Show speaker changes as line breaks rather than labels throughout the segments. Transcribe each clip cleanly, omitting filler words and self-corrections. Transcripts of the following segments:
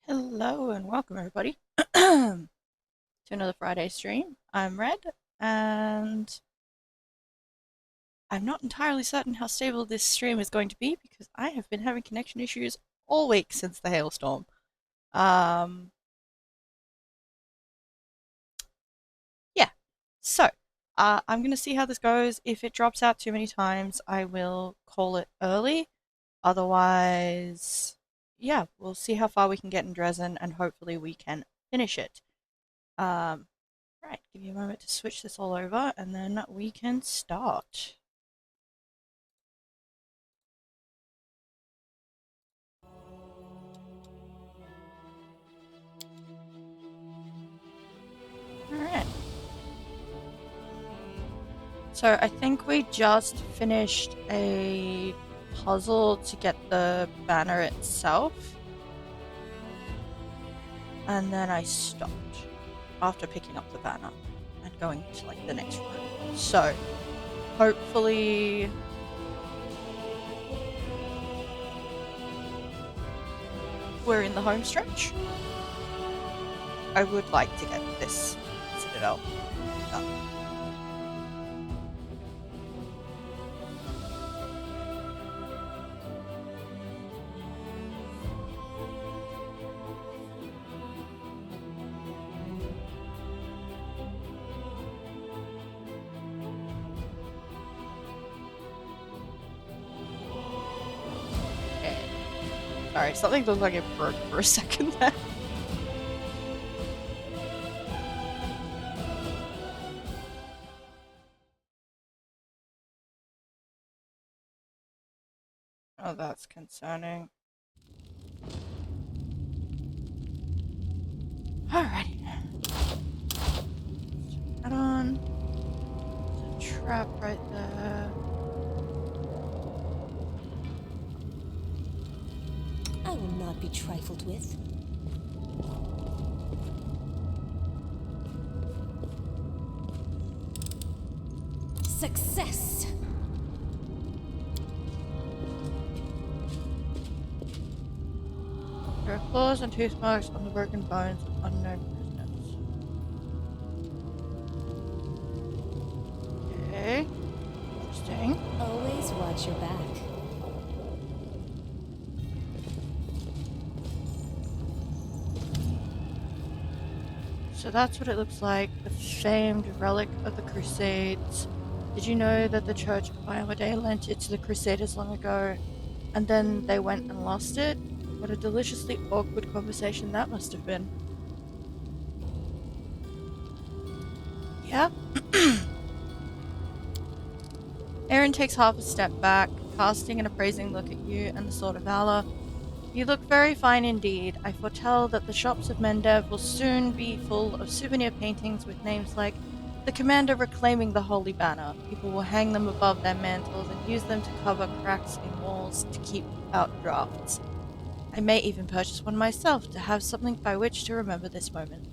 Hello and welcome everybody to another Friday stream. I'm Red and I'm not entirely certain how stable this stream is going to be because I have been having connection issues all week since the hailstorm. Um yeah. So, I'm going to see how this goes. If it drops out too many times, I will call it early. Otherwise, yeah, we'll see how far we can get in Dresden and hopefully we can finish it. Um Right, give you a moment to switch this all over and then we can start. Alright. So I think we just finished a puzzle to get the banner itself. And then I stopped after picking up the banner and going to like the next room. So hopefully we're in the home stretch. I would like to get this citadel done. Okay. Sorry, something looked like it broke for a second there. Oh, that's concerning. Alrighty. Add on. There's a trap right there.
I will not be trifled with. Success!
There are claws and tooth marks on the broken bones of unknown prisoners. Okay. Interesting.
Always watch your back.
So that's what it looks like. The famed relic of the Crusades. Did you know that the Church of Iowa lent it to the Crusaders long ago, and then they went and lost it? What a deliciously awkward conversation that must have been. Yeah? Aaron takes half a step back, casting an appraising look at you and the Sword of Valor. You look very fine indeed. I foretell that the shops of Mendev will soon be full of souvenir paintings with names like the Commander Reclaiming the Holy Banner. People will hang them above their mantles and use them to cover cracks in walls to keep out drafts. I may even purchase one myself to have something by which to remember this moment.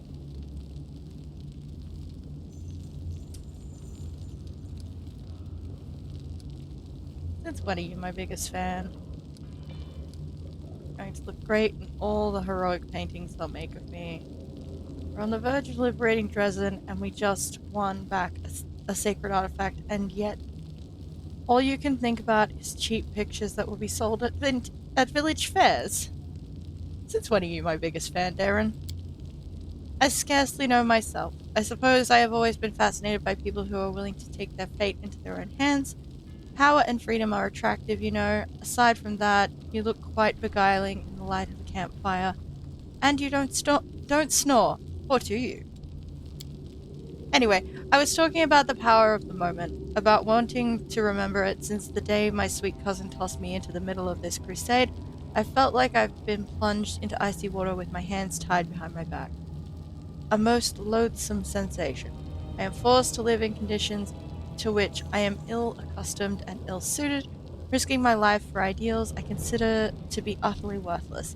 Since when are you my biggest fan? Going to look great in all the heroic paintings they'll make of me. We're on the verge of liberating Dresden, and we just won back a sacred artifact, and yet all you can think about is cheap pictures that will be sold at village fairs. Since when are you my biggest fan, Darren? I scarcely know myself. I suppose I have always been fascinated by people who are willing to take their fate into their own hands. Power and freedom are attractive, you know. Aside from that, you look quite beguiling in the light of the campfire. And you don't snore. Or do you? Anyway, I was talking about the power of the moment, about wanting to remember it since the day my sweet cousin tossed me into the middle of this crusade. I felt like I've been plunged into icy water with my hands tied behind my back. A most loathsome sensation. I am forced to live in conditions to which I am ill accustomed and ill suited, risking my life for ideals I consider to be utterly worthless.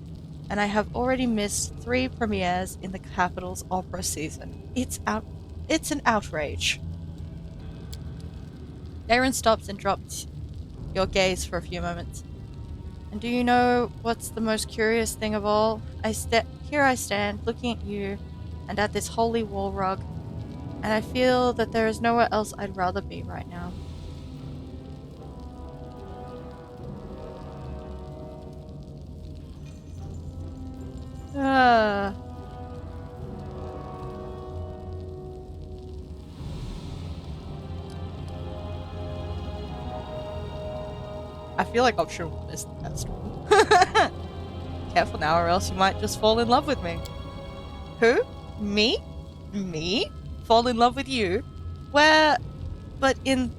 And I have already missed 3 premieres in the capital's opera season. It's an outrage. Darren stops and drops your gaze for a few moments. And do you know what's the most curious thing of all? here I stand, looking at you and at this holy wall rug, and I feel that there is nowhere else I'd rather be right now. Ah. I feel like option 1 is the best one. Careful now, or else you might just fall in love with me. Who? Me? Me? Fall in love with you? Where? But in...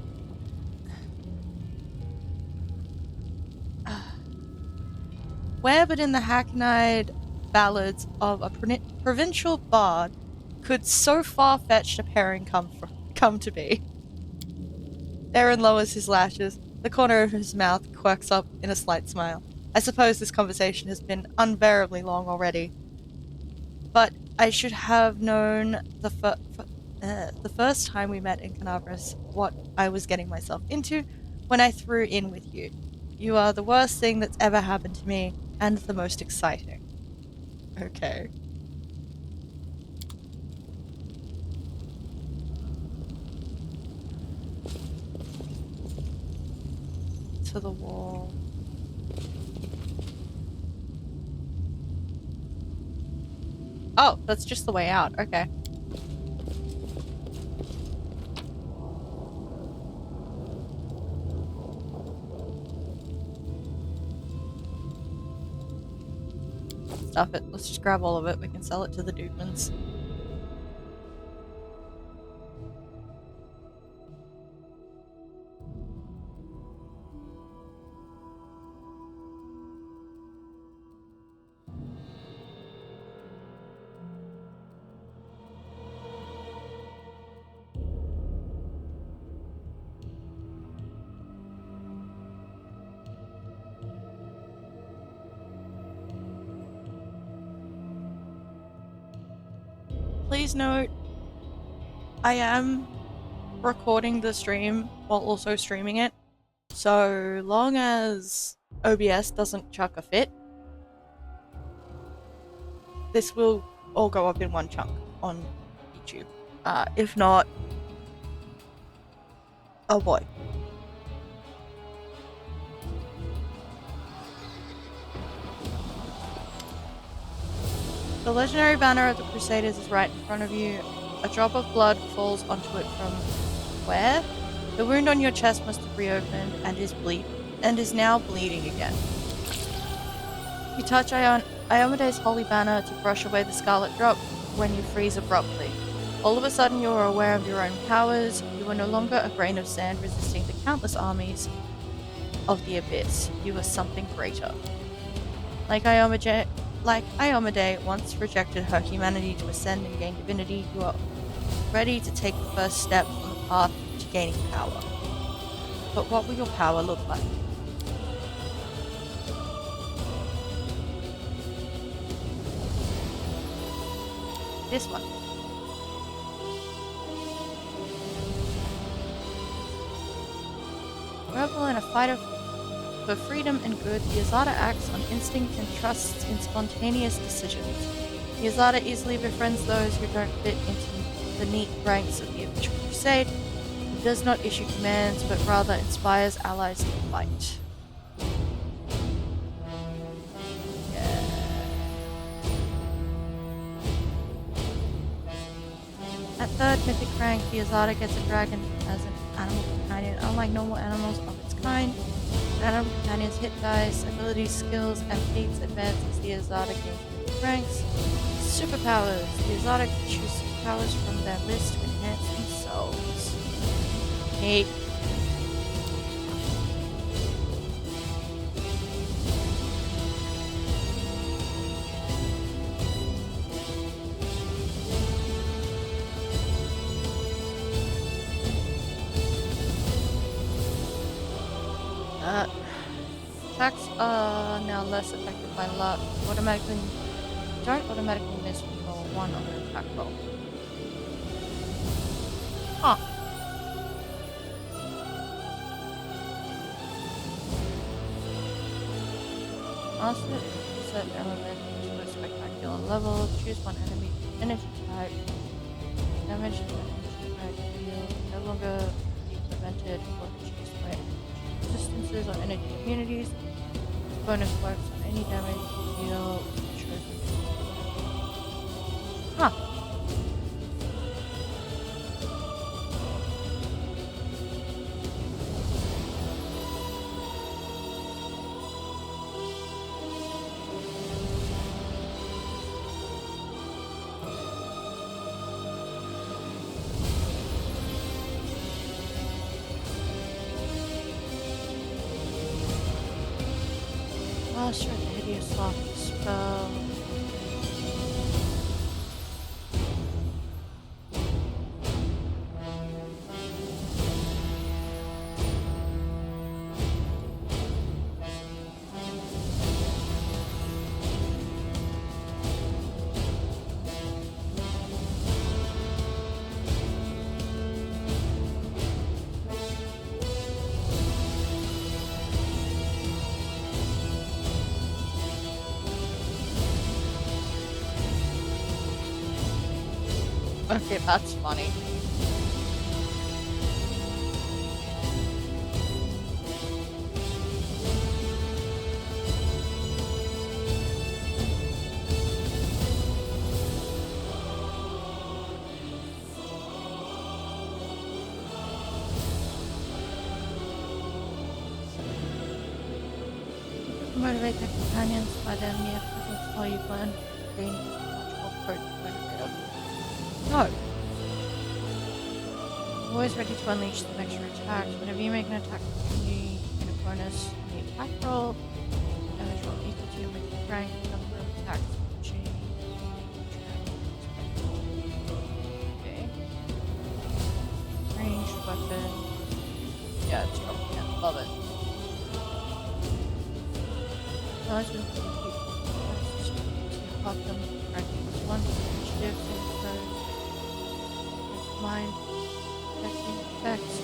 Where but in the hackneyed ballads of a provincial bard could so far-fetched a pairing come to be? Darren lowers his lashes. The corner of his mouth quirks up in a slight smile. I suppose this conversation has been unbearably long already. But I should have known the first time we met in Canavras what I was getting myself into when I threw in with you. You are the worst thing that's ever happened to me, and the most exciting. Okay. To the wall. Oh, that's just the way out. Okay. Stuff it. Let's just grab all of it. We can sell it to the Dukemans. Please note, I am recording the stream while also streaming it. So long as OBS doesn't chuck a fit, this will all go up in one chunk on YouTube. If not, oh boy. The legendary banner of the Crusaders is right in front of you. A drop of blood falls onto it from where? The wound on your chest must have reopened and is now bleeding again. You touch Iomede's holy banner to brush away the scarlet drop when you freeze abruptly. All of a sudden you are aware of your own powers. You are no longer a grain of sand resisting the countless armies of the abyss. You are something greater. Like Iomede once rejected her humanity to ascend and gain divinity, you are ready to take the first step on the path to gaining power. But what will your power look like? This one. Rebel and a fighter for freedom and good, the Azada acts on instinct and trusts in spontaneous decisions. The Azada easily befriends those who don't fit into the neat ranks of the official crusade. It does not issue commands, but rather inspires allies to fight. Yeah. At third mythic rank, the Azada gets a dragon as an animal companion. Unlike normal animals of its kind, animal companions' hit dice, abilities, skills, and feats advance as the Azada gains mythic ranks. Superpowers. The Azada can choose superpowers from their list to enhance themselves. Neat. Attacks are now less affected by luck. Don't automatically miss roll 1 on an attack roll. Huh. Master set element to a spectacular Deal a level. Choose one enemy energy type. Damage to energy type deal no longer be prevented or reduced by energy resistances or energy immunities. This bonus works on any damage you deal with the chosen. Huh. Master of the hideous soft spell. Okay, that's funny. Motivate their companions by their mere presence while you learn gain much more potent motivator. No. Always ready to unleash some extra attacks. Whenever you make an attack opportunity, you get a bonus on the attack roll. Damage roll equal to your magic rank, number of attacks opportunity. Okay. Ranged weapon. Yeah, it's dropping it. Love it. Knowledge will keep to help them practice one initiative and mind protecting effects.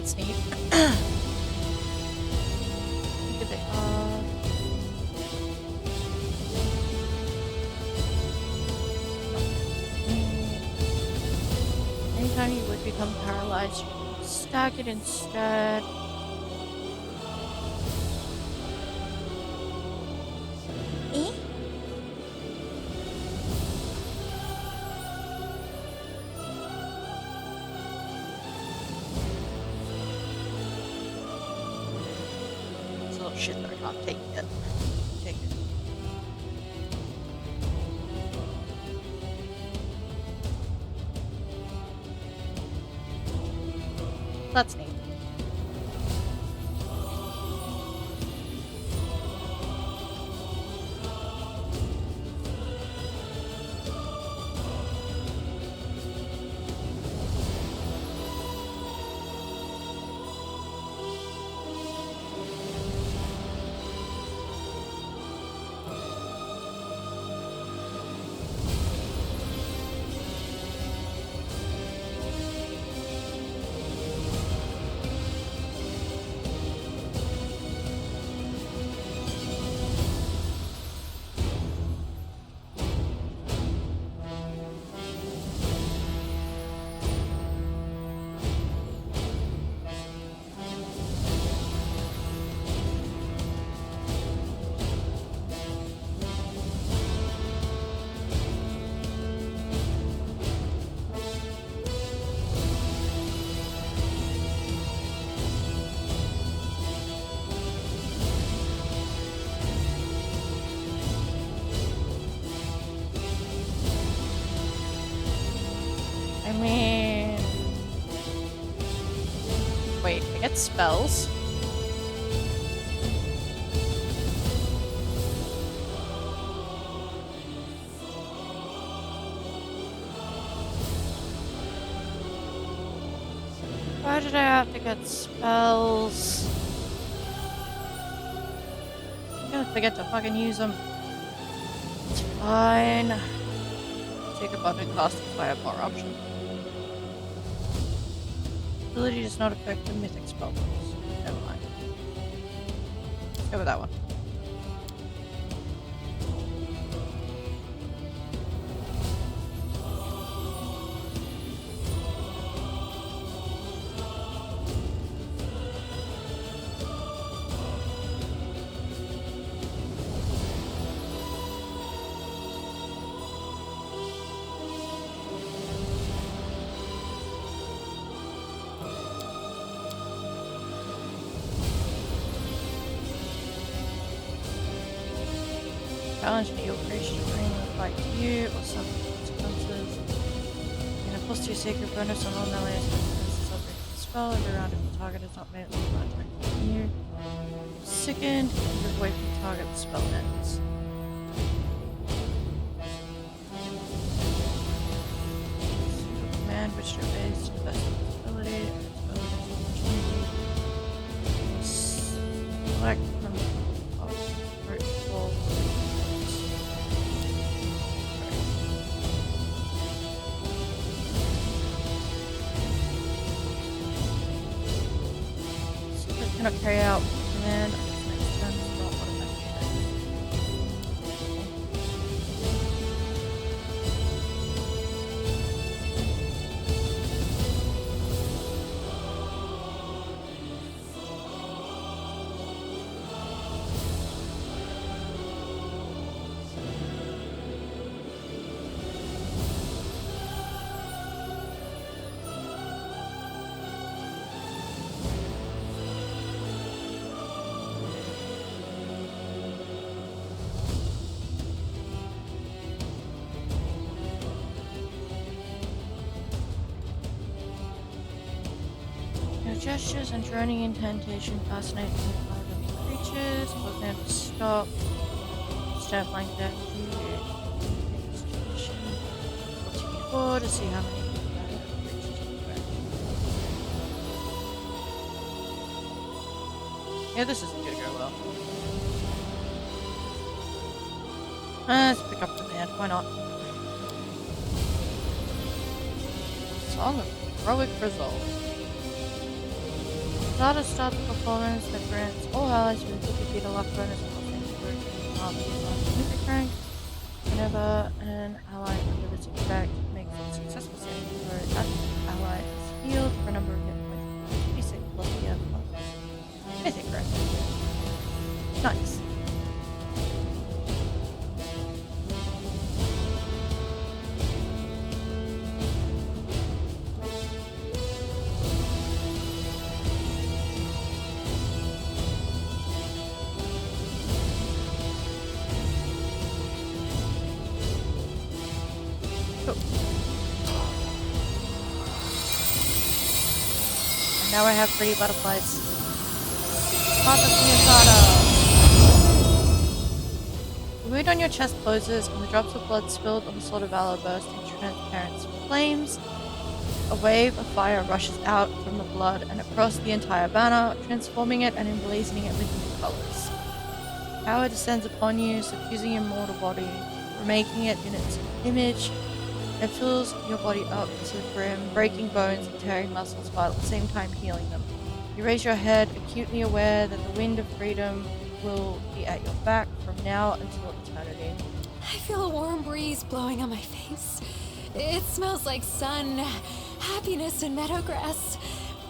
That's neat. Look at it. Anytime you would become paralyzed, you can stack it instead.
Eh?
It's a little shit that I can't take yet. Take it. That's neat. Wait, I get spells? Why did I have to get spells? I'm gonna forget to fucking use them. It's fine. Take abundant cost and firepower option. Ability does not affect the mythic spell books. Never mind. Let's go with that one. Challenge that your creation bring will fight to you or suffer consequences. You can plus 2 sacred bonus on all melee attacks subject to the spell every round if the target is not made with an attack from you. Second, you can move away from the target the spell ends. Single command which obeys to the best of its ability and its ability to select from virtual. Cannot carry out command on its next turn, it's not automatic effect. Gestures and droning incantation fascinate me by living creatures, cause them to stop, stand like that, before to see how many creatures you can. Yeah, this isn't gonna go well. Let's pick up command, why not? Song of Heroic Resolve. Start the performance that grants all allies with 50 feet a luck bonus on mythic rank. Whenever an ally under this effect makes a successful saving throw, that ally is healed for a number of hit points. Basic plus the mythic rank. Nice. Now I have pretty butterflies. The wound on your chest closes and the drops of blood spilled on the sword of valor burst into transparent flames. A wave of fire rushes out from the blood and across the entire banner, transforming it and emblazoning it with new colors. Power descends upon you, suffusing your mortal body, remaking it in its image. It fills your body up to the brim, breaking bones and tearing muscles while at the same time healing them. You raise your head, acutely aware that the wind of freedom will be at your back from now until eternity.
I feel a warm breeze blowing on my face. It smells like sun, happiness, and meadowgrass.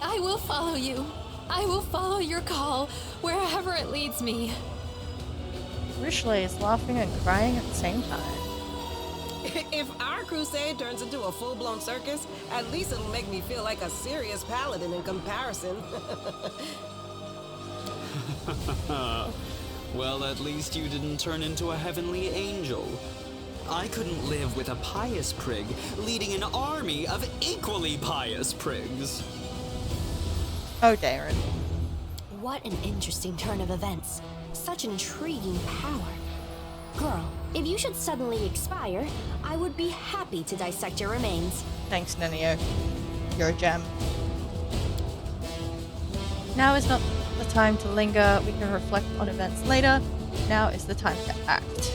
I will follow you. I will follow your call, wherever it leads me.
Rishley is laughing and crying at the same time.
If our crusade turns into a full-blown circus, at least it'll make me feel like a serious paladin in comparison.
Well, at least you didn't turn into a heavenly angel. I couldn't live with a pious prig leading an army of equally pious prigs.
Oh, Darren.
What an interesting turn of events. Such intriguing power. Girl, if you should suddenly expire, I would be happy to dissect your remains.
Thanks, Nenio. You're a gem. Now is not the time to linger. We can reflect on events later. Now is the time to act.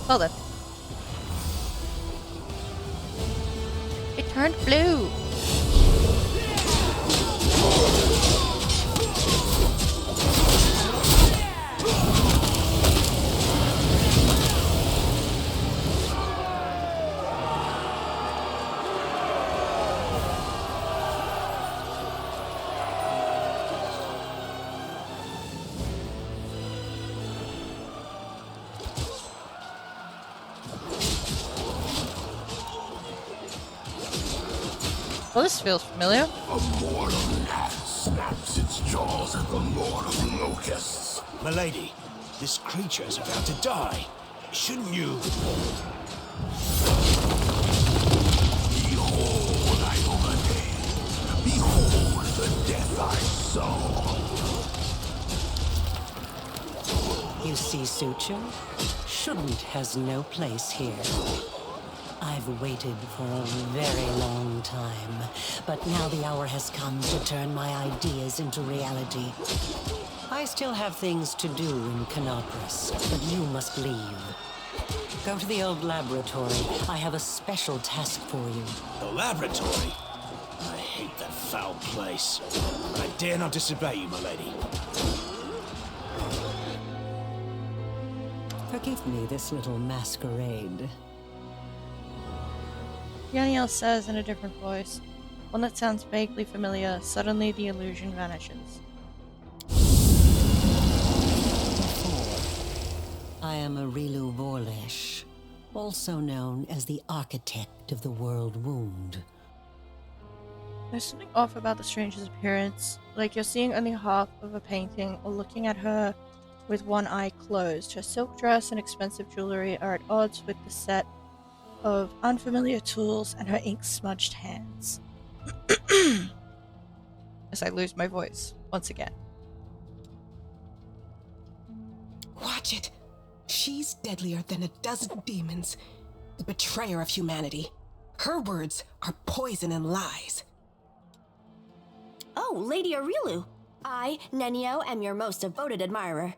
Well then. It turned blue. Well, this feels familiar.
A mortal gnat snaps its jaws at the Lord of Locusts.
Milady, this creature is about to die. Shouldn't you?
Behold, Iomade. Behold the death I sow.
You see, Suture? Shouldn't has no place here. I've waited for a very long time, but now the hour has come to turn my ideas into reality. I still have things to do in Canopus, but you must leave. Go to the old laboratory. I have a special task for you.
The laboratory? I hate that foul place. I dare not disobey you, milady.
Forgive me this little masquerade.
Yaniel says in a different voice, one that sounds vaguely familiar. Suddenly the illusion vanishes.
I am Arilu Vorlesh, also known as the Architect of the World Wound.
There's something off about the stranger's appearance, like you're seeing only half of a painting or looking at her with one eye closed. Her silk dress and expensive jewelry are at odds with the set of unfamiliar tools and her ink-smudged hands. As I lose my voice once again.
Watch it. She's deadlier than a dozen demons. The betrayer of humanity. Her words are poison and lies.
Oh, Lady Arilu. I, Nenio, am your most devoted admirer.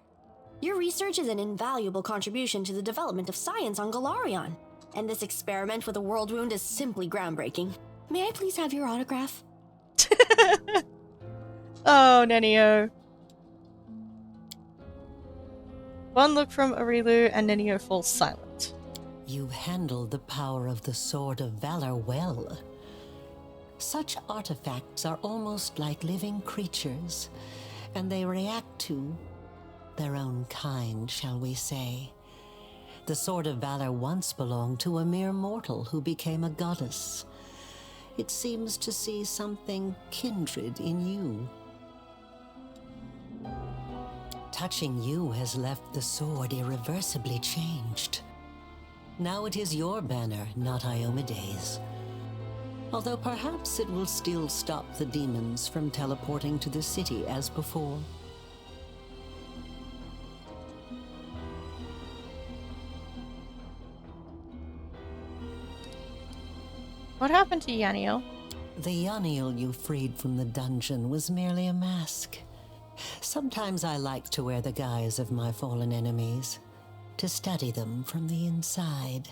Your research is an invaluable contribution to the development of science on Galarion. And this experiment with a world wound is simply groundbreaking. May I please have your autograph?
Oh, Nenio. One look from Arilu and Nenio falls silent.
You handled the power of the Sword of Valor well. Such artifacts are almost like living creatures, and they react to their own kind, shall we say. The Sword of Valor once belonged to a mere mortal who became a goddess. It seems to see something kindred in you. Touching you has left the sword irreversibly changed. Now it is your banner, not Iomede's. Although perhaps it will still stop the demons from teleporting to the city as before.
What happened to Yaniel?
The Yaniel you freed from the dungeon was merely a mask. Sometimes I like to wear the guise of my fallen enemies, to study them from the inside.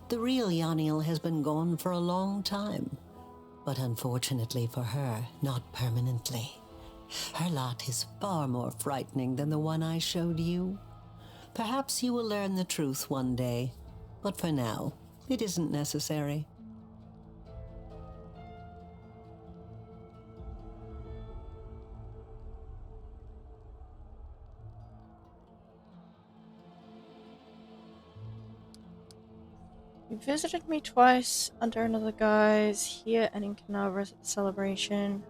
The real Yaniel has been gone for a long time, but unfortunately for her, not permanently. Her lot is far more frightening than the one I showed you. Perhaps you will learn the truth one day, but for now, it isn't necessary.
You visited me twice under another guise, here and in Canaveras at the celebration.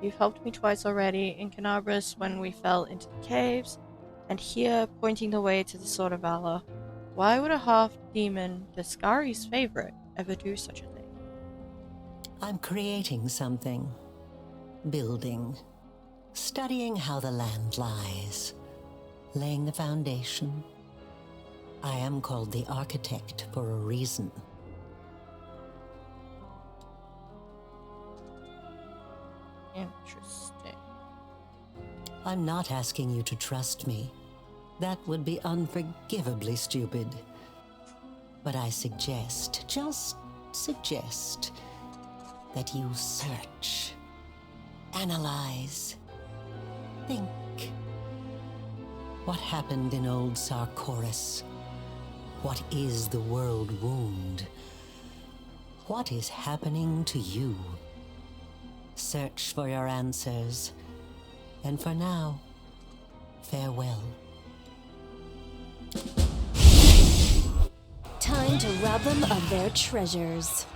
You've helped me twice already, in Canabras when we fell into the caves, and here, pointing the way to the Sword of Valor. Why would a half-demon, Descari's favorite, ever do such a thing?
I'm creating something. Building. Studying how the land lies. Laying the foundation. I am called the Architect for a reason.
Interesting.
I'm not asking you to trust me. That would be unforgivably stupid. But I suggest, just suggest, that you search, analyze, think. What happened in old Sarkoris? What is the world wound? What is happening to you? Search for your answers. And for now, farewell.
Time to rob them of their treasures.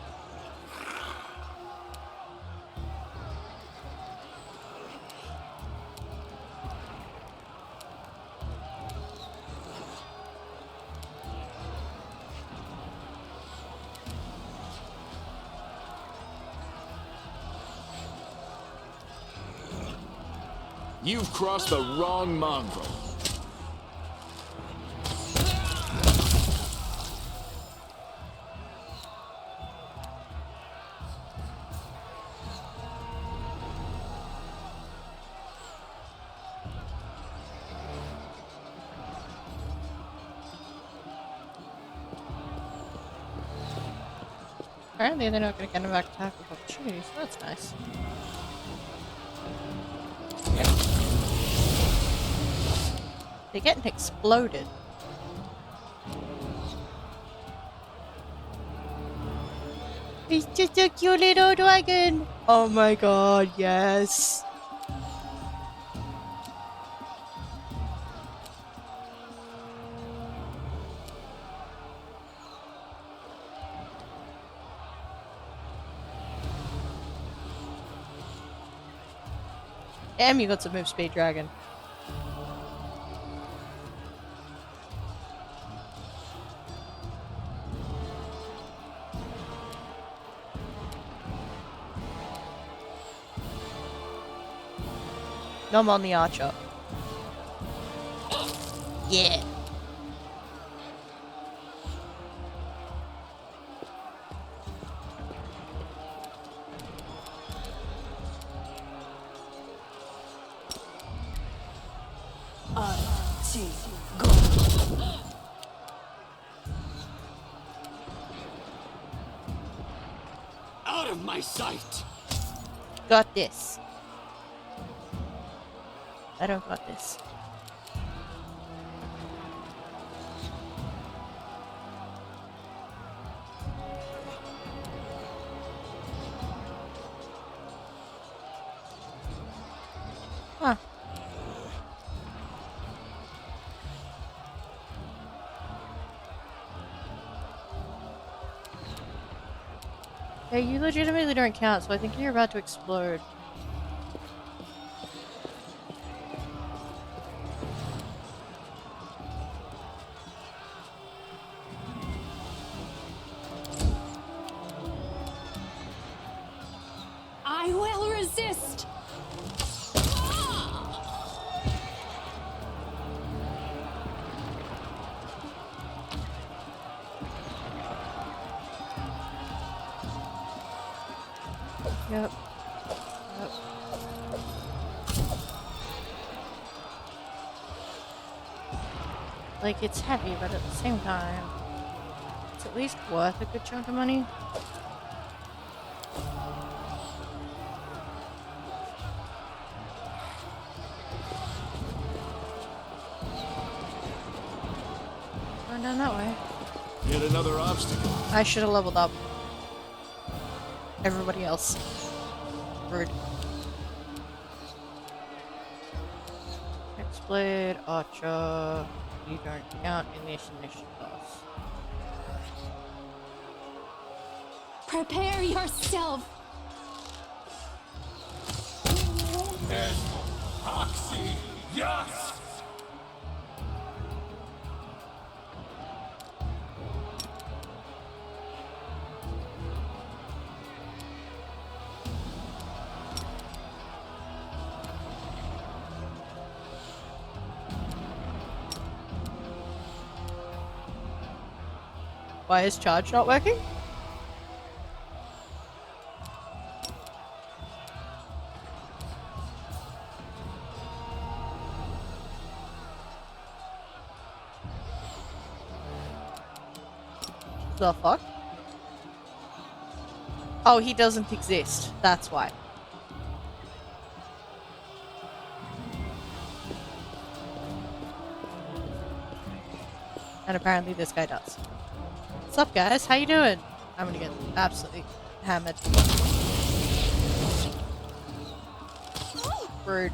You've crossed the wrong mongrel.
Apparently they're not going to get him back attack with opportunity, so that's nice. They're getting exploded. He's just a cute little dragon! Oh my god, yes! Damn, you got some move speed, dragon. No, I'm on the archer. Yeah.
Out of my sight!
Got this. I don't got this. Huh. Hey, you legitimately don't count, so I think you're about to explode.
I will resist!
Yep. Yep. Like, it's heavy, but at the same time, it's at least worth a good chunk of money. Going down that way.
Yet another obstacle.
I should have leveled up. Everybody else. Rude. Hexblade, Archer. You don't count in this initiative class.
Prepare yourself!
Oxy, yes!
Why is charge not working? The fuck? Oh, he doesn't exist. That's why. And apparently this guy does. What's up, guys? How you doing? I'm gonna get absolutely hammered. Rude.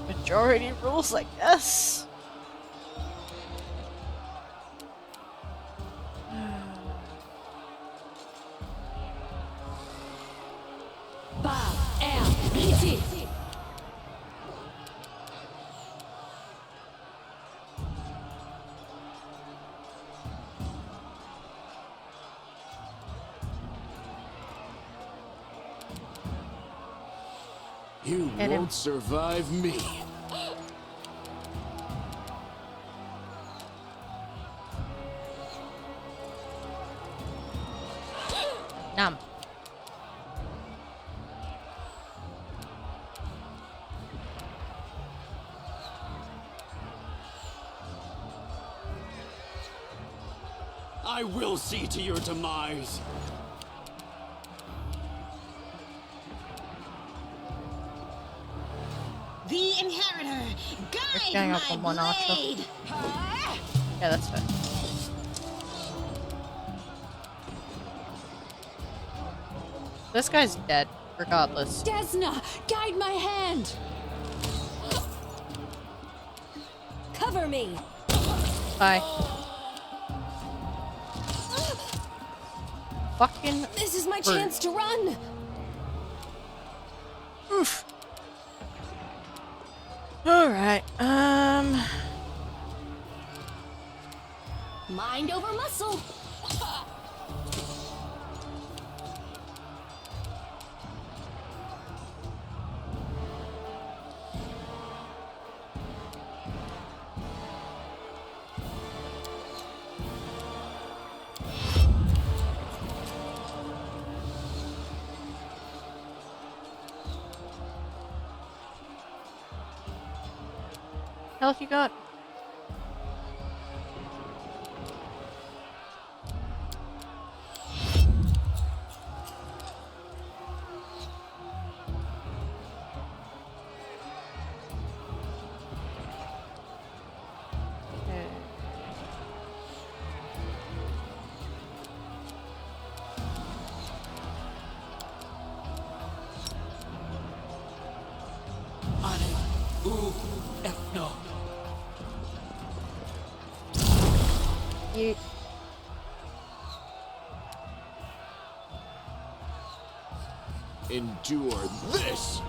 Majority rules, I guess.
You
Hit him.
won't survive me.
Numb.
I will see to your demise.
The inheritor,
Just
guide
going
my
up on one archer.
blade.
Yeah, that's fair. This guy's dead, regardless.
Desna, guide my hand.
Cover me!
Bye. Fucking
This is my
rude.
chance to run!
Oof. Alright,
Mind over muscle!
health you got? Okay.
No.
You
Endure this.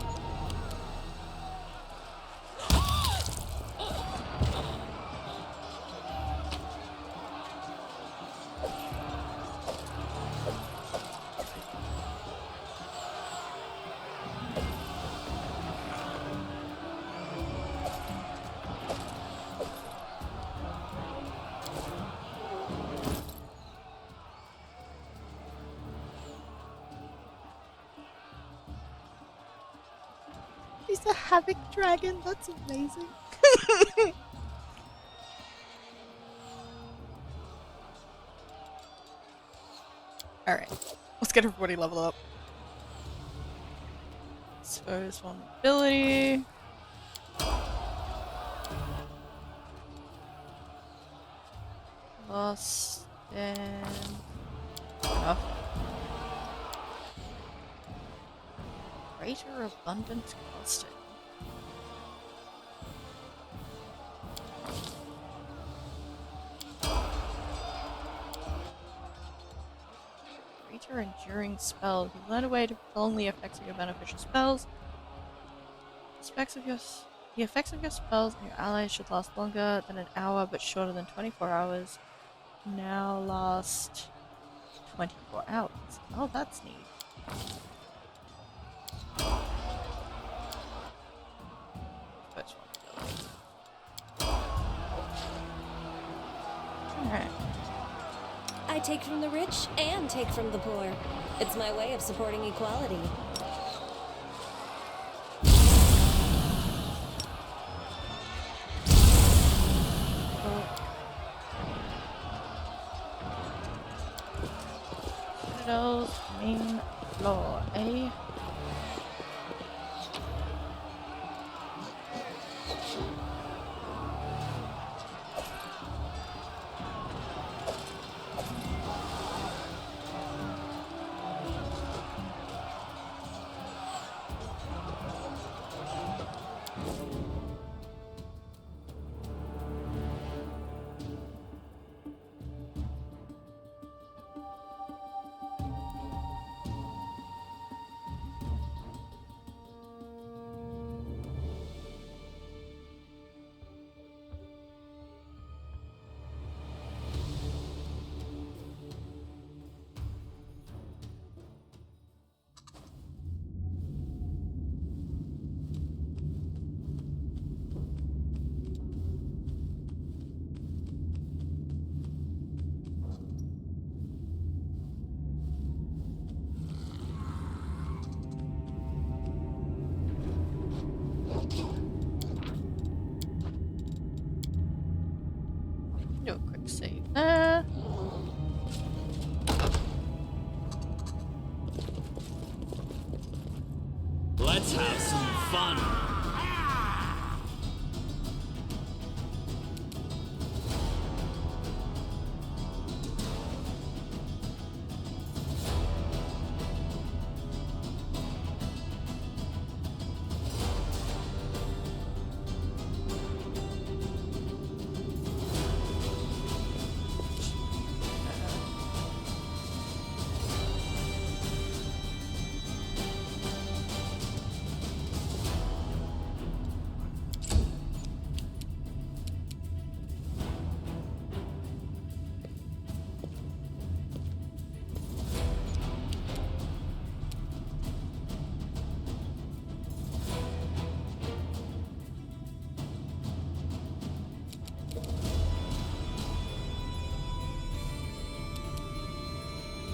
He's a havoc dragon. That's amazing. Alright. Let's get everybody leveled up. Expose vulnerability. Lost and enough. Greater abundance costing. Greater enduring spell. You learn a way to prolong the effects of your beneficial spells. The effects of your spells and your allies should last longer than an hour but shorter than 24 hours. Now last 24 hours. Oh, that's neat. First one. Alright.
I take from the rich and take from the poor. It's my way of supporting equality.
Citadel's main floor, eh? Do a quick save.
Let's have some fun.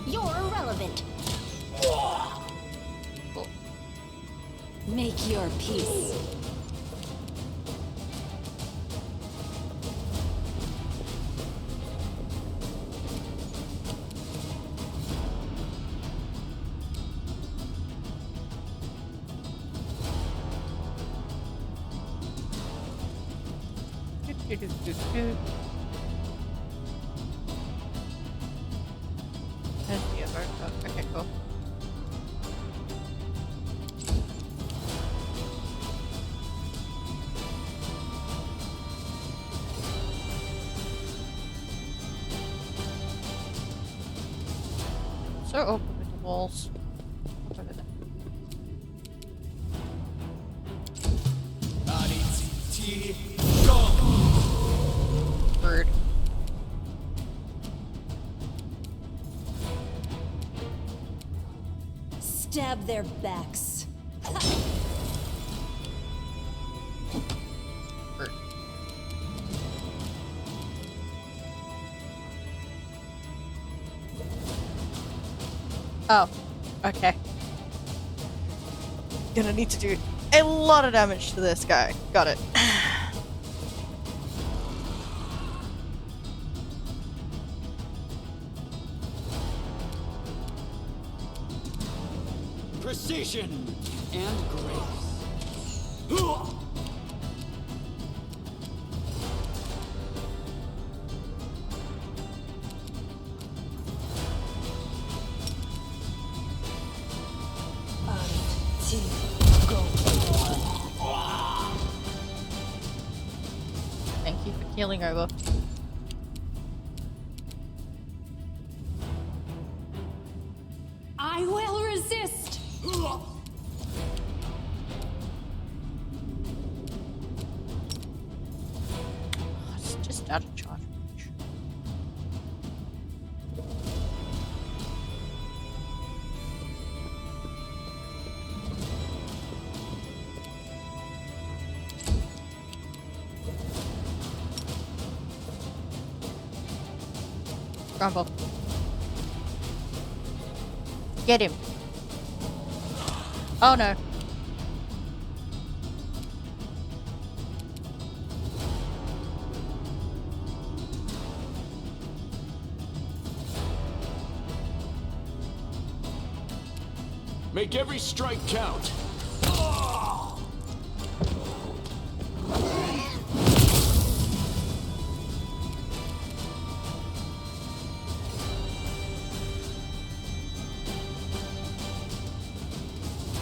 You're irrelevant.
Make your peace.
And the other. Oh, okay, cool. So open with the walls. Over there. Bird.
Stab their backs.
Bird. Oh, okay. Gonna need to do a lot of damage to this guy. Got it.
precision and grace.
Thank you for keeling over.
I will resist.
It's just out of charge. Grumble. Get him. Oh no.
Make every strike count.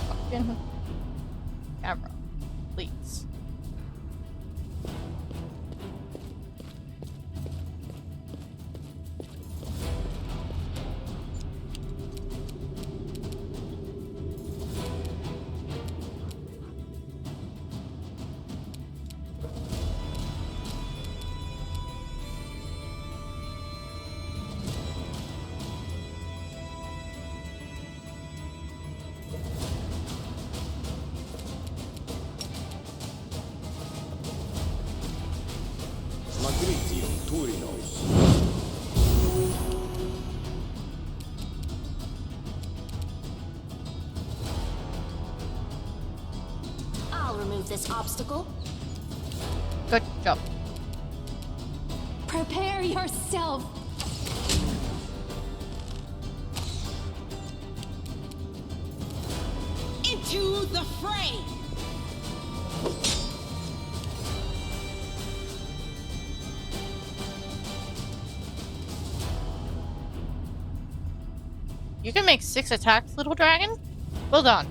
Fucking camera, please.
I'll remove this obstacle.
Good job.
Prepare yourself.
Into the fray!
You can make 6 attacks, little dragon? Well done.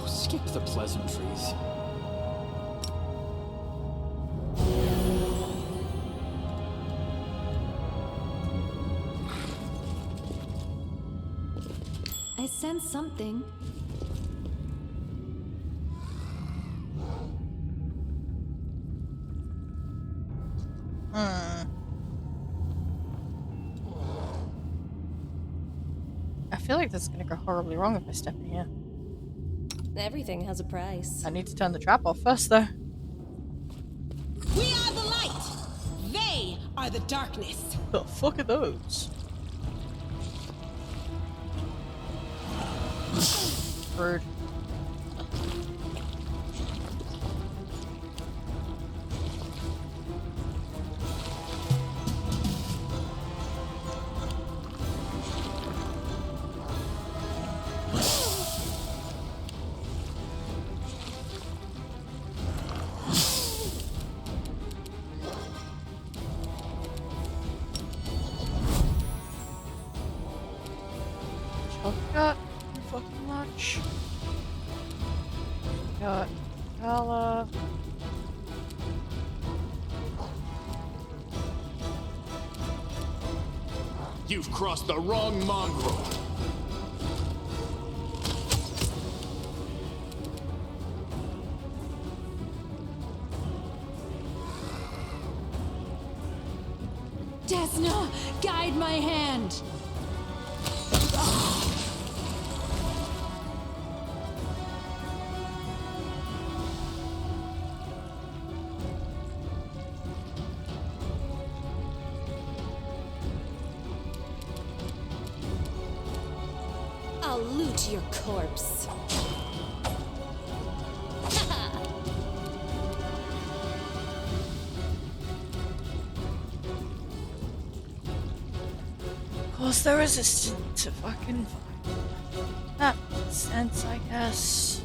Oh, skip the pleasantries.
I sense something.
I feel like this is gonna go horribly wrong if I step in here.
Everything has a price.
I need to turn the trap off first, though.
We are the light! They are the darkness!
The fuck are those? Rude. Shotgun fucking much. Got Kala.
You've crossed the wrong mongrel.
Desna, guide my hand.
I'll loot your corpse.
Of course, they're resistant to fucking fire. That makes sense, I guess.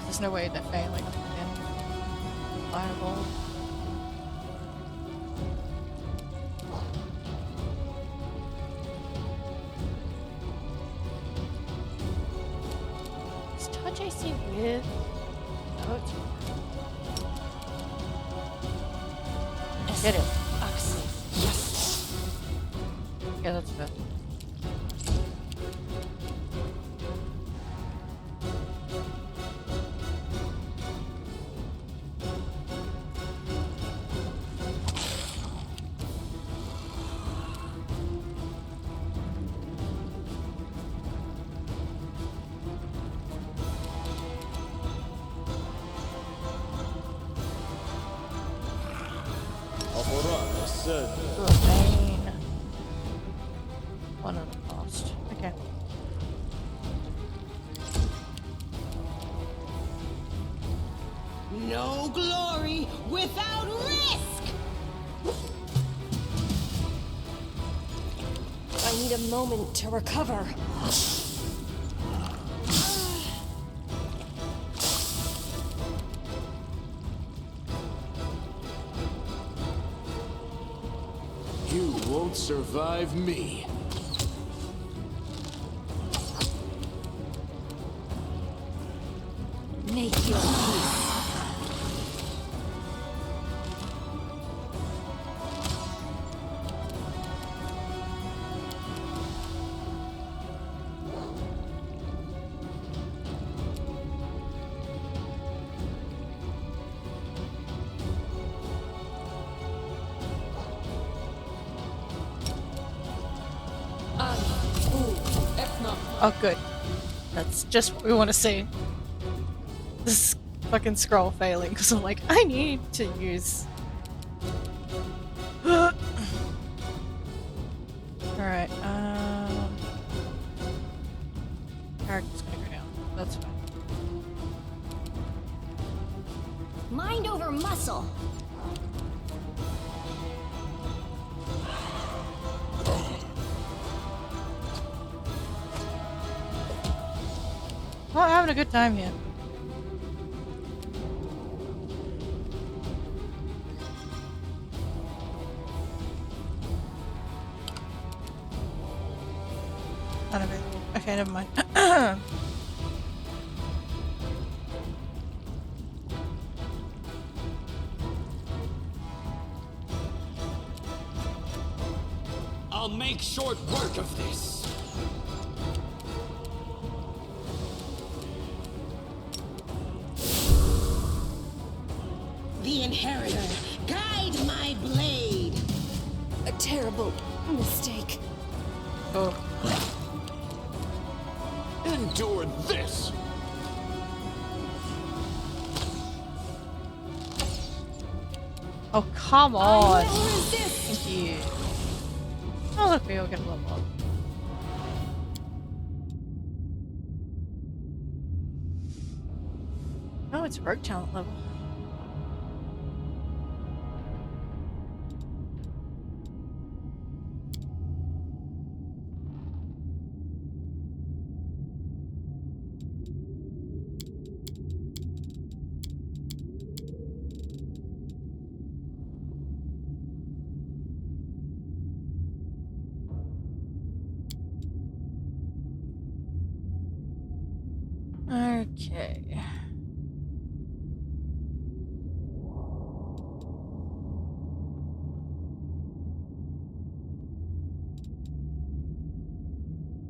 There's no way that failing in fireball. Is touch AC with? Oh, it's get it. Yes. Yeah, that's fair. Main. One of the cost. Okay.
No glory without risk!
I need a moment to recover.
You won't survive me.
Make your peace.
Oh, good. That's just what we want to see. This fucking scroll failing because I'm like, I need to use. Alright, character's gonna go down. That's fine.
Mind over muscle.
Well, having a good time here. Unavailable. Okay, never mind.
I'll make short work of this.
Mistake.
Oh.
Endure this!
Oh, come on!
I will resist.
Thank you. Oh, look, we all get a level up. Oh, it's rogue talent level. Okay.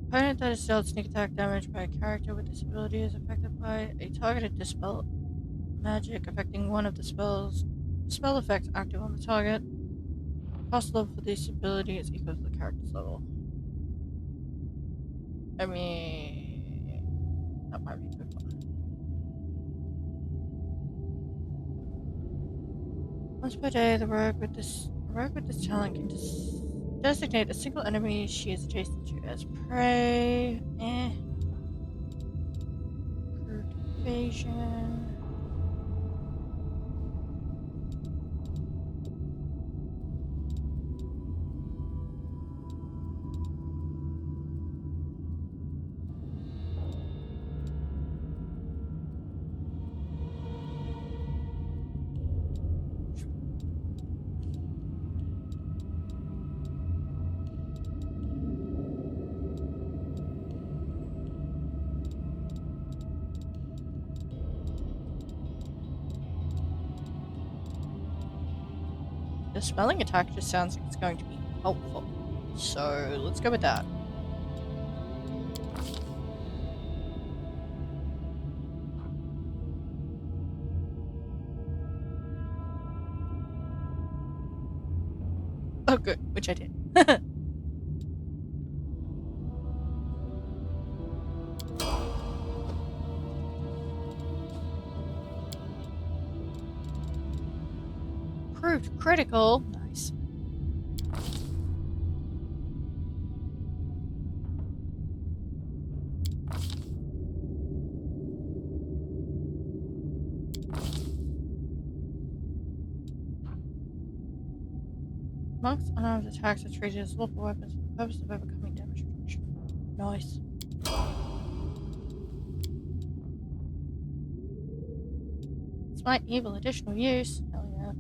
Opponent that is dealt sneak attack damage by a character with this ability is affected by a targeted dispel magic affecting one of the spell effects active on the target. Cost level for this ability is equal to the character's level. I mean, that might be a good one. Once per day, the rogue with this talent can designate a single enemy she is adjacent to as prey. Crude evasion. The smelling attack just sounds like it's going to be helpful. So let's go with that. Oh good, which I did. Proved critical. Nice. Monks' unarmed attacks are treated as lawful weapons for the purpose of overcoming damage reduction. Nice. Smite evil additional use. Hell yeah.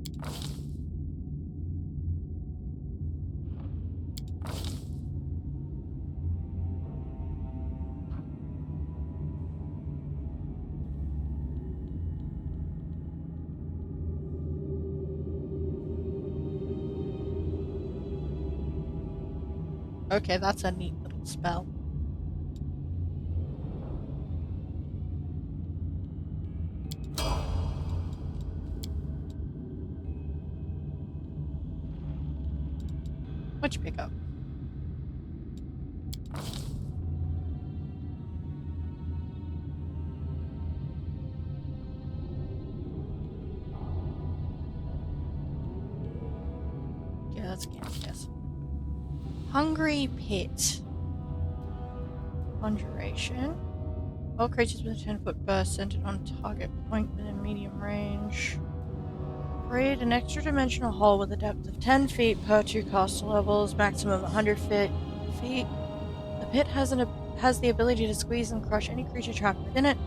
Okay, that's a neat little spell. What'd you pick up? Yeah, that's candy, yes. Hungry Pit. Conjuration. All creatures with a 10-foot burst centered on target point within medium range. Create an extra dimensional hole with a depth of 10 feet per 2 caster levels, maximum 100 feet. The pit has the ability to squeeze and crush any creature trapped within it.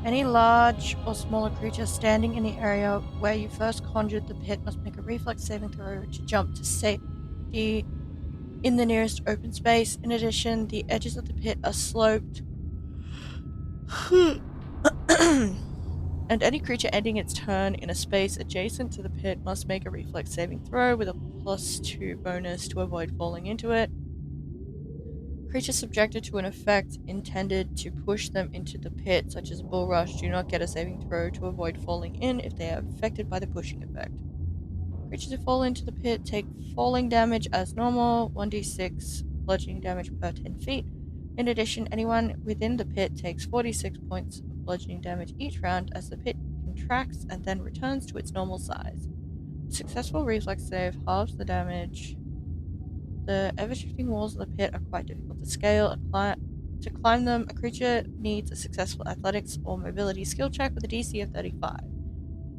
Any large or smaller creature standing in the area where you first conjured the pit must make a reflex saving throw to jump to safety in the nearest open space. In addition, the edges of the pit are sloped. And any creature ending its turn in a space adjacent to the pit must make a reflex saving throw with a +2 bonus to avoid falling into it. Creatures subjected to an effect intended to push them into the pit, such as a bull rush, do not get a saving throw to avoid falling in if they are affected by the pushing effect. Creatures who fall into the pit take falling damage as normal, 1d6 bludgeoning damage per 10 feet. In addition, anyone within the pit takes 46 points of bludgeoning damage each round as the pit contracts and then returns to its normal size. A successful reflex save halves the damage. The ever-shifting walls of the pit are quite difficult to scale. To climb them, a creature needs a successful athletics or mobility skill check with a DC of 35.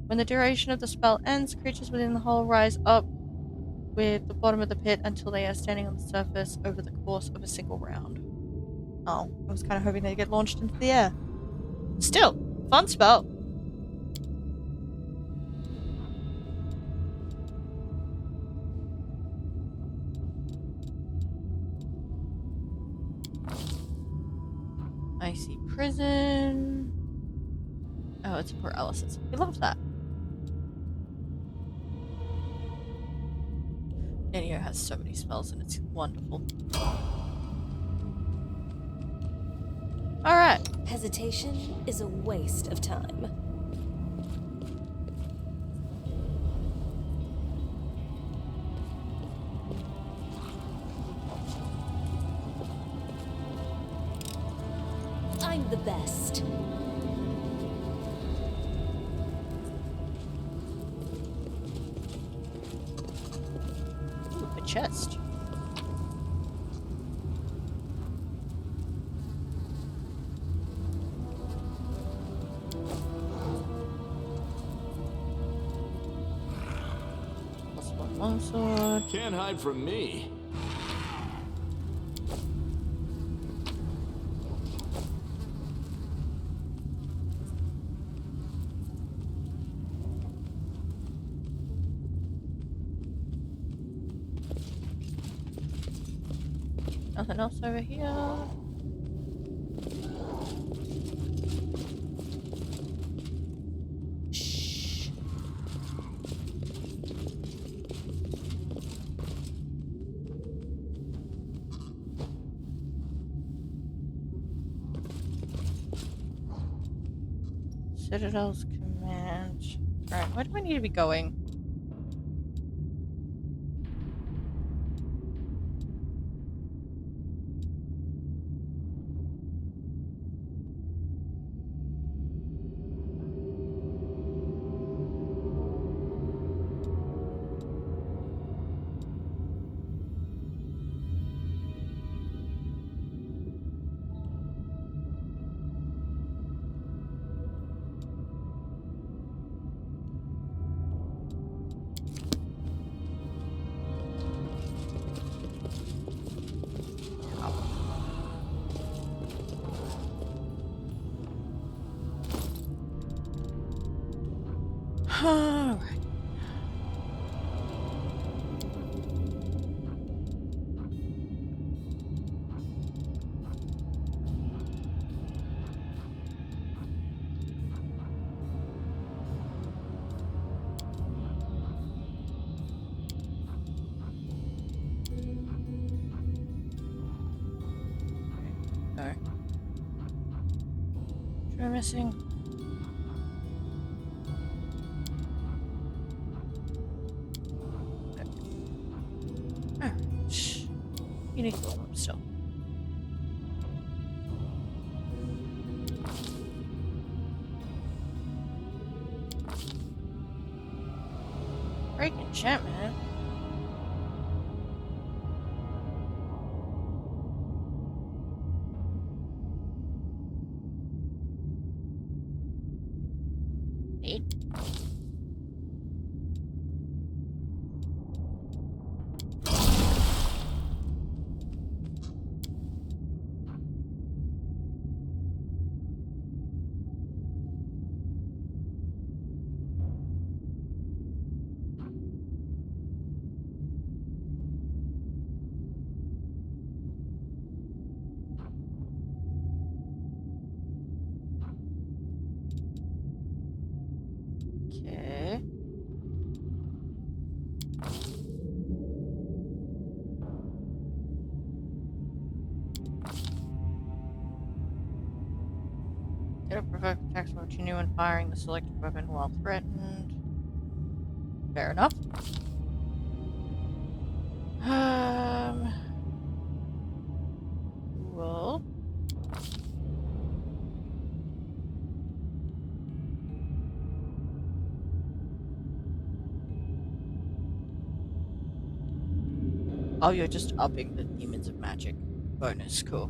When the duration of the spell ends, creatures within the hole rise up with the bottom of the pit until they are standing on the surface over the course of a single round. Oh, I was kind of hoping they'd get launched into the air. Still, fun spell. Icy prison. Oh, it's paralysis. We love that. Nenio has so many spells and it's wonderful. Alright.
Hesitation is a waste of time. I'm the best.
Ooh, a chest. Plus one longsword.
Can't hide from me.
Nothing else over here.
Shh.
Citadel's command. Alright, where do I need to be going? Alright. No. What am I missing? You need to go up still. Break enchantment. Neat. Okay. It'll provoke attacks from continue when firing the selected weapon while threatened. Fair enough. Well. Oh, you're just upping the Demons of Magic bonus. Cool.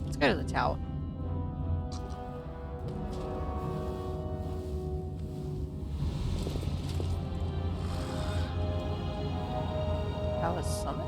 Let's go to the tower. Tower summit?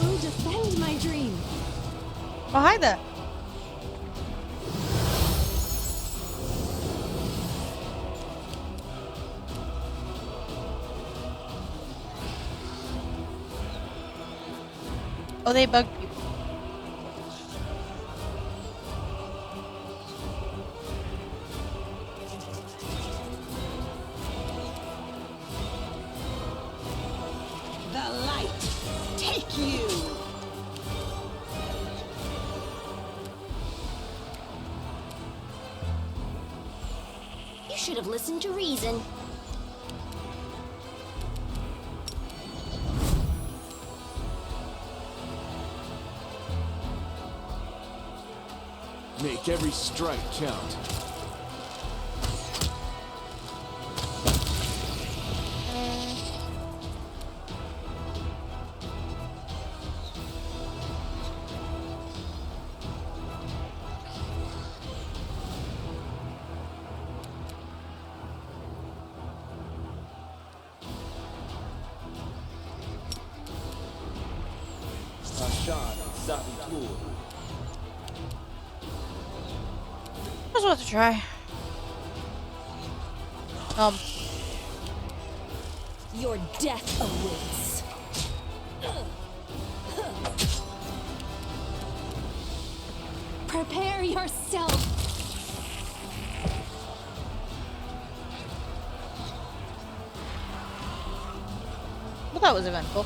Will defend my dream.
Oh, hi there. Oh, they bug people.
The light, take you!
You should have listened to reason.
Make every strike count.
That's worth a try.
Your death awaits.
Prepare yourself.
Well, that was eventful.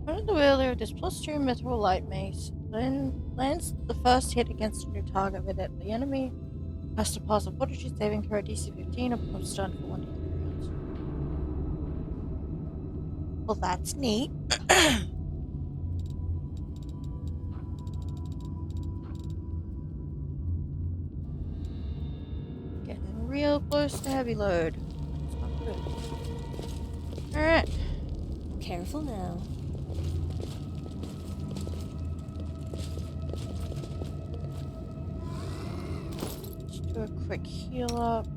Under the wielder of this +2 mithril light mace, then lands the first hit against a new target with it. The enemy has to pass a fortitude saving throw DC 15 or become stunned for 1 to 3 rounds. Well, that's neat. Getting real close to heavy load. That's not good. Alright.
Careful now.
Do a quick heal up.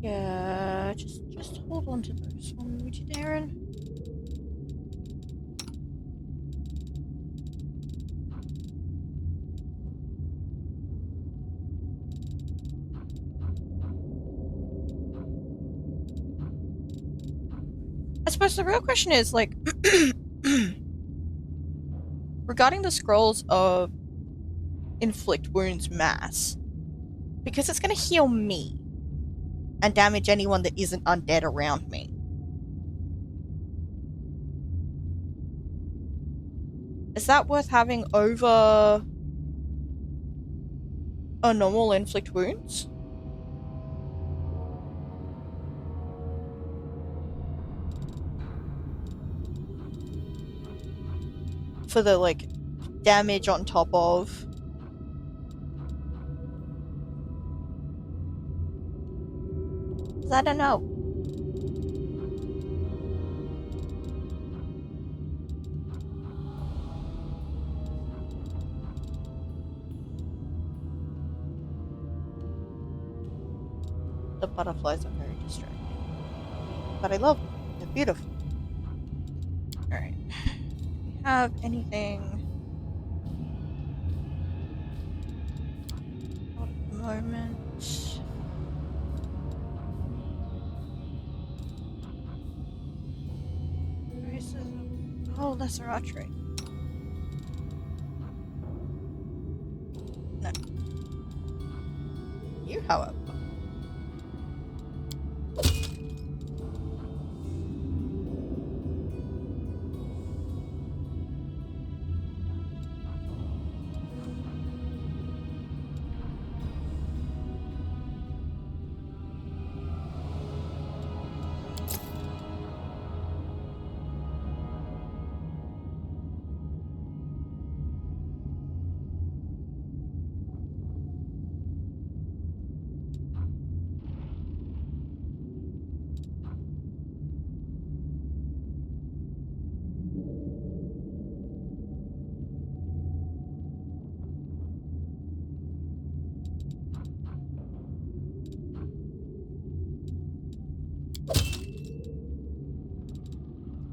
Yeah, just hold on to those one, would you, Darren? I suppose the real question is, like, regarding the scrolls of inflict wounds mass, because it's going to heal me and damage anyone that isn't undead around me. Is that worth having over a normal inflict wounds? For the, like, damage on top of... I don't know. The butterflies are very distracting. But I love them. They're beautiful. Alright. Do we have anything... Not at the moment. Oh, lesser archery. No. You, however.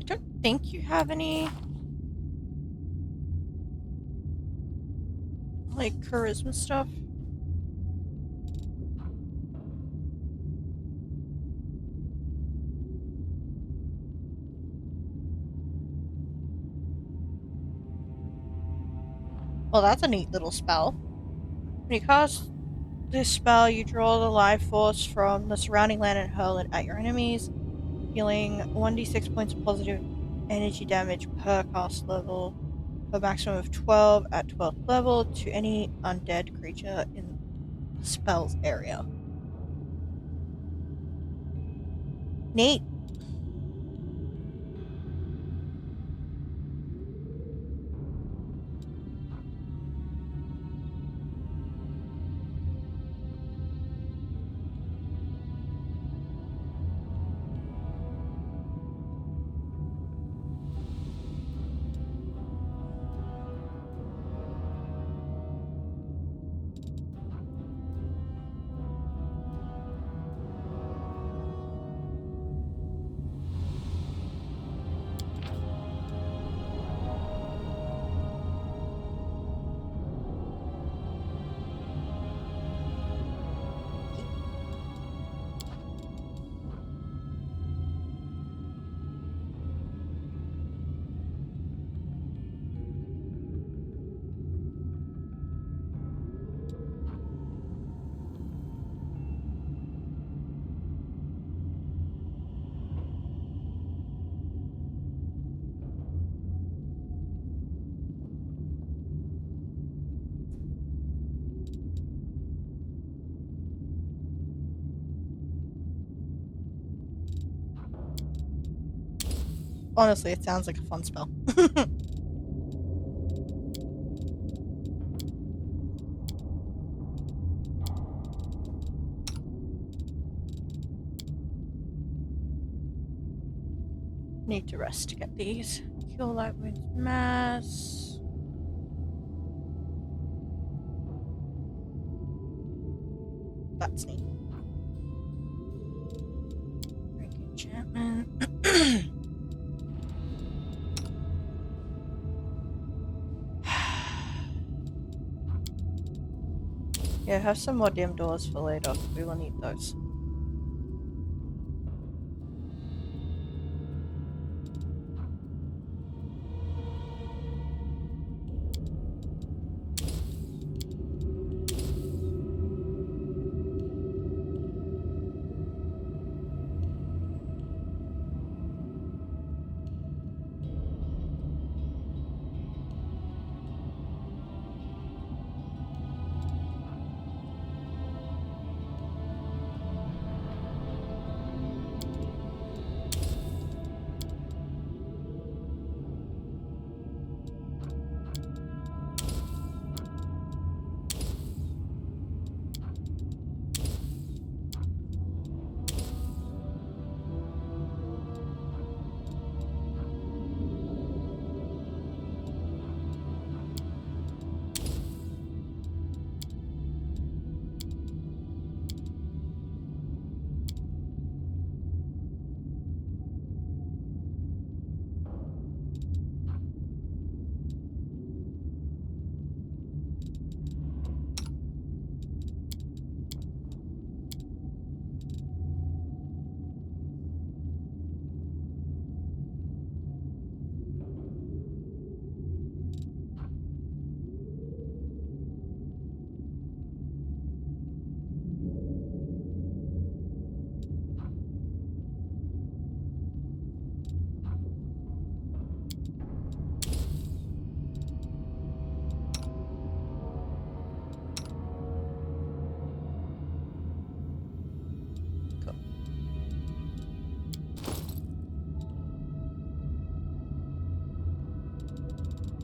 I don't think you have any, like, charisma stuff. Well, that's a neat little spell. When you cast this spell, you draw the life force from the surrounding land and hurl it at your enemies, healing 1d6 points of positive energy damage per cast level, a maximum of 12 at 12th level to any undead creature in the spell's area. Neat. Honestly, it sounds like a fun spell. Need to rest to get these. Cure light wounds mass. That's neat. Drink enchantment. Yeah, have some more dim doors for later. We will need those.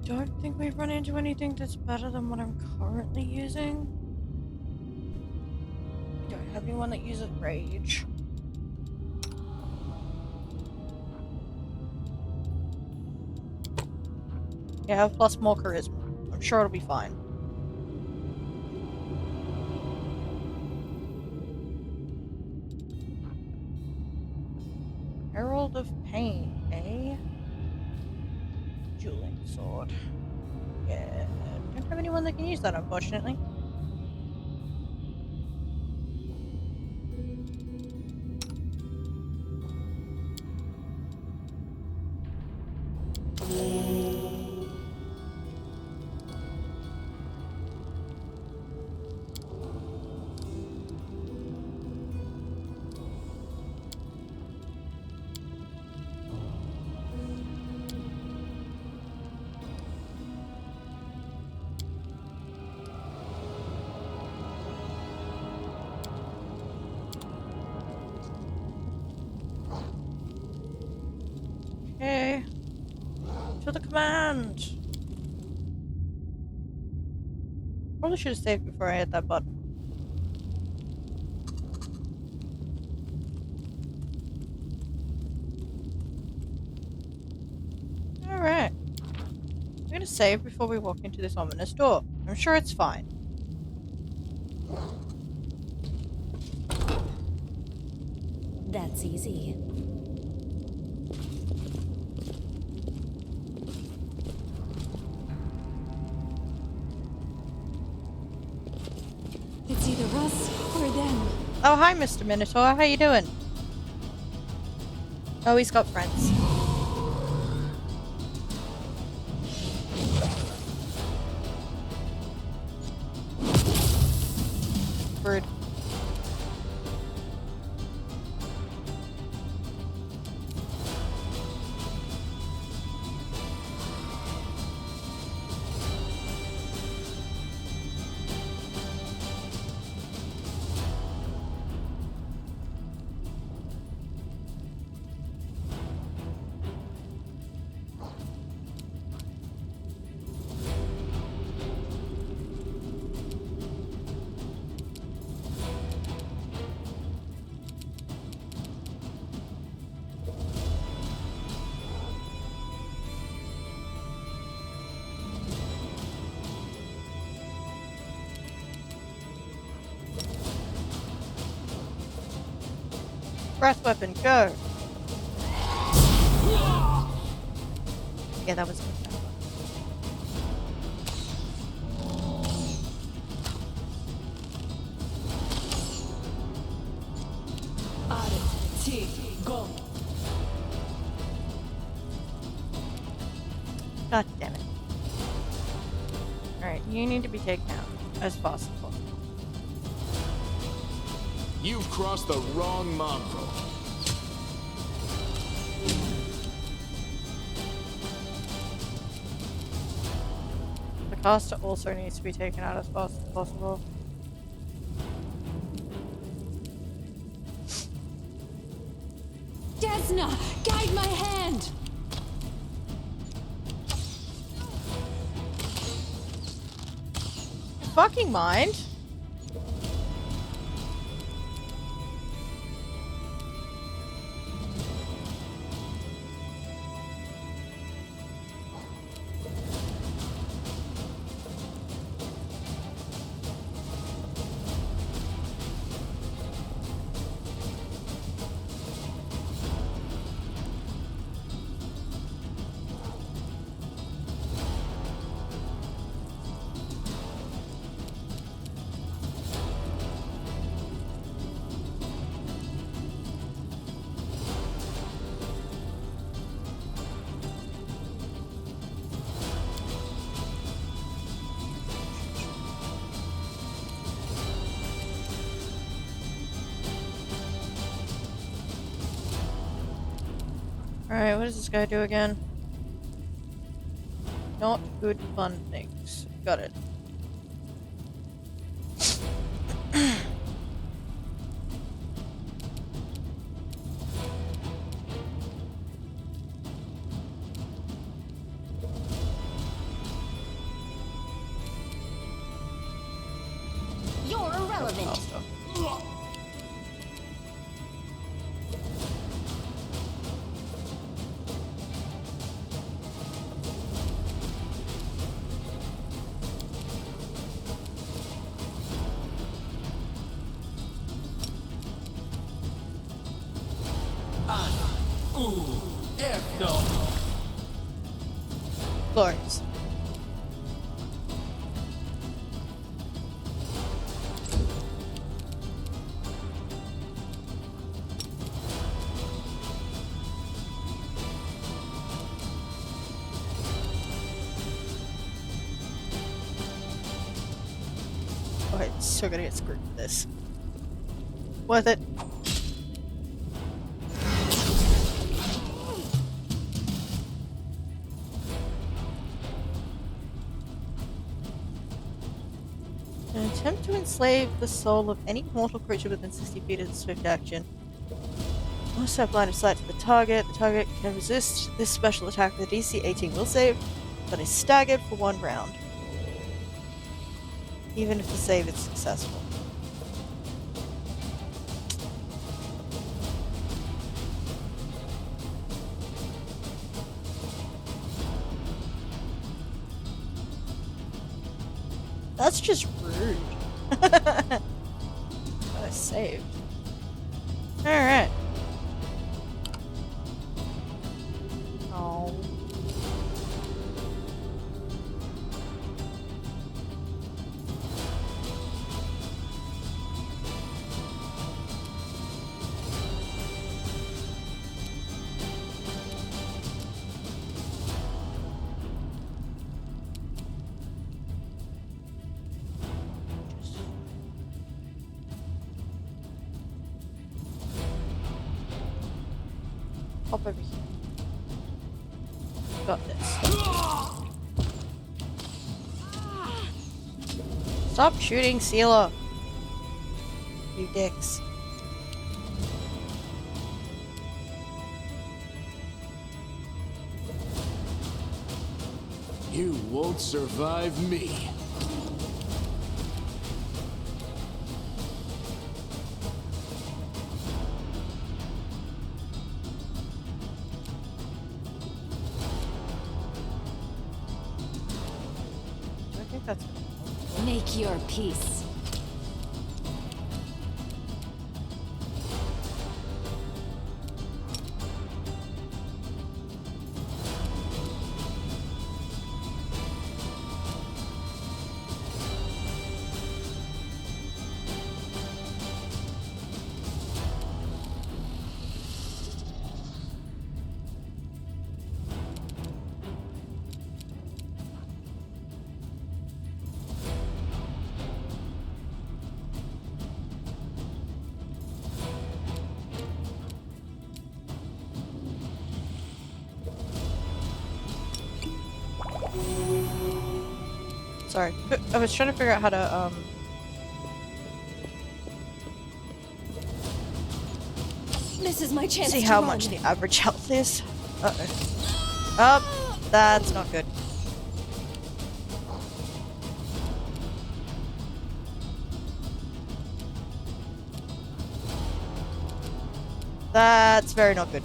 Don't think we've run into anything that's better than what I'm currently using. I don't have anyone that uses rage. Yeah, I have plus more charisma. I'm sure it'll be fine. Herald of Pain, eh? Dueling sword. Yeah, don't have anyone that can use that, unfortunately. Okay. To the command! Probably should have saved before I hit that button. Alright. I'm gonna save before we walk into this ominous door. I'm sure it's fine.
That's easy.
It's either us or them.
Oh, hi, Mr. Minotaur. How you doing? Oh, he's got friends. Rude. Breath weapon, go! Yeah, that was good. God damn it. Alright, you need to be taken out as fast as possible.
You've crossed the wrong mongrel.
The caster also needs to be taken out as fast as possible.
Desna, guide my hand!
Fucking mind. Alright, what does this guy do again? Not good fun things. Got it.
You're irrelevant.
Glorious. Oh, I'm still gonna get screwed with this. Worth it. An attempt to enslave the soul of any mortal creature within 60 feet of swift action. Must have line of sight to the target. The target can resist this special attack with a DC 18 will save, but is staggered for 1 round. Even if the save is successful. That's just rude. But I saved. Alright. Oh. Hop over here. Got this. Stop shooting, Sealer. You dicks.
You won't survive me.
I think that's
Make your peace.
Sorry. I was trying to figure out how to,
This is my chance
see
to
how
run.
much the average health is. Uh-oh. Oh, that's not good. That's very not good.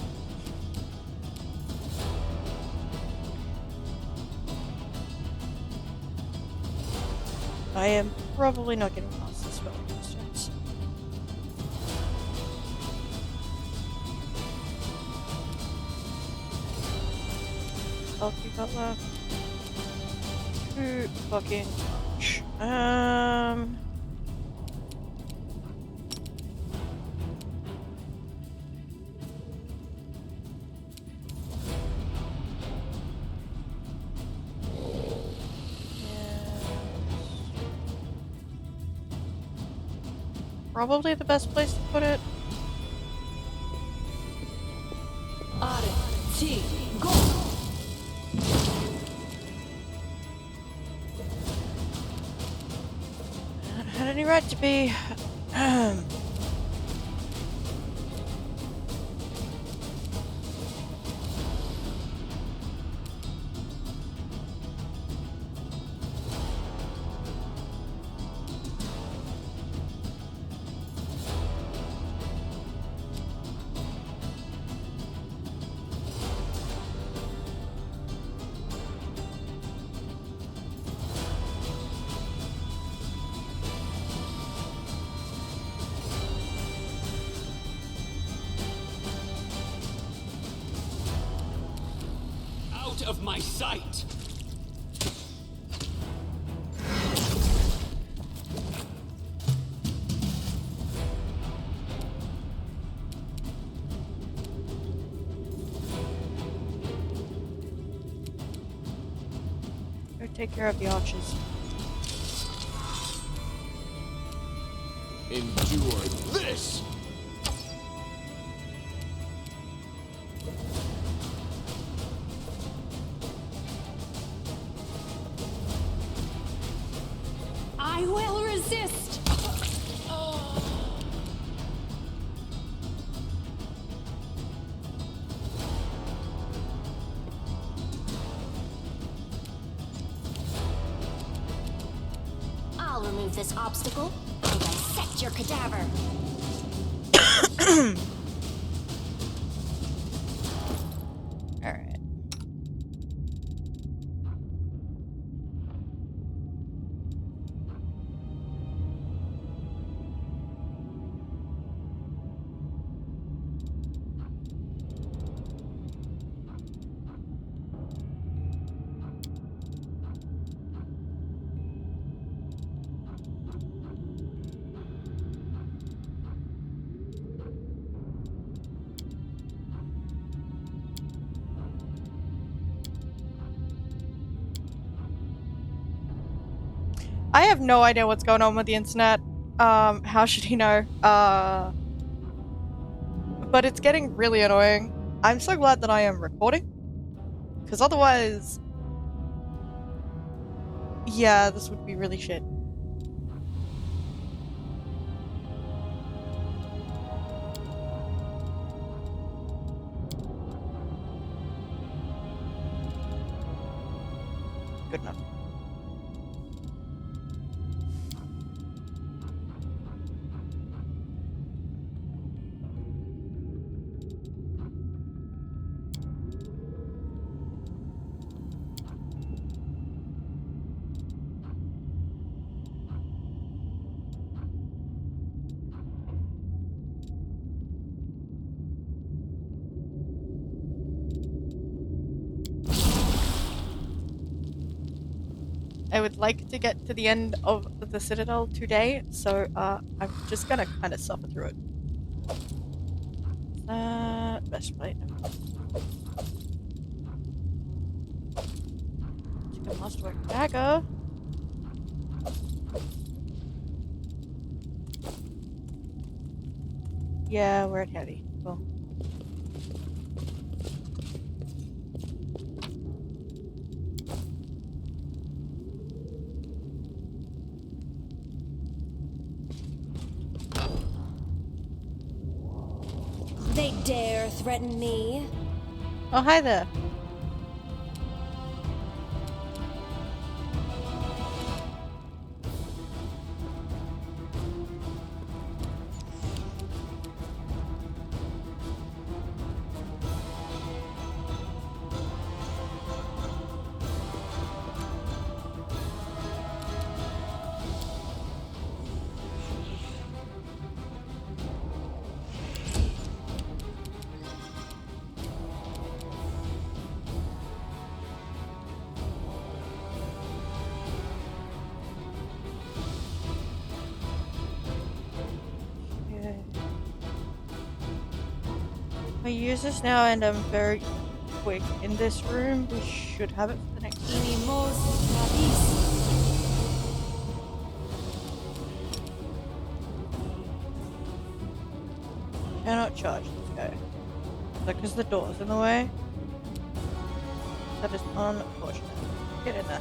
I am probably not getting past this spell distance. Health we got left. Too fucking much. Probably the best place to put it.
Go.
It had any right to be.
Out of my sight!
Go take care of the archers.
Endure this!
I will resist.
I'll remove this obstacle and dissect your cadaver.
Alright. I have no idea what's going on with the internet. How should he know? But it's getting really annoying. I'm so glad that I am recording. Because otherwise... yeah, this would be really shit. Good enough. I would like to get to the end of the citadel today, so I'm just gonna kind of suffer through it. Best plate. Take a must work dagger. Yeah, we're at heavy. Cool.
they dare threaten me.
Oh, hi there. I use this now and I'm very quick in this room. We should have it for the next Cannot charge this guy. Is that because the door's in the way? That is unfortunate. Get in there.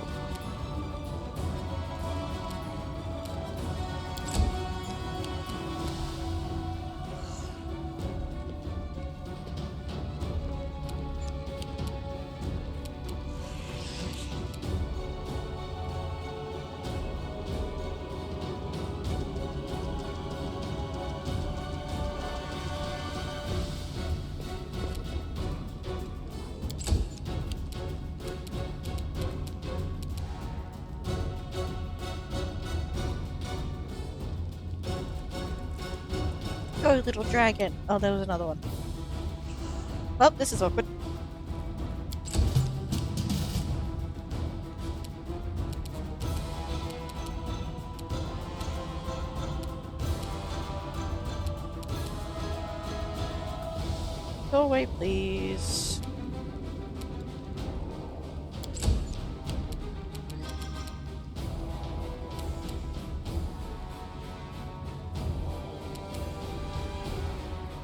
Go, little dragon. Oh, there was another one. Well, this is awkward. Go away, please.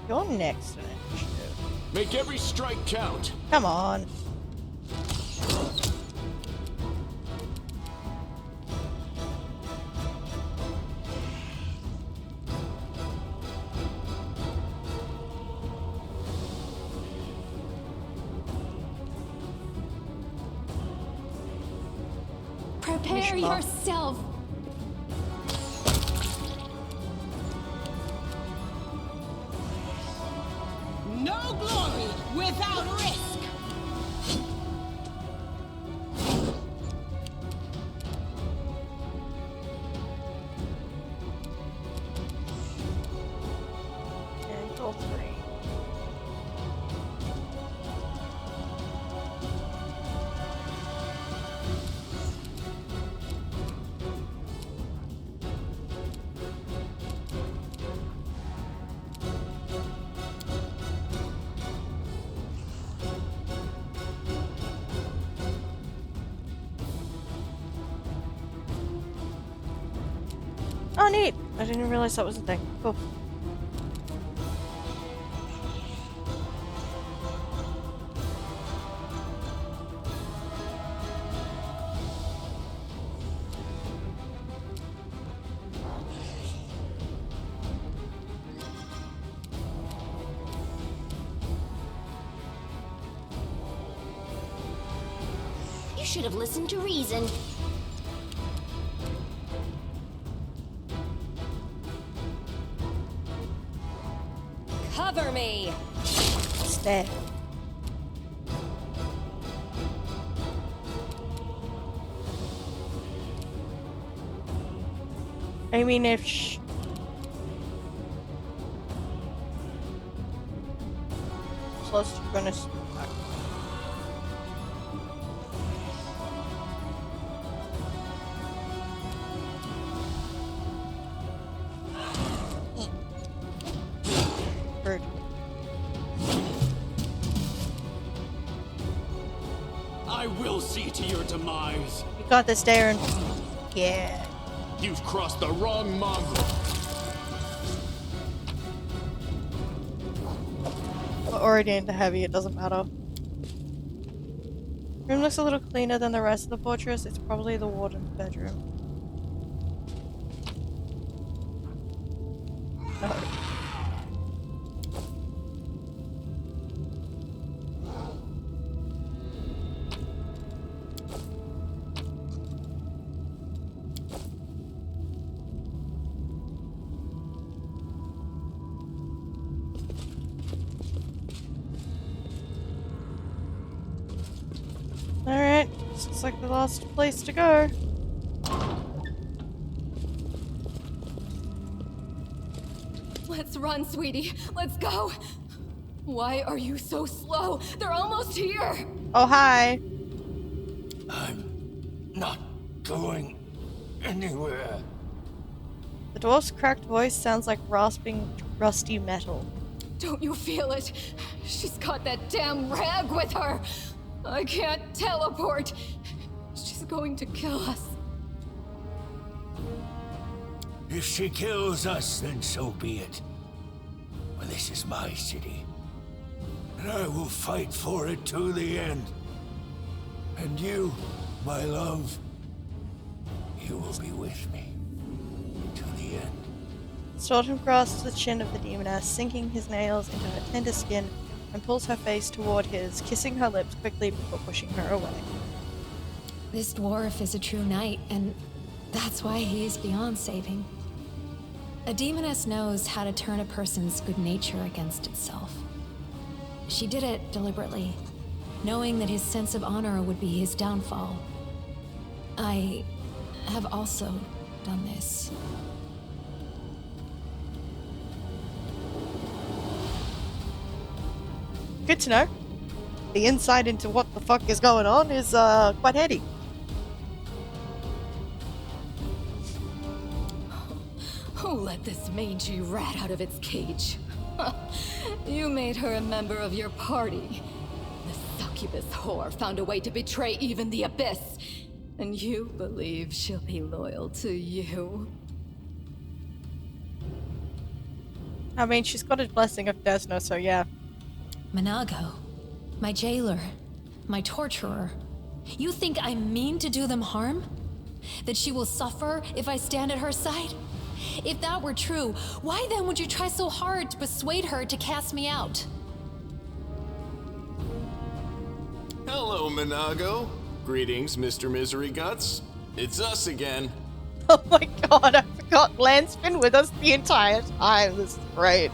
You're next in initiative.
Make every strike count.
Come on.
Prepare
Mishma.
yourself.
No glory without risk.
And go 3. Oh, neat! I didn't realize that was a thing. Cool.
You should have listened to reason.
Cover me!
Stay. I mean, if plus you're gonna bird.
I will see to your demise.
You got this, Darren. Yeah.
You've crossed the wrong mongrel.
We're already into heavy, it doesn't matter. Room looks a little cleaner than the rest of the fortress. It's probably the warden's bedroom. Oh. This looks like the last place to go.
Let's run, sweetie. Let's go. Why are you so slow? They're almost here.
Oh, hi.
I'm not going anywhere.
The dwarf's cracked voice sounds like rasping, rusty metal.
Don't you feel it? She's got that damn rag with her. I can't teleport. She's going to kill us.
If she kills us, then so be it. But this is my city, and I will fight for it to the end. And you, my love, you will be with me to the end.
Staunton grasps the chin of the demoness, sinking his nails into her tender skin, and pulls her face toward his, kissing her lips quickly before pushing her away.
This dwarf is a true knight, and that's why he is beyond saving. A demoness knows how to turn a person's good nature against itself. She did it deliberately, knowing that his sense of honor would be his downfall. I have also done this.
Good to know. The insight into what the fuck is going on is quite handy.
Who let this mangy rat out of its cage? You made her a member of your party. The succubus whore found a way to betray even the Abyss. And you believe she'll be loyal to you?
I mean, she's got a blessing of Desna, so yeah.
Manago, my jailer, my torturer. You think I mean to do them harm? That she will suffer if I stand at her side? If that were true, why then would you try so hard to persuade her to cast me out?
Hello, Manago. Greetings, Mr. Misery Guts. It's us again.
Oh my god, I forgot Lance's been with us the entire time. This is great.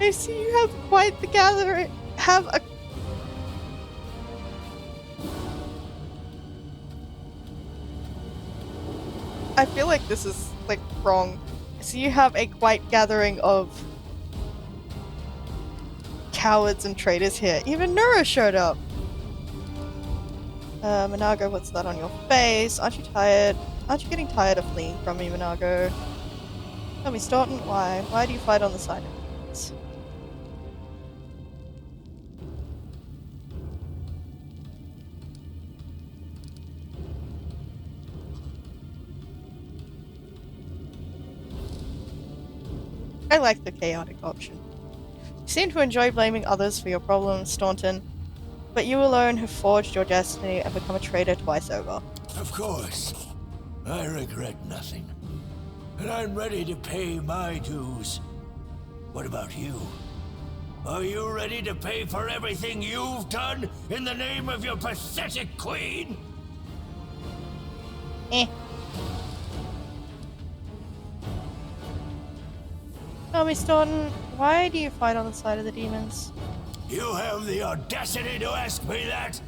I see you have quite the gathering. I feel like this is, like, wrong. So you have a quite gathering of cowards and traitors here. Even Nura showed up. Manago, what's that on your face? Aren't you tired? Aren't you getting tired of fleeing from me, Manago? Tell me, Staunton, why? Why do you fight on the side of demons? I like the chaotic option. You seem to enjoy blaming others for your problems, Staunton, but you alone have forged your destiny and become a traitor twice over.
Of course. I regret nothing. And I'm ready to pay my dues. What about you? Are you ready to pay for everything you've done in the name of your pathetic queen?
Tell me, Staunton, why do you fight on the side of the demons?
You have the audacity to ask me that?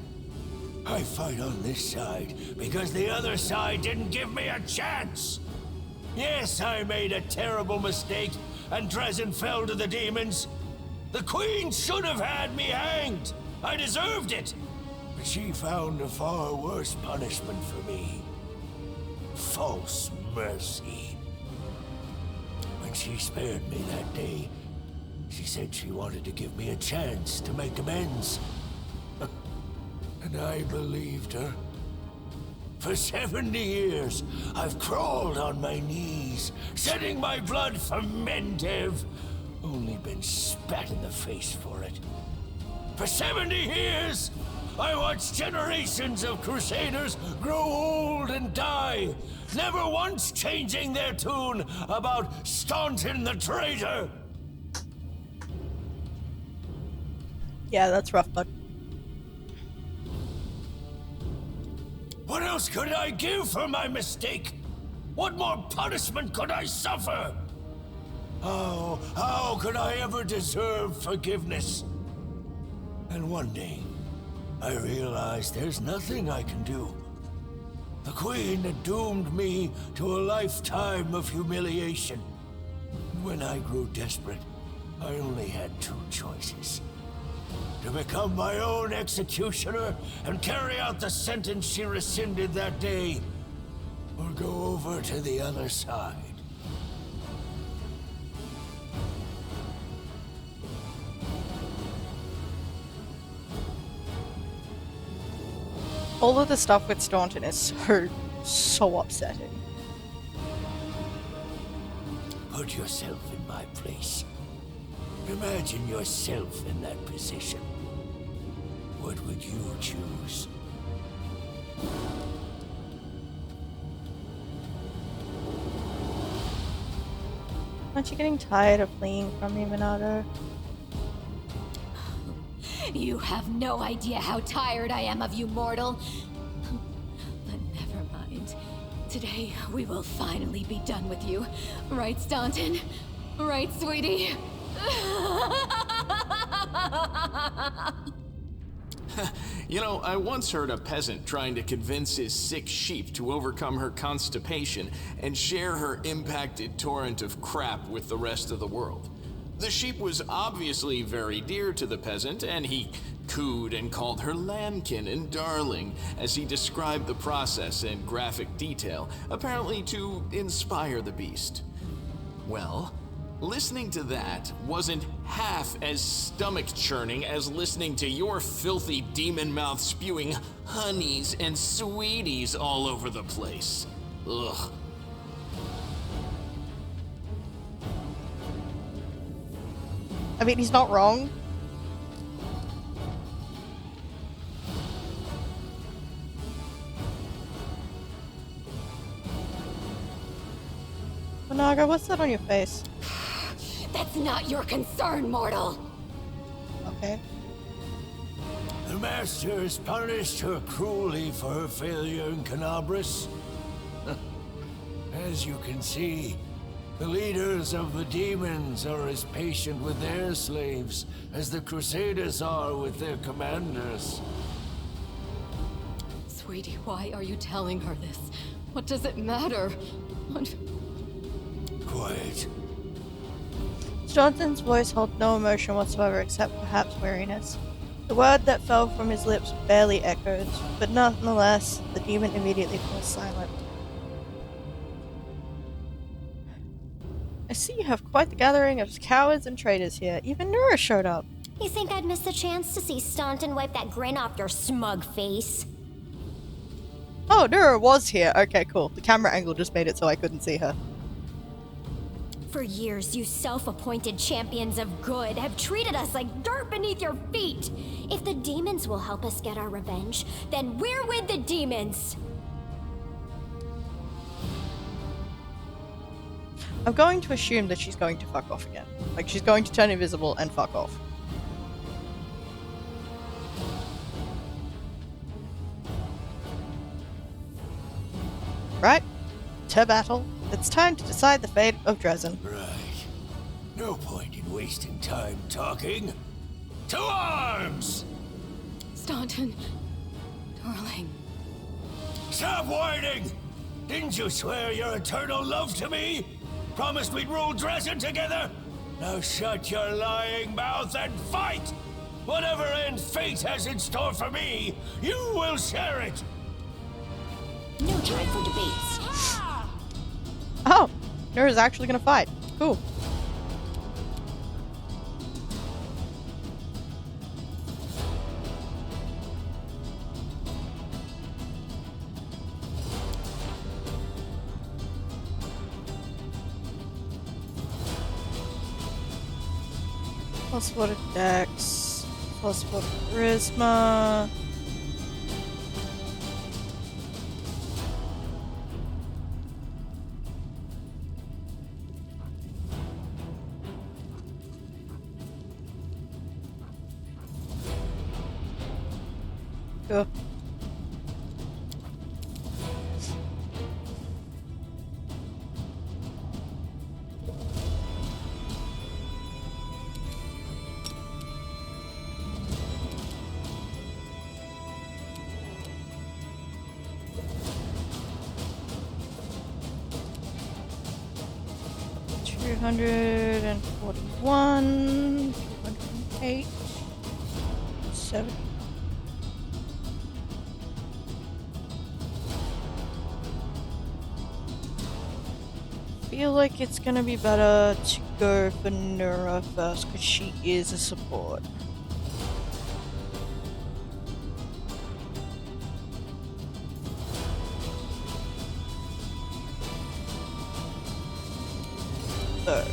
I fight on this side because the other side didn't give me a chance. Yes, I made a terrible mistake and Dresden fell to the demons. The queen should have had me hanged. I deserved it. But she found a far worse punishment for me. False mercy. When she spared me that day, she said she wanted to give me a chance to make amends. And I believed her. For 70 years, I've crawled on my knees, shedding my blood for Mendev. Only been spat in the face for it. For 70 years, I watched generations of Crusaders grow old and die, never once changing their tune about Staunton the traitor.
Yeah, that's rough, bud.
What else could I give for my mistake? What more punishment could I suffer? How could I ever deserve forgiveness? And one day, I realized there's nothing I can do. The Queen had doomed me to a lifetime of humiliation. When I grew desperate, I only had two choices. To become my own executioner and carry out the sentence she rescinded that day, or go over to the other side.
All of the stuff with Staunton is so upsetting.
Put yourself in my place. Imagine yourself in that position. What would you choose?
Aren't you getting tired of fleeing from me, Minato?
You have no idea how tired I am of you, mortal. But never mind. Today, we will finally be done with you. Right, Staunton? Right, sweetie?
You know, I once heard a peasant trying to convince his sick sheep to overcome her constipation and share her impacted torrent of crap with the rest of the world. The sheep was obviously very dear to the peasant, and he cooed and called her lambkin and darling as he described the process in graphic detail, apparently to inspire the beast. Well, listening to that wasn't half as stomach-churning as listening to your filthy demon mouth spewing honeys and sweeties all over the place. Ugh.
I mean, he's not wrong. Naga, what's that on your face?
That's not your concern, mortal.
Okay.
The Master has punished her cruelly for her failure in Canabras. As you can see, the leaders of the demons are as patient with their slaves as the Crusaders are with their commanders.
Sweetie, why are you telling her this? What does it matter?
Quiet.
Staunton's voice held no emotion whatsoever except perhaps weariness. The word that fell from his lips barely echoed, but nonetheless, the demon immediately fell silent. I see you have quite the gathering of cowards and traitors here. Even Nura showed up.
You think I'd miss the chance to see Staunton wipe that grin off your smug face?
Oh, Nura was here. Okay, cool. The camera angle just made it so I couldn't see her.
For years, you self-appointed champions of good have treated us like dirt beneath your feet. If the demons will help us get our revenge, then we're with the demons.
I'm going to assume that she's going to fuck off again. Like, she's going to turn invisible and fuck off. Right? To battle. It's time to decide the fate of Dresden.
Right. No point in wasting time talking. To arms!
Staunton, darling.
Stop whining! Didn't you swear your eternal love to me? Promised we'd rule Dresden together? Now shut your lying mouth and fight! Whatever end fate has in store for me, you will share it!
No time for debates.
Oh, Nura's actually gonna fight. Cool. Plus 4 to Dex. Plus 4 to Charisma. Cool. $241, 208, 70. Feel like it's gonna be better to go for Nura first because she is a support. So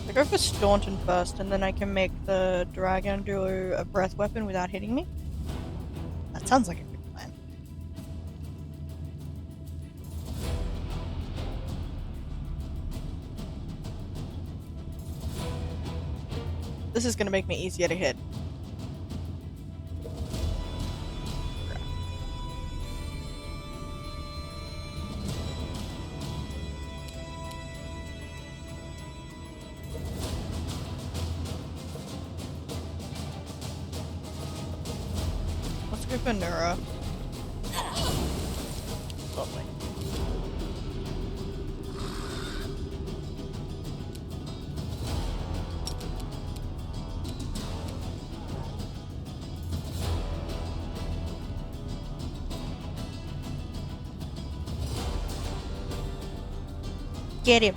I go for Staunton first, and then I can make the dragon do a breath weapon without hitting me. That sounds like a good plan. This is gonna make me easier to hit. Let's go for Nura. Lovely. Get him.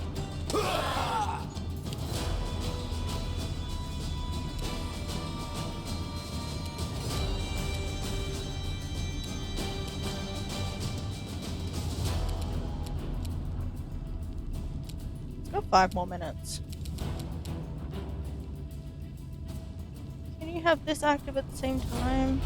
Let's go 5 more minutes. Can you have this active at the same time?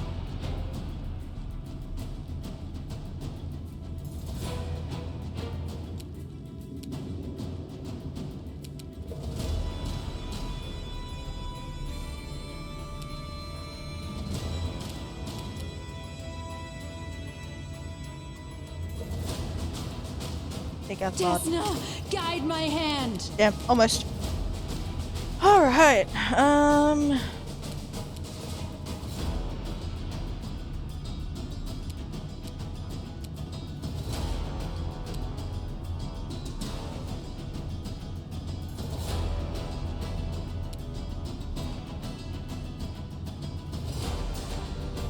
Desna, guide my hand.
Damn, almost. Alright,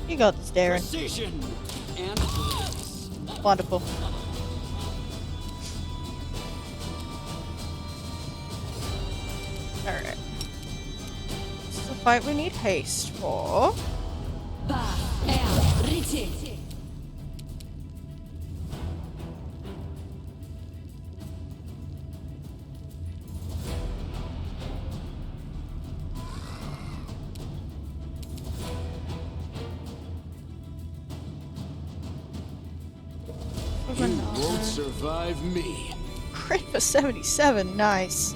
you got this, Darren.
Precision and grace.
Wonderful. Alright. This is a fight we need haste for.
You won't survive me.
Crit for 77, nice.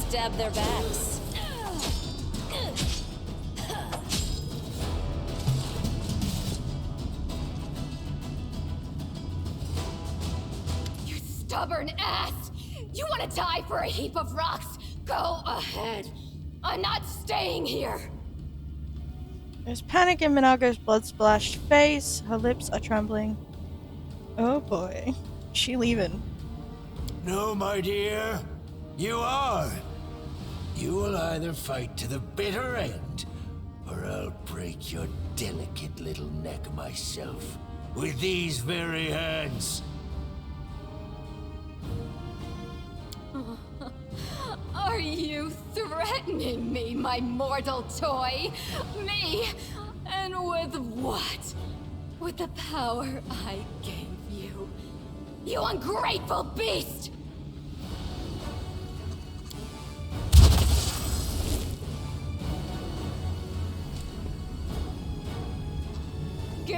Stab their backs.
You stubborn ass! You want to die for a heap of rocks? Go ahead. I'm not staying here.
There's panic in Minago's blood-splashed face. Her lips are trembling. Oh boy. She leaving.
No, my dear. You are. You will either fight to the bitter end, or I'll break your delicate little neck myself with these very hands.
Are you threatening me, my mortal toy? Me? And with what? With the power I gave you. You ungrateful beast!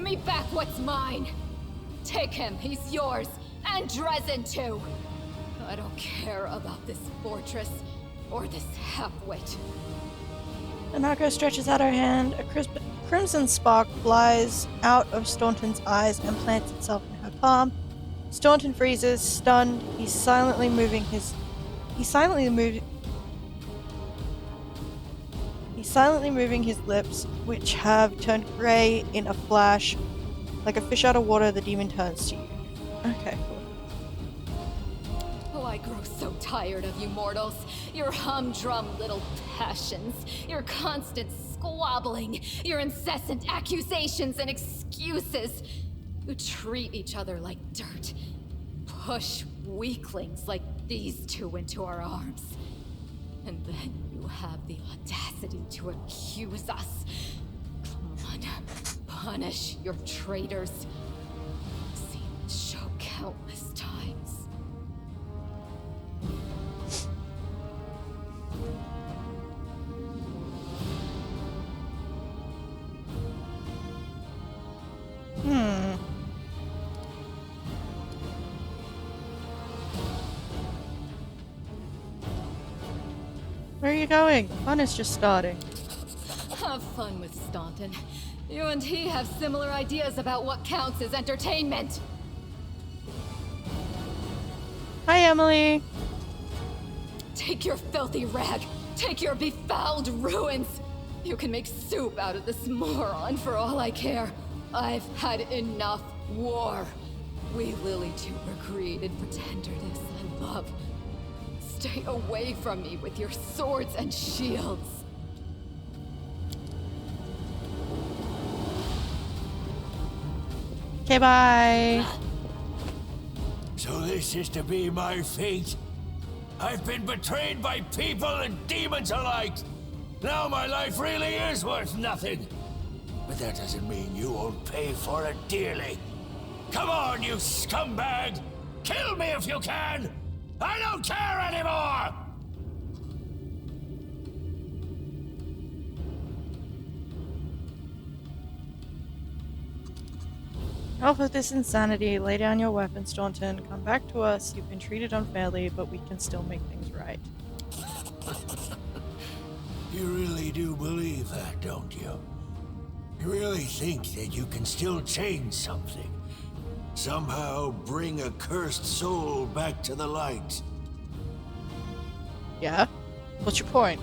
Give me back what's mine! Take him, he's yours, and Dresden too! I don't care about this fortress, or this half-wit.
Anako stretches out her hand. A crimson spark flies out of Staunton's eyes and plants itself in her palm. Staunton freezes, stunned. He's silently moving his lips, which have turned grey in a flash. Like a fish out of water, the demon turns to you. Okay, cool.
Oh, I grow so tired of you mortals. Your humdrum little passions. Your constant squabbling. Your incessant accusations and excuses. You treat each other like dirt. Push weaklings like these two into our arms. And then you have the audacity to accuse us. Come on, punish your traitors. I've seen this show countless times.
Where are you going? Fun is just starting.
Have fun with Staunton. You and he have similar ideas about what counts as entertainment.
Hi, Emily.
Take your filthy rag. Take your befouled ruins. You can make soup out of this moron for all I care. I've had enough war. We Lily two were created for tenderness and love. Stay away from me with your swords and shields.
Okay, bye.
So this is to be my fate? I've been betrayed by people and demons alike. Now my life really is worth nothing. But that doesn't mean you won't pay for it dearly. Come on, you scumbag! Kill me if you can! I don't care anymore!
Enough of this insanity. Lay down your weapon, Staunton. Come back to us. You've been treated unfairly, but we can still make things right.
You really do believe that, don't you? You really think that you can still change something? Somehow bring a cursed soul back to the light?
Yeah? What's your point?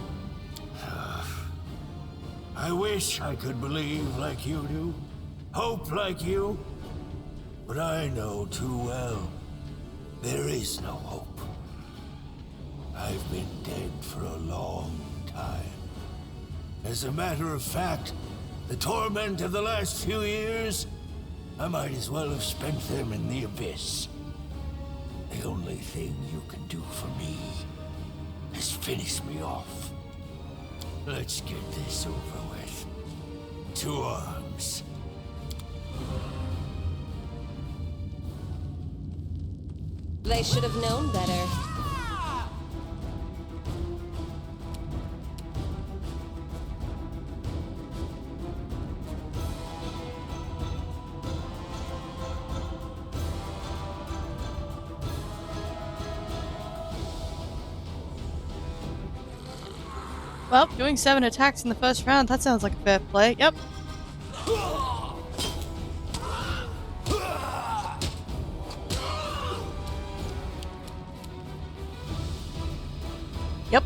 I wish I could believe like you do. Hope like you. But I know too well. There is no hope. I've been dead for a long time. As a matter of fact, the torment of the last few years, I might as well have spent them in the abyss. The only thing you can do for me is finish me off. Let's get this over with. To arms.
They should have known better.
Well, doing 7 attacks in the first round, that sounds like a fair play. Yep. Yep.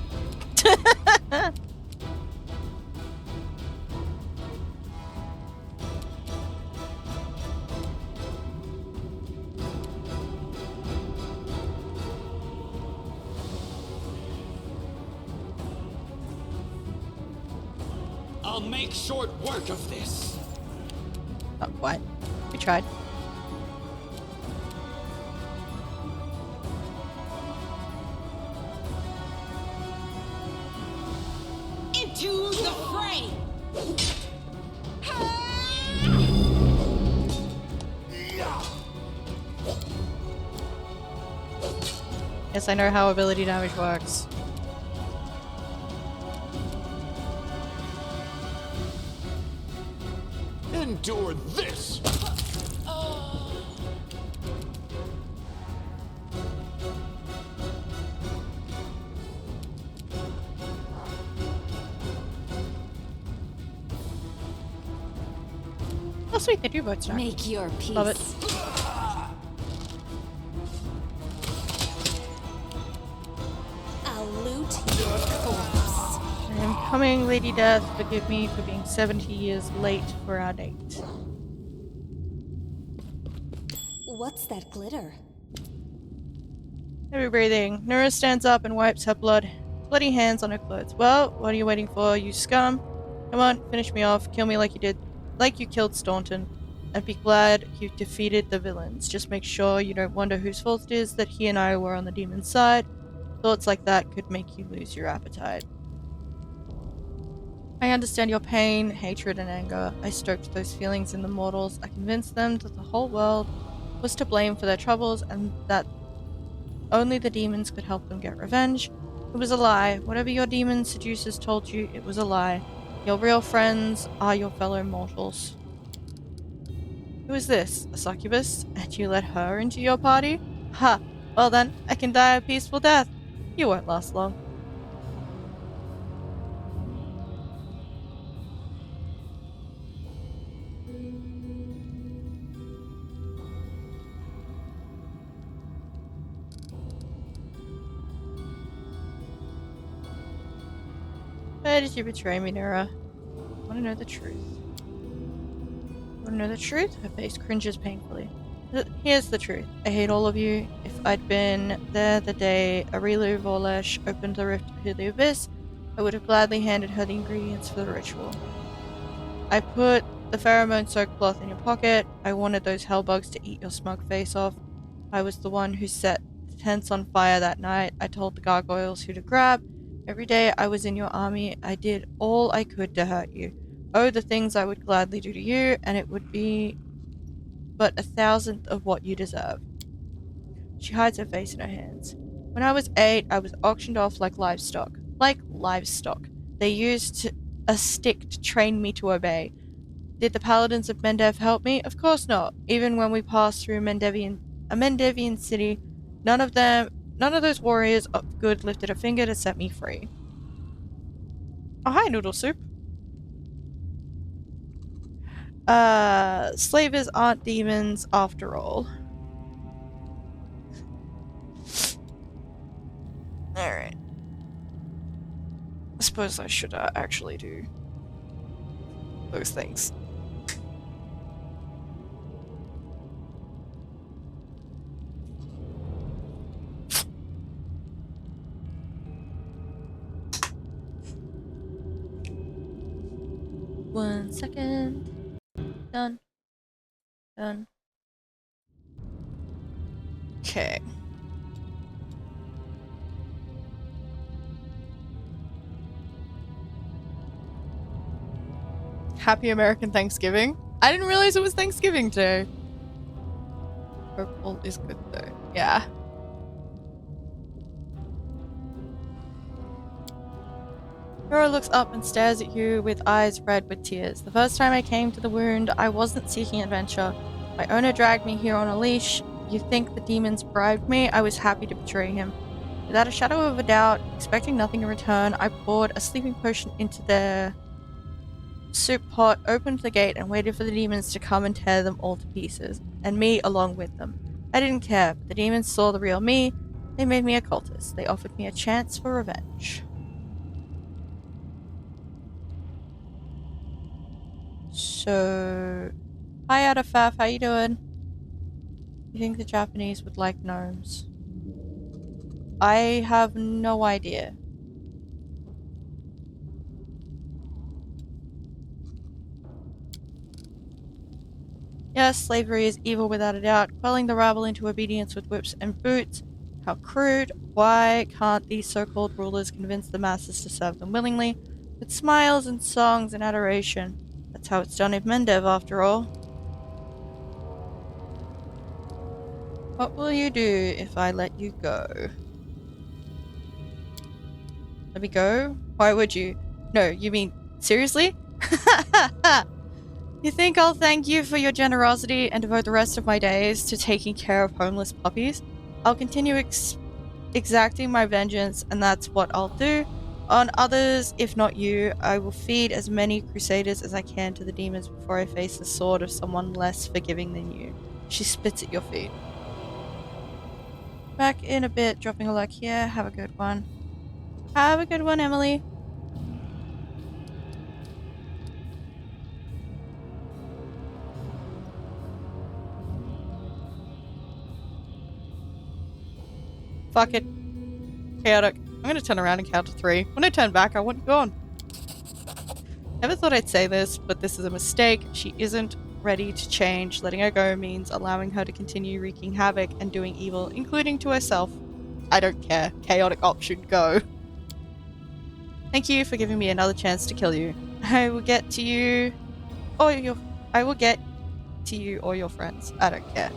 I'll make short work of this.
Not quite. We tried.
Into the fray!
Yes, I know how ability damage works.
Endure this!
Oh sweet, they do both stack.
Make your peace.
Love it.
I'll loot your corpse.
I am coming, Lady Death. Forgive me for being 70 years late for our date.
What's that glitter?
Heavy breathing. Nura stands up and wipes her bloody hands on her clothes. Well, what are you waiting for, you scum? Come on, finish me off. Kill me like you killed Staunton. And be glad you defeated the villains. Just make sure you don't wonder whose fault it is that he and I were on the demon's side. Thoughts like that could make you lose your appetite. I understand your pain, hatred, and anger. I stoked those feelings in the mortals. I convinced them that the whole world was to blame for their troubles and that only the demons could help them get revenge. It was a lie. Whatever your demon seducers told you, it was a lie. Your real friends are your fellow mortals. Who is this? A succubus? And you let her into your party? Ha! Well then, I can die a peaceful death. You won't last long. Why did you betray me, Nura? I want to know the truth. Want to know the truth? Her face cringes painfully. Here's the truth. I hate all of you. If I'd been there the day Arilu Vorlesh opened the rift to the abyss, I would have gladly handed her the ingredients for the ritual. I put the pheromone-soaked cloth in your pocket. I wanted those hellbugs to eat your smug face off. I was the one who set the tents on fire that night. I told the gargoyles who to grab. Every day I was in your army, I did all I could to hurt you. Oh, the things I would gladly do to you, and it would be but 1,000th of what you deserve. She hides her face in her hands. When I was 8, I was auctioned off like livestock. Like livestock. They used a stick to train me to obey. Did the paladins of Mendev help me? Of course not. Even when we passed through a Mendevian city, none of those warriors of good lifted a finger to set me free. Oh, hi, Noodle Soup. Slavers aren't demons after all. Alright. I suppose I should actually do those things. One second. Done. Done. Okay. Happy American Thanksgiving. I didn't realize it was Thanksgiving Day. Purple is good though. Yeah. Nora looks up and stares at you with eyes red with tears. The first time I came to the wound, I wasn't seeking adventure. My owner dragged me here on a leash. You think the demons bribed me? I was happy to betray him. Without a shadow of a doubt, expecting nothing in return, I poured a sleeping potion into their soup pot, opened the gate, and waited for the demons to come and tear them all to pieces, and me along with them. I didn't care, but the demons saw the real me. They made me a cultist. They offered me a chance for revenge. So, hi Adafaf, how you doing? You think the Japanese would like gnomes? I have no idea. Yes, slavery is evil without a doubt, quelling the rabble into obedience with whips and boots. How crude. Why can't these so-called rulers convince the masses to serve them willingly, with smiles and songs and adoration? That's how it's done in Mendev, after all. What will you do if I let you go? Let me go? Why would you? No, you mean seriously? You think I'll thank you for your generosity and devote the rest of my days to taking care of homeless puppies? I'll continue exacting my vengeance, and that's what I'll do. On others, if not you, I will feed as many crusaders as I can to the demons before I face the sword of someone less forgiving than you. She spits at your feet. Back in a bit, dropping a like here. Have a good one. Have a good one, Emily. Fuck it. Chaotic. I'm gonna turn around and count to 3. When I turn back, I want you gone. Never thought I'd say this, but this is a mistake. She isn't ready to change. Letting her go means allowing her to continue wreaking havoc and doing evil, including to herself. I don't care. Chaotic option, go. Thank you for giving me another chance to kill you. I will get to you or your friends. I don't care.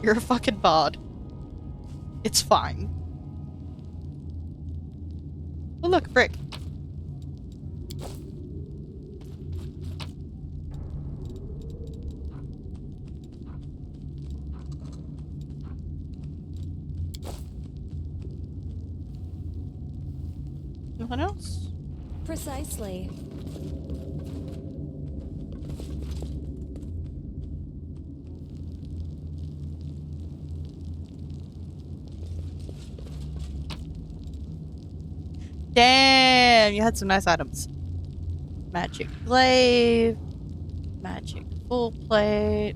You're a fucking bard. It's fine. Oh look, brick. Anyone else?
Precisely.
Damn, you had some nice items. Magic glaive, magic full plate,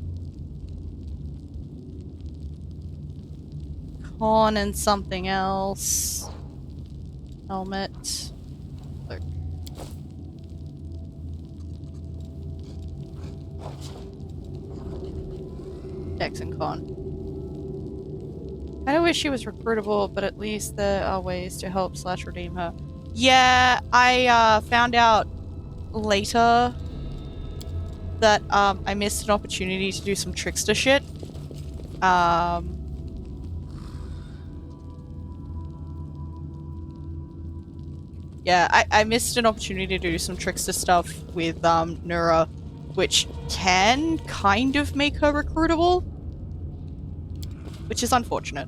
corn and something else, helmet, cloak. Dex and con. I wish she was recruitable, but at least there are ways to help / redeem her. Yeah, I found out later that I missed an opportunity to do some trickster shit. Yeah, I missed an opportunity to do some trickster stuff with Nura, which can kind of make her recruitable, which is unfortunate.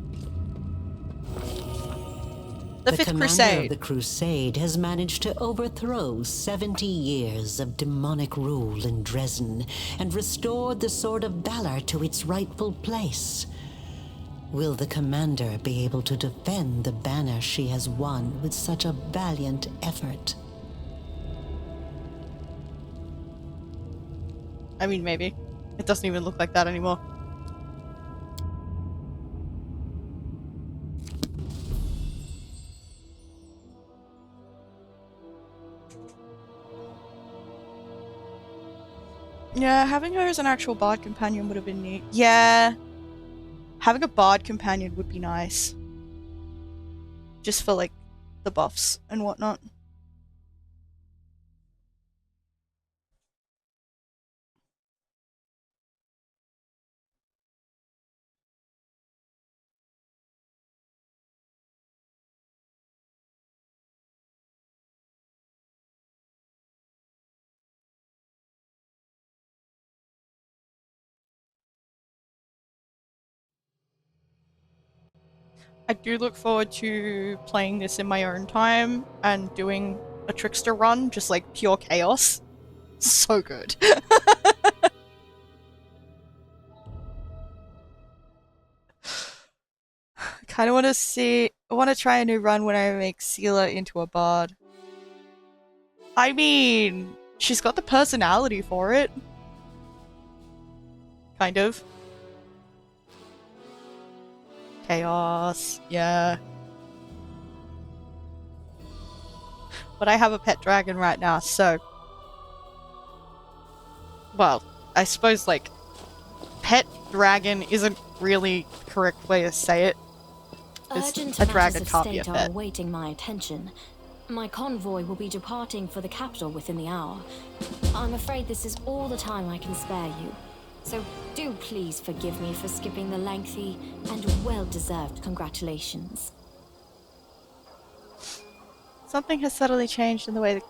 The Fifth
commander
Crusade.
of the Crusade has managed to overthrow 70 years of demonic rule in Dresden and restored the Sword of Valor to its rightful place. Will the commander be able to defend the banner she has won with such a valiant effort?
I mean, maybe. It doesn't even look like that anymore. Yeah, having her as an actual bard companion would have been neat. Yeah. Having a bard companion would be nice. Just for, like, the buffs and whatnot. I do look forward to playing this in my own time and doing a trickster run, just like pure chaos. So good. Kind of want to try a new run when I make Seela into a bard. I mean, she's got the personality for it. Kind of. Chaos, yeah. But I have a pet dragon right now, so... Well, I suppose, like, pet dragon isn't really the correct way to say it.
Urgent
A dragon
matters of
can't be a
state
pet.
are awaiting my attention. My convoy will be departing for the capital within the hour. I'm afraid this is all the time I can spare you. So do please forgive me for skipping the lengthy and well-deserved congratulations.
It's Something has subtly changed in the way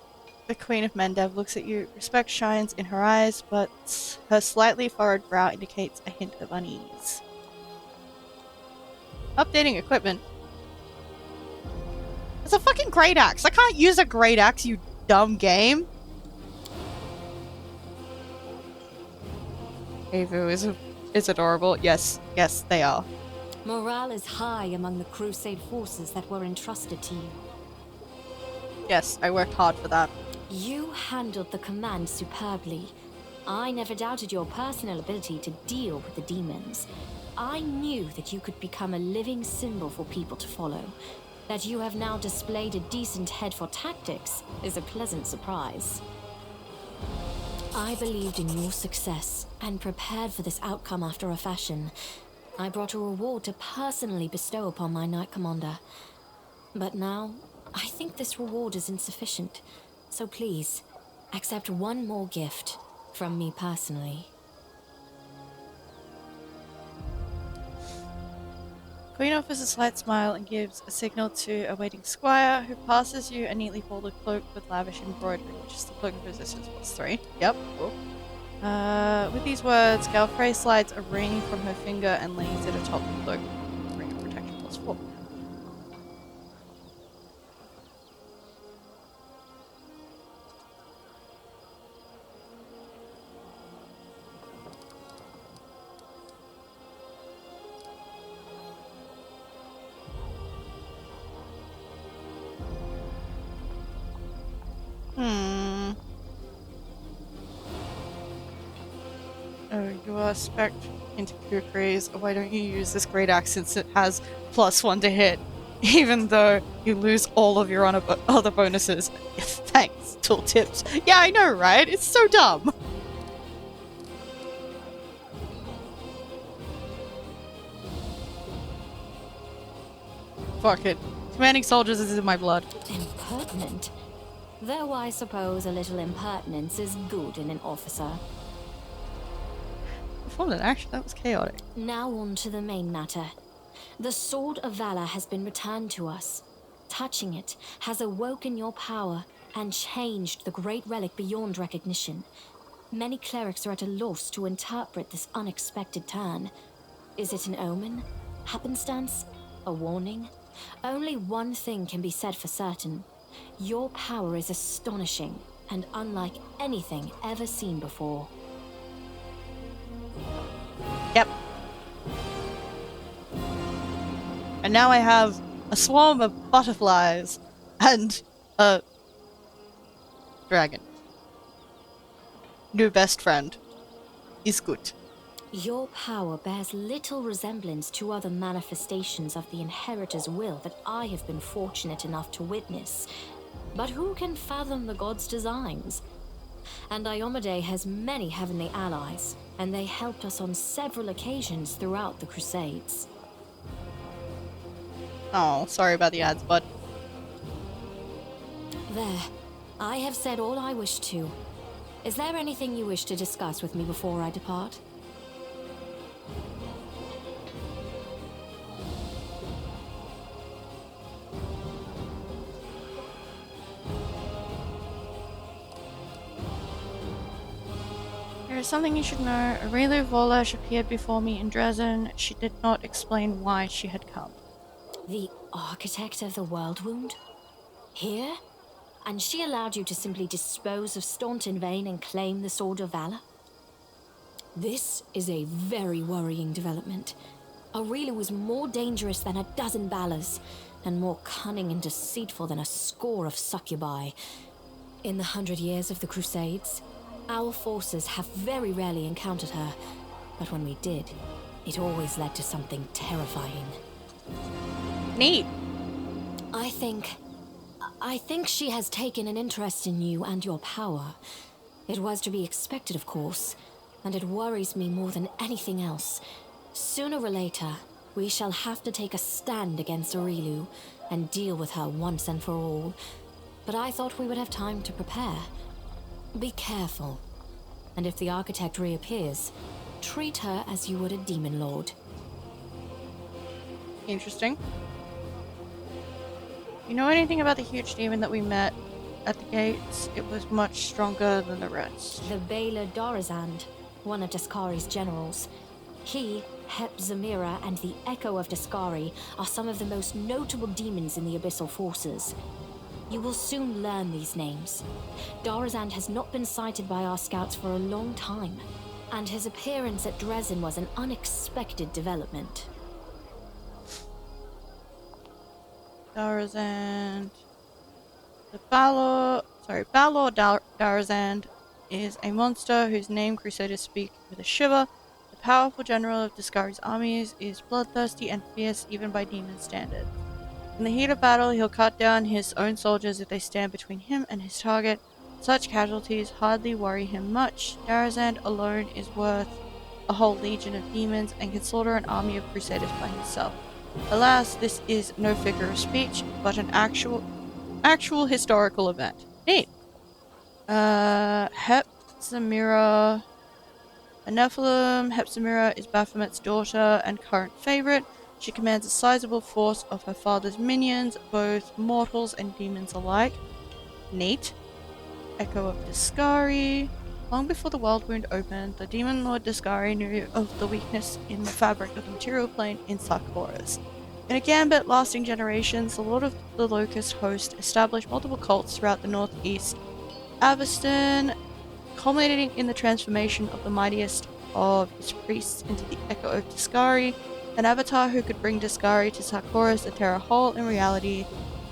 the Queen of Mendev looks at you. Respect shines in her eyes, but her slightly furrowed brow indicates a hint of unease. Updating equipment. It's a fucking great axe. I can't use a great axe, you dumb game. Avu is adorable. Yes, they are.
Morale is high among the Crusade forces that were entrusted to you.
Yes, I worked hard for that.
You handled the command superbly. I never doubted your personal ability to deal with the demons. I knew that you could become a living symbol for people to follow. That you have now displayed a decent head for tactics is a pleasant surprise. I believed in your success and prepared for this outcome after a fashion. I brought a reward to personally bestow upon my Knight Commander. But now, I think this reward is insufficient. So please, accept one more gift from me personally.
Queen offers a slight smile and gives a signal to a waiting squire, who passes you a neatly folded cloak with lavish embroidery, which is the cloak of resistance +3. Yep, cool. With these words, Galfrey slides a ring from her finger and lays it atop the cloak. Ring of protection +4. Oh, you are spec into Kukris. Why don't you use this great axe since it has +1 to hit, even though you lose all of your other bonuses? Thanks, tooltips. Yeah, I know, right? It's so dumb. Fuck it. Commanding soldiers is in my blood.
Impertinent. Though I suppose a little impertinence is good in an officer.
Performed an action? That was chaotic.
Now on to the main matter. The Sword of Valor has been returned to us. Touching it has awoken your power and changed the great relic beyond recognition. Many clerics are at a loss to interpret this unexpected turn. Is it an omen? Happenstance? A warning? Only one thing can be said for certain. Your power is astonishing and unlike anything ever seen before.
Yep. And now I have a swarm of butterflies and a dragon. New best friend. Is good.
Your power bears little resemblance to other manifestations of the Inheritor's will that I have been fortunate enough to witness. But who can fathom the god's designs? And Iomade has many heavenly allies, and they helped us on several occasions throughout the Crusades.
Oh, sorry about the ads, bud.
There. I have said all I wish to. Is there anything you wish to discuss with me before I depart?
There is something you should know. Aurelu Volash appeared before me in Dresden. She did not explain why she had come.
The architect of the world wound? Here? And she allowed you to simply dispose of Staunton Vane and claim the Sword of Valor? This is a very worrying development. Aurelu was more dangerous than a dozen Balors, and more cunning and deceitful than a score of succubi. In the 100 years of the Crusades, our forces have very rarely encountered her, but when we did, it always led to something terrifying.
Neat.
I think she has taken an interest in you and your power. It was to be expected, of course, and it worries me more than anything else. Sooner or later, we shall have to take a stand against Aurelu and deal with her once and for all. But I thought we would have time to prepare. Be careful, and if the architect reappears, treat her as you would a demon lord.
Interesting. You know anything about the huge demon that we met at the gates? It was much stronger than the rest.
The Baylor Dorazand, one of Daskari's generals. He, Hep Zamira, and the Echo of Daskari are some of the most notable demons in the Abyssal Forces. You will soon learn these names. Dorazand has not been sighted by our scouts for a long time, and his appearance at Dresden was an unexpected development.
Darazand. Balor Darazand is a monster whose name Crusaders speak with a shiver. The powerful general of Daskari's armies is bloodthirsty and fierce even by demon standards. In the heat of battle, he'll cut down his own soldiers if they stand between him and his target. Such casualties hardly worry him much. Darazand alone is worth a whole legion of demons and can slaughter an army of Crusaders by himself. Alas, this is no figure of speech, but an actual historical event. Neat. Hep Zamira. A Nephilim, Hep Zamira is Baphomet's daughter and current favorite. She commands a sizable force of her father's minions, both mortals and demons alike. Neat. Echo of Daskari. Long before the World Wound opened, the demon lord Daskari knew of the weakness in the fabric of the material plane in Sarkoris. In a gambit lasting generations, the Lord of the Locust host established multiple cults throughout the northeast Aveston, culminating in the transformation of the mightiest of his priests into the Echo of Daskari, an avatar who could bring Daskari to Sarkoris and tear a hole in reality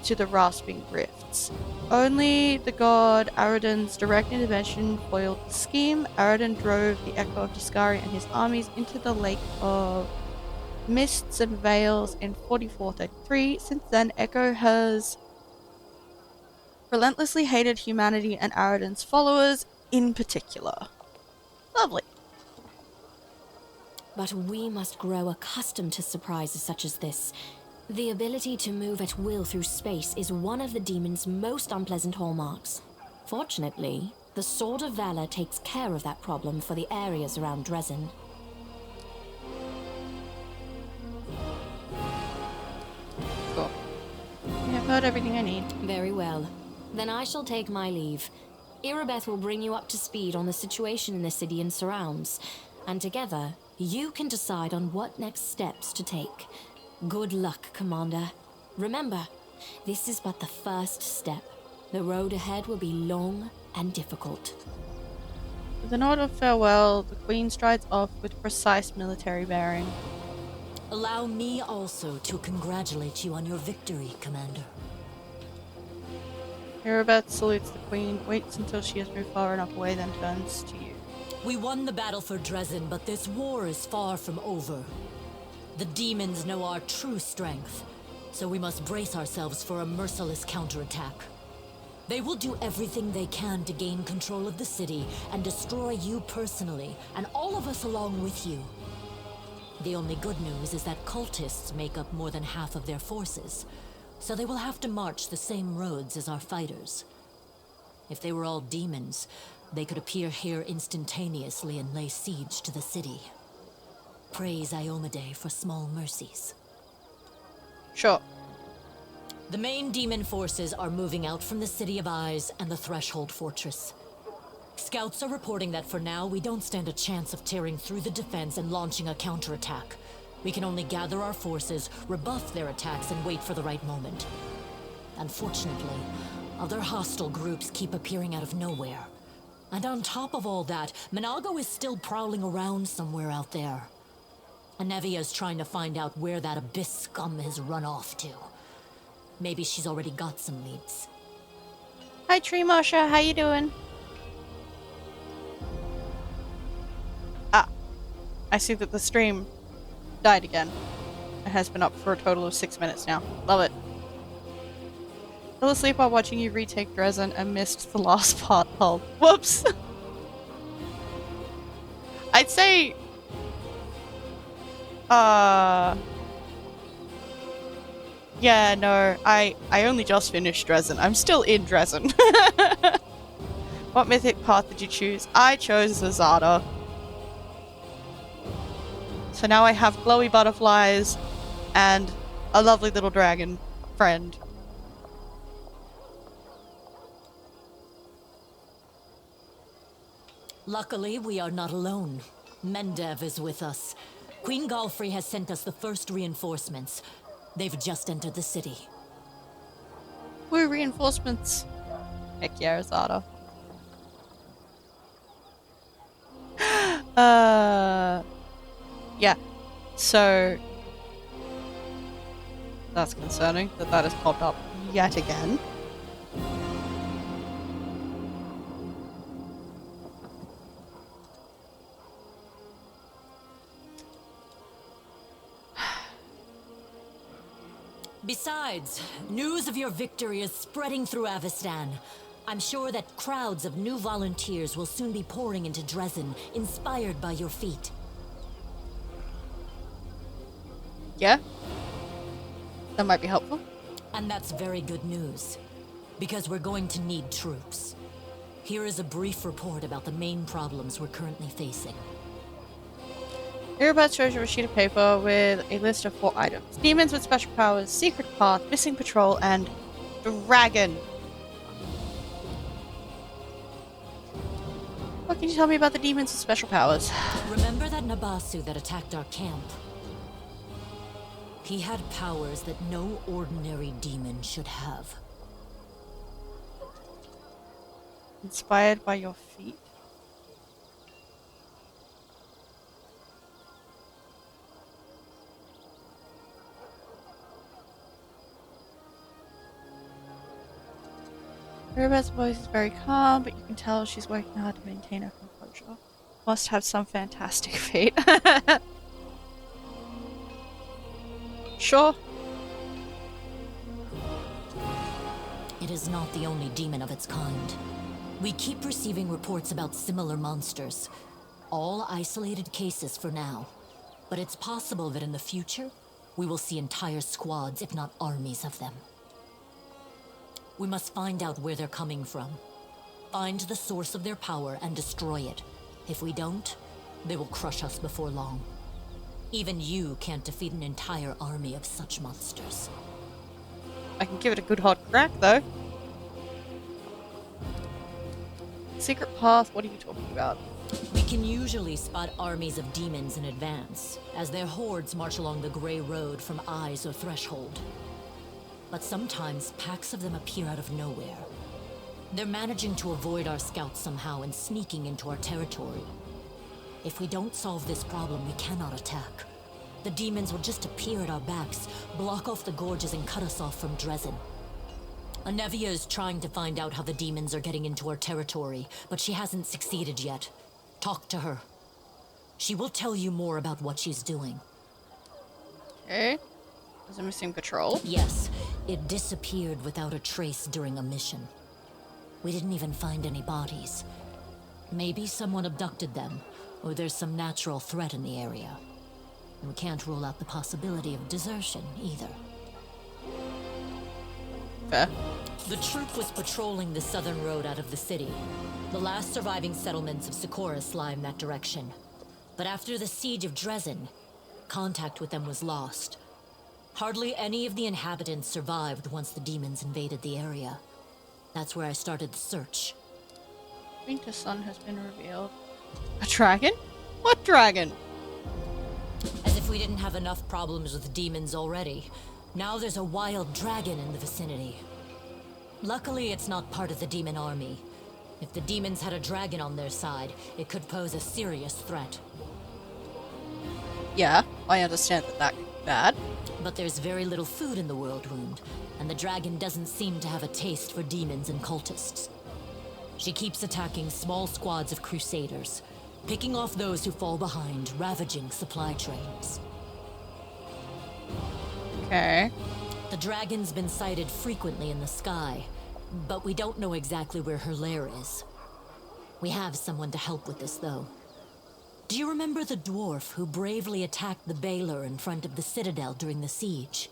to the rasping rifts. Only the god Aradin's direct intervention foiled the scheme. Aradin drove the Echo of Daskari and his armies into the Lake of Mists and Veils in 4433. Since then, Echo has relentlessly hated humanity and Aradin's followers in particular. Lovely.
But we must grow accustomed to surprises such as this. The ability to move at will through space is one of the demon's most unpleasant hallmarks. Fortunately, the Sword of Valor takes care of that problem for the areas around Dresden.
Cool. I've heard everything I need.
Very well. Then I shall take my leave. Irabeth will bring you up to speed on the situation in the city and surrounds, and together, you can decide on what next steps to take. Good luck, Commander. Remember, this is but the first step. The road ahead will be long and difficult.
With a nod of farewell, the Queen strides off with precise military bearing.
Allow me also to congratulate you on your victory, Commander.
Irabeth salutes the Queen, waits until she has moved far enough away, then turns to you.
We won the battle for Dresden, but this war is far from over. The demons know our true strength, so we must brace ourselves for a merciless counterattack. They will do everything they can to gain control of the city and destroy you personally, and all of us along with you. The only good news is that cultists make up more than half of their forces, so they will have to march the same roads as our fighters. If they were all demons, they could appear here instantaneously and lay siege to the city. Praise Iomade for small mercies.
Sure.
The main demon forces are moving out from the City of Eyes and the Threshold Fortress. Scouts are reporting that for now, we don't stand a chance of tearing through the defense and launching a counterattack. We can only gather our forces, rebuff their attacks, and wait for the right moment. Unfortunately, other hostile groups keep appearing out of nowhere. And on top of all that, Minago is still prowling around somewhere out there. Anevia is trying to find out where that abyss scum has run off to. Maybe she's already got some leads.
Hi Tree Marsha, how you doing? Ah, I see that the stream died again. It has been up for a total of 6 minutes now. Love it. Fell asleep while watching you retake Dresden and missed the last part. Oh, whoops! I'd say... Yeah, no, I only just finished Dresden. I'm still in Dresden. What mythic path did you choose? I chose Zazada. So now I have glowy butterflies and a lovely little dragon friend.
Luckily, we are not alone. Mendev is with us. Queen Galfrey has sent us the first reinforcements. They've just entered the city.
Woo, reinforcements. Heck yeah, Azada. Yeah. So that's concerning that that has popped up yet again.
Besides, news of your victory is spreading through Avestan. I'm sure that crowds of new volunteers will soon be pouring into Dresden, inspired by your feat.
Yeah. That might be helpful.
And that's very good news, because we're going to need troops. Here is a brief report about the main problems we're currently facing.
Hereabouts shows you a sheet of paper with a list of 4 items. Demons with special powers, secret path, missing patrol, and dragon. What can you tell me about the demons with special powers?
Remember that Nabasu that attacked our camp? He had powers that no ordinary demon should have.
Inspired by your feet? Hereabouts' voice is very calm, but you can tell she's working hard to maintain her composure. Must have some fantastic fate. Sure.
It is not the only demon of its kind. We keep receiving reports about similar monsters. All isolated cases for now. But it's possible that in the future, we will see entire squads, if not armies of them. We must find out where they're coming from. Find the source of their power and destroy it. If we don't, they will crush us before long. Even you can't defeat an entire army of such monsters.
I can give it a good hot crack, though. Secret path, what are you talking about?
We can usually spot armies of demons in advance, as their hordes march along the Grey Road from Eyes or Threshold. But sometimes packs of them appear out of nowhere. They're managing to avoid our scouts somehow and sneaking into our territory. If we don't solve this problem, we cannot attack. The demons will just appear at our backs, block off the gorges and cut us off from Dresden. Anevia is trying to find out how the demons are getting into our territory, but she hasn't succeeded yet. Talk to her. She will tell you more about what she's doing.
Okay. Is it missing patrol?
Yes, it disappeared without a trace during a mission. We didn't even find any bodies. Maybe someone abducted them, or there's some natural threat in the area. And we can't rule out the possibility of desertion, either.
Fair.
The troop was patrolling the southern road out of the city. The last surviving settlements of Socorus lie in that direction. But after the siege of Dresden, contact with them was lost. Hardly any of the inhabitants survived once the demons invaded the area. That's where I started the search.
Winter Sun has been revealed. A dragon? What dragon?
As if we didn't have enough problems with demons already. Now there's a wild dragon in the vicinity. Luckily, it's not part of the demon army. If the demons had a dragon on their side, it could pose a serious threat.
Yeah, I understand that could be bad.
But there's very little food in the world wound, and the dragon doesn't seem to have a taste for demons and cultists. She keeps attacking small squads of crusaders, picking off those who fall behind, ravaging supply trains.
Okay.
The dragon's been sighted frequently in the sky, but we don't know exactly where her lair is. We have someone to help with this, though. Do you remember the dwarf who bravely attacked the Baylor in front of the citadel during the siege?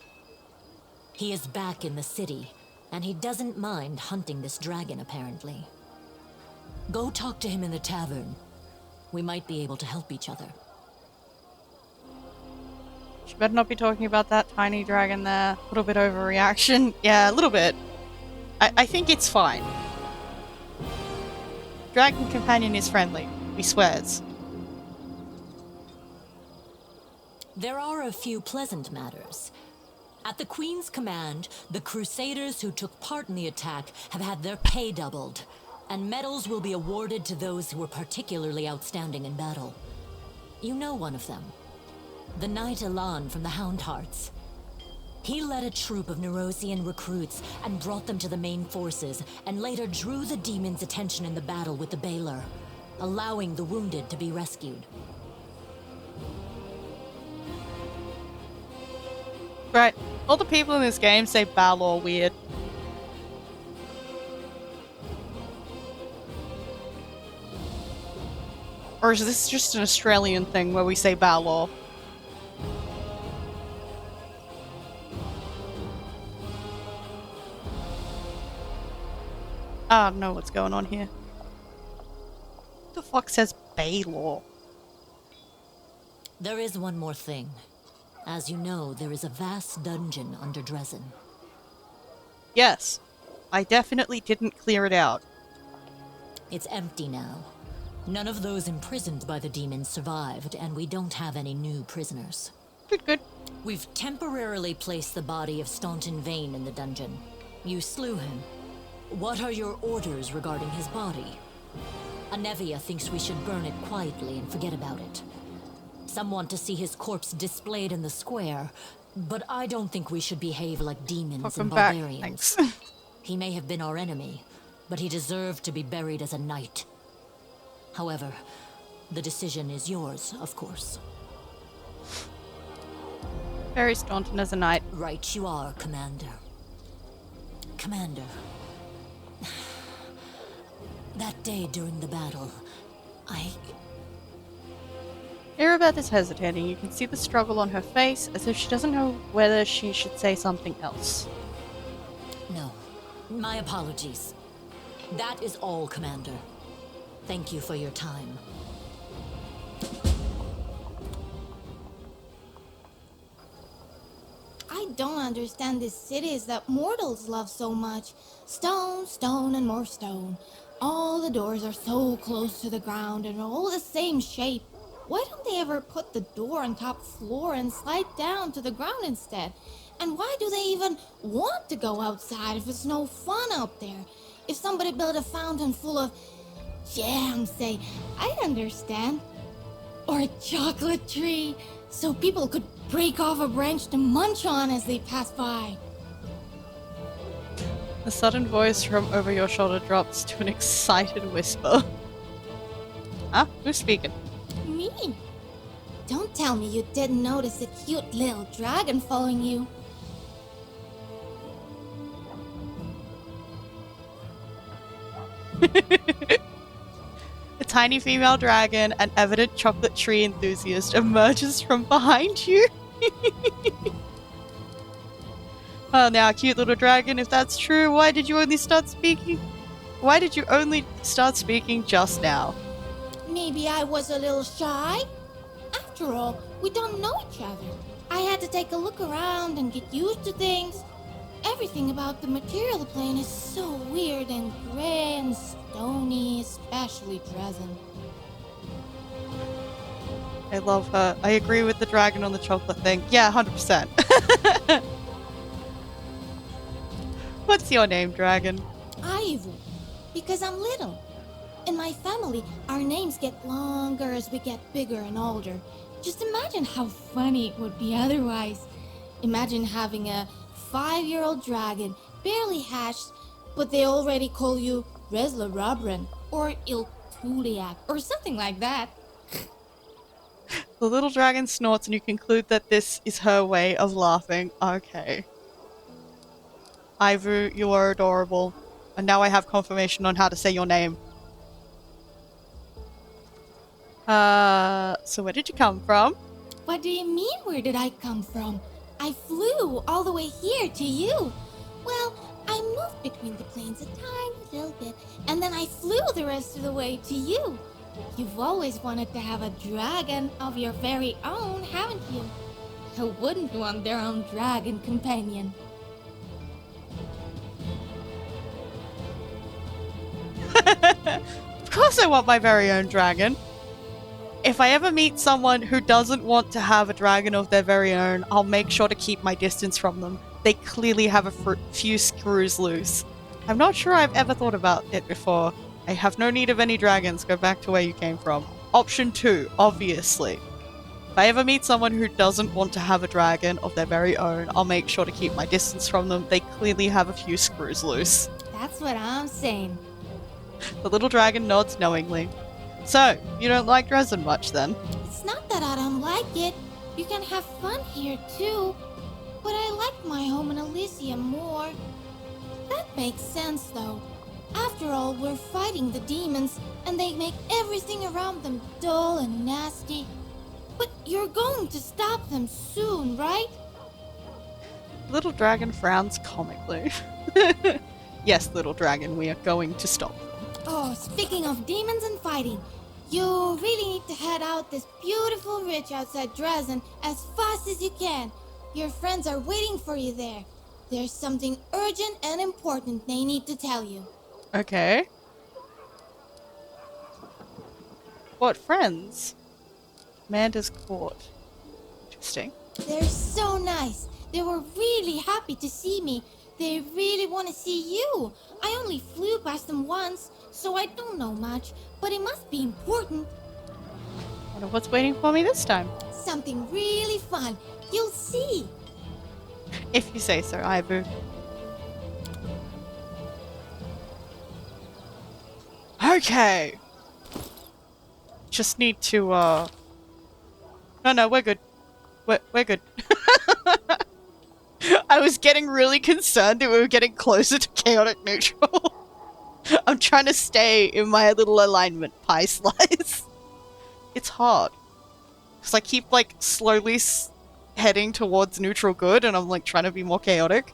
He is back in the city, and he doesn't mind hunting this dragon, apparently. Go talk to him in the tavern. We might be able to help each other.
She better not be talking about that tiny dragon there. A little bit overreaction. Yeah, a little bit. I think it's fine. Dragon companion is friendly. he swears.
There are a few pleasant matters. At the Queen's command, the Crusaders who took part in the attack have had their pay doubled, and medals will be awarded to those who were particularly outstanding in battle. You know one of them, the Knight Elan from the Hound Hearts. He led a troop of Nerosian recruits and brought them to the main forces, and later drew the demons' attention in the battle with the Baylor, allowing the wounded to be rescued.
Right. All the people in this game say Balor weird. Or is this just an Australian thing where we say Balor? I don't know what's going on here. What the fuck says Baylor?
There is one more thing. As you know, there is a vast dungeon under Dresden.
Yes. I definitely didn't clear it out.
It's empty now. None of those imprisoned by the demons survived, and we don't have any new prisoners.
Good, good.
We've temporarily placed the body of Staunton Vane in the dungeon. You slew him. What are your orders regarding his body? Anevia thinks we should burn it quietly and forget about it. Some want to see his corpse displayed in the square, but I don't think we should behave like demons and barbarians. He may have been our enemy, but he deserved to be buried as a knight. However, the decision is yours, of course.
Very Staunton as a knight.
Right you are, Commander. Commander. That day during the battle,
Irabeth is hesitating. You can see the struggle on her face, as if she doesn't know whether she should say something else.
No. My apologies. That is all, Commander. Thank you for your time.
I don't understand these cities that mortals love so much. Stone, stone, and more stone. All the doors are so close to the ground and are all the same shape. Why don't they ever put the door on top floor and slide down to the ground instead? And why do they even want to go outside if it's no fun out there? If somebody built a fountain full of jam, say, I'd understand. Or a chocolate tree, so people could break off a branch to munch on as they pass by.
A sudden voice from over your shoulder drops to an excited whisper. Huh? Who's speaking?
Me? Don't tell me you didn't notice a cute little dragon following you.
A tiny female dragon, an evident chocolate tree enthusiast, emerges from behind you. Oh, now, a cute little dragon, if that's true, why did you only start speaking? Why did you only start speaking just now?
Maybe I was a little shy. After all, we don't know each other. I had to take a look around and get used to things. Everything about the material plane is so weird and gray and stony, especially Dresden.
I love her. I agree with the dragon on the chocolate thing. Yeah, 100%. What's your name, dragon?
Ivo, because I'm little. In my family, our names get longer as we get bigger and older. Just imagine how funny it would be otherwise. Imagine having a 5-year-old dragon, barely hatched, but they already call you Resla Robran or Iltuliak or something like that.
The little dragon snorts and you conclude that this is her way of laughing. Okay. Ivu, you are adorable. And now I have confirmation on how to say your name. So where did you come from?
What do you mean, where did I come from? I flew all the way here to you. Well, I moved between the planes a tiny little bit, and then I flew the rest of the way to you. You've always wanted to have a dragon of your very own, haven't you? Who wouldn't want their own dragon companion?
Of course I want my very own dragon. If I ever meet someone who doesn't want to have a dragon of their very own, I'll make sure to keep my distance from them. They clearly have a few screws loose. I'm not sure I've ever thought about it before. I have no need of any dragons. Go back to where you came from. Option 2, obviously. If I ever meet someone who doesn't want to have a dragon of their very own, I'll make sure to keep my distance from them. They clearly have a few screws loose.
That's what I'm saying.
The little dragon nods knowingly. So, you don't like Dresden much then?
It's not that I don't like it. You can have fun here too. But I like my home in Elysium more. That makes sense though. After all, we're fighting the demons, and they make everything around them dull and nasty. But you're going to stop them soon, right?
Little dragon frowns comically. Yes, little dragon, we are going to stop them.
Oh, speaking of demons and fighting, you really need to head out this beautiful ridge outside Dresden as fast as you can. Your friends are waiting for you there. There's something urgent and important they need to tell you.
Okay. What friends? Amanda's court. Interesting.
They're so nice. They were really happy to see me. They really want to see you. I only flew past them once, so I don't know much, but it must be important.
Wonder what's waiting for me this time.
Something really fun. You'll see.
If you say so, Ibu. Okay. Just need to, No, we're good. We're good. I was getting really concerned that we were getting closer to chaotic neutral. I'm trying to stay in my little alignment pie slice. It's hard. Because I keep, like, slowly heading towards neutral good, and I'm, like, trying to be more chaotic.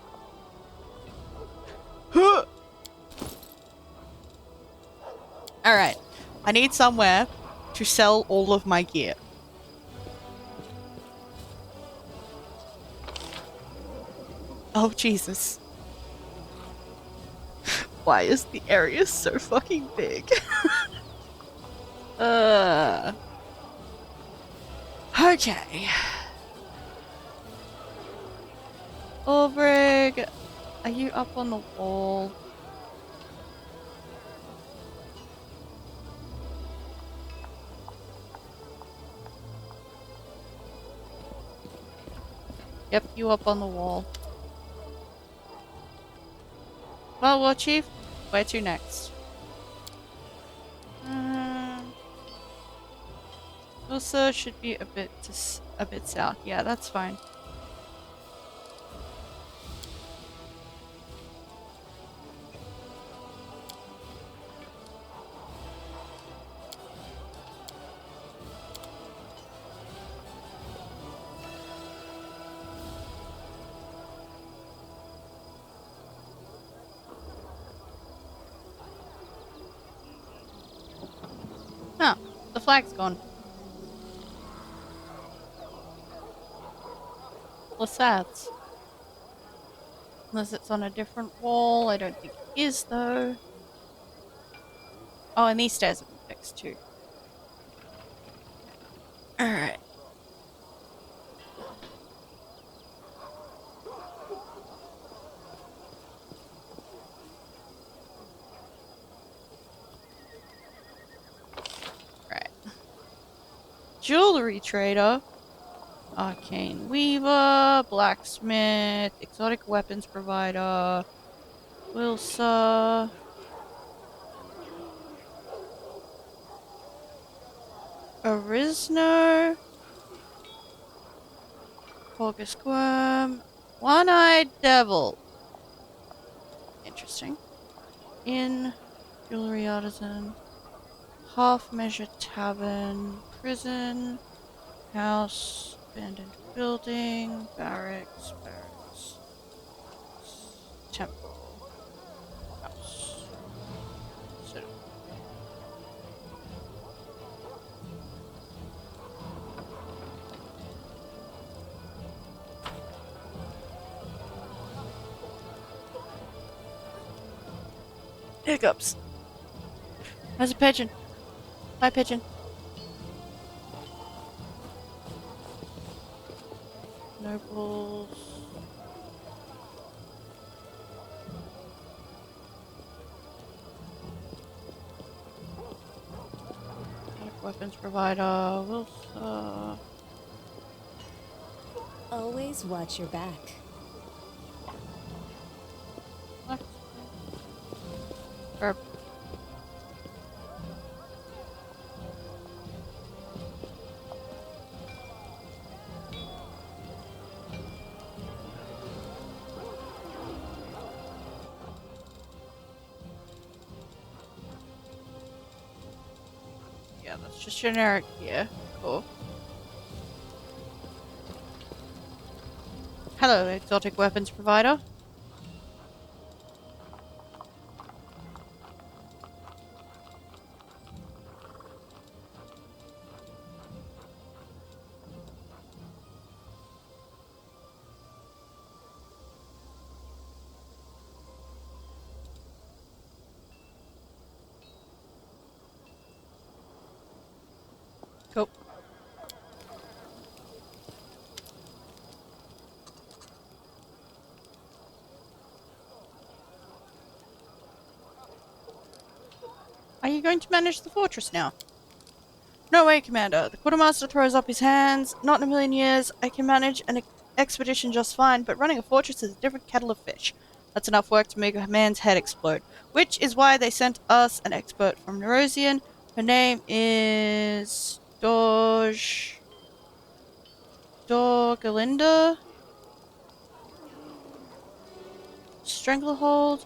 Alright. I need somewhere to sell all of my gear. Oh, Jesus. Why is the area so fucking big? Okay. Ulbrig, are you up on the wall? Yep, you up on the wall. Well, War Chief, where to next? Also should be a bit south. Yeah, that's fine. Huh, the flag's gone. What's that? Unless it's on a different wall. I don't think it is, though. Oh, and these stairs have been fixed, too. Alright. Right. Jewelry trader. Arcane Weaver, Blacksmith, Exotic Weapons Provider, Wilsa, Arisno, August Worm, One-Eyed Devil. Interesting. Inn, Jewelry Artisan, Half Measure Tavern, Prison, House, abandoned building, barracks, temple, house, citadel. Hiccups. There's a pigeon. Hi, pigeon. Nobles. Weapons provider. Wilson.
Always watch your back.
Or yeah, that's just generic gear. Cool. Hello, exotic weapons provider. Cool. Are you going to manage the fortress now? No way, Commander. The quartermaster throws up his hands. Not in a million years. I can manage an expedition just fine, but running a fortress is a different kettle of fish. That's enough work to make a man's head explode. Which is why they sent us an expert from Nerosian. Her name is Dorgalinda? Stranglehold?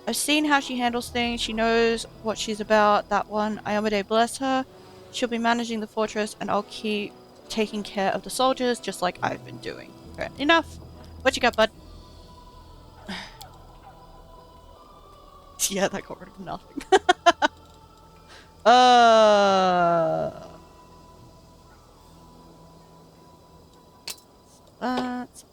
I've seen how she handles things. She knows what she's about. That one. Iomade bless her. She'll be managing the fortress, and I'll keep taking care of the soldiers, just like I've been doing. Fair enough. What you got, bud? Yeah, that got rid of nothing. That.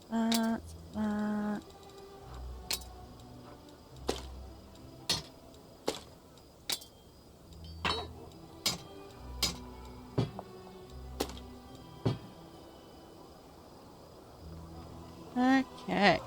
Okay.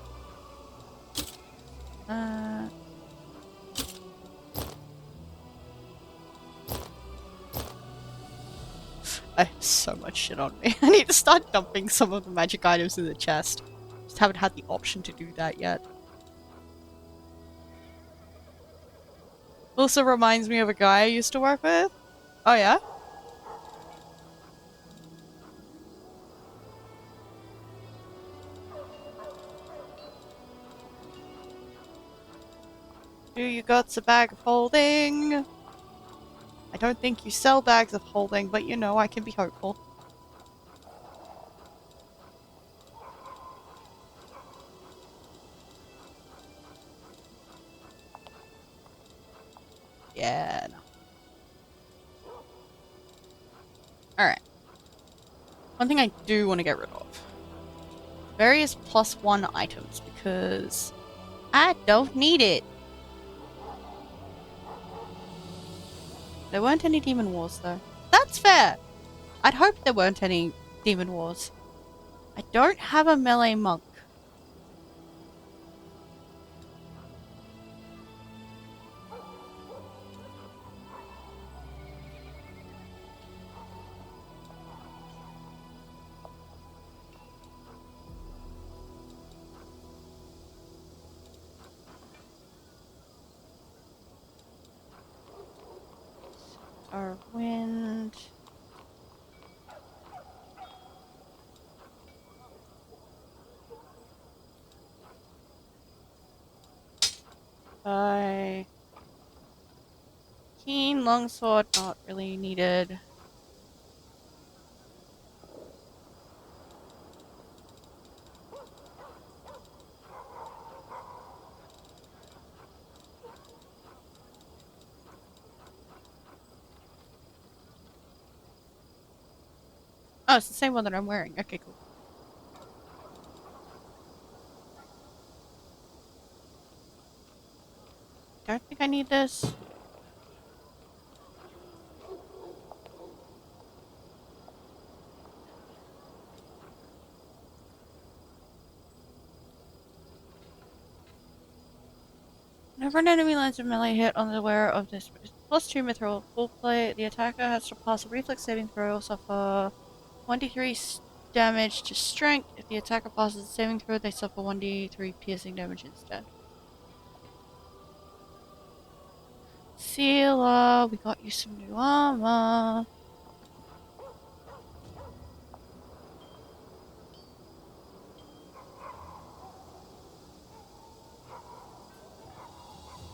I have so much shit on me. I need to start dumping some of the magic items in the chest. Just haven't had the option to do that yet. Also reminds me of a guy I used to work with. Oh yeah? Do you got a bag of holding? I don't think you sell bags of holding, but you know, I can be hopeful. Yeah, no. Alright. One thing I do want to get rid of. Various +1 items, because I don't need it. There weren't any demon wars, though. That's fair! I'd hoped there weren't any demon wars. I don't have a melee monk. Our wind. Keen longsword, not really needed. Oh, it's the same one that I'm wearing. Okay, cool. Don't think I need this. Whenever an enemy lands a melee hit on the wearer of this +2 mithril full plate, the attacker has to pass a reflex saving throw or suffer 1d3 damage to strength. If the attacker passes the saving throw, they suffer 1d3 piercing damage instead. Sealer, we got you some new armor.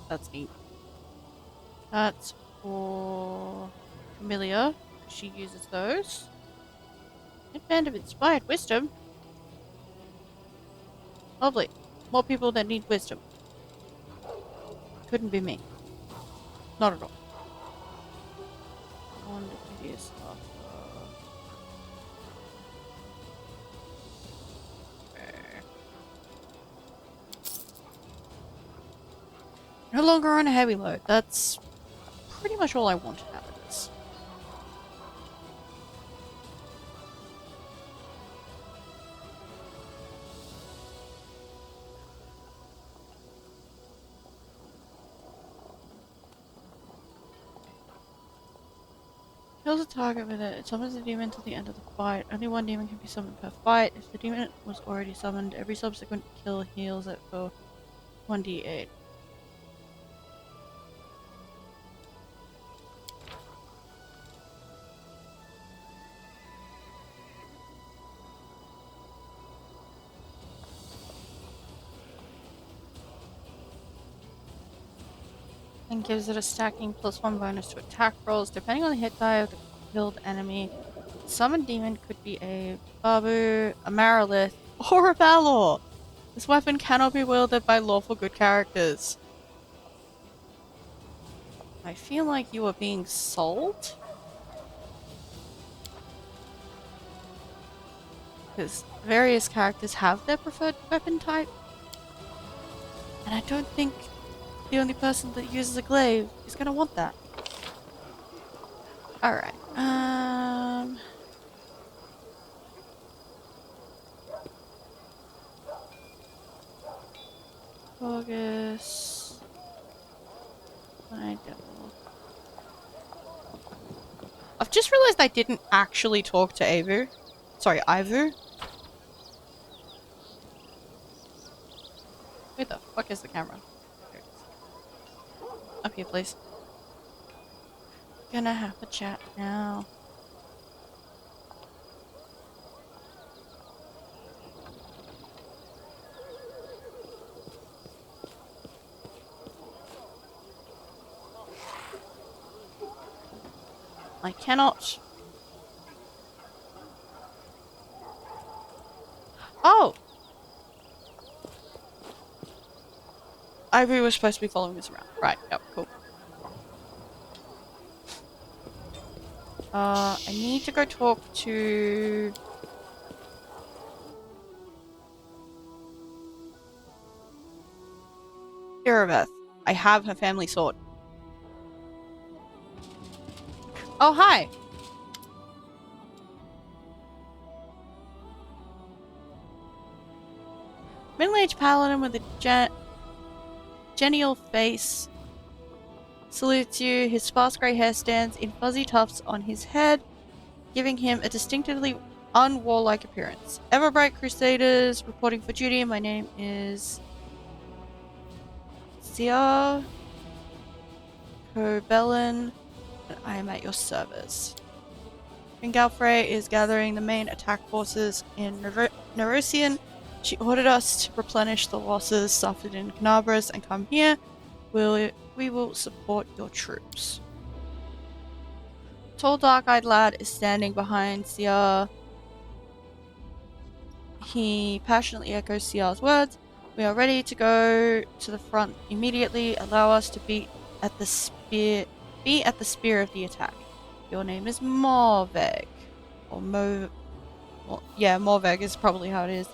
That's neat. That's for Familiar. She uses those. Headband of Inspired Wisdom. Lovely. More people that need wisdom. Couldn't be me. Not at all. On the previous stuff. No longer on a heavy load. That's pretty much all I wanted out of this. Kills a target with it. It summons a demon till the end of the fight. Only one demon can be summoned per fight. If the demon was already summoned, every subsequent kill heals it for 1d8. And gives it a stacking +1 bonus to attack rolls, depending on the hit die of the killed enemy. The summoned demon could be a Babu, a Marilith, or a Balor. This weapon cannot be wielded by lawful good characters. I feel like you are being sold. Because various characters have their preferred weapon type. And I don't think the only person that uses a glaive is gonna want that. Alright, August. I've just realized I didn't actually talk to Avu. Sorry, Ivu. Where the fuck is the camera? Up here, please. Gonna have a chat now. I cannot. Oh! Ivory was supposed to be following us around. Right, yep, cool. I need to go talk to... Irabeth. I have her family sword. Oh, hi! Middle-aged paladin with a genial face salutes you. His sparse grey hair stands in fuzzy tufts on his head, giving him a distinctively unwarlike appearance. Everbright Crusaders reporting for duty. My name is Sia Cobellin, and I am at your service. When Galfrey is gathering the main attack forces in Nerosian, she ordered us to replenish the losses suffered in Canabras and come here. We will support your troops. Tall, dark-eyed lad is standing behind Sia. He passionately echoes Sia's words. We are ready to go to the front immediately. Allow us to be at the spear of the attack. Your name is Morveg. Or yeah, Morveg is probably how it is.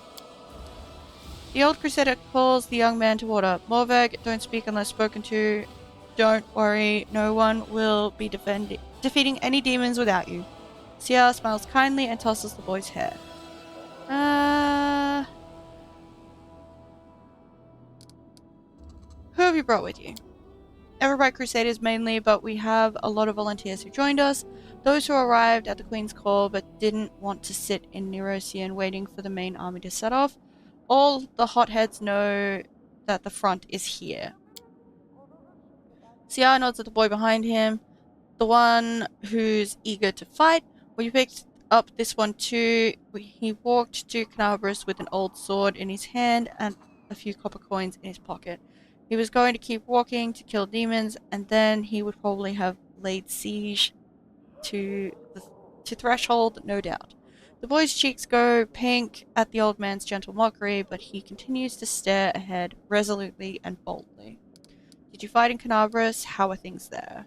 The old crusader calls the young man to order. Morveg, don't speak unless spoken to. Don't worry, no one will be defeating any demons without you. Sia smiles kindly and tosses the boy's hair. Who have you brought with you? Everbright Crusaders mainly, but we have a lot of volunteers who joined us. Those who arrived at the Queen's Call but didn't want to sit in Nerosian waiting for the main army to set off. All the hotheads know that the front is here. Ciara nods at the boy behind him, the one who's eager to fight. We picked up this one too. He walked to Canabras with an old sword in his hand and a few copper coins in his pocket. He was going to keep walking to kill demons, and then he would probably have laid siege to Threshold, no doubt. The boy's cheeks go pink at the old man's gentle mockery, but he continues to stare ahead resolutely and boldly. Did you fight in Canabras? How are things there?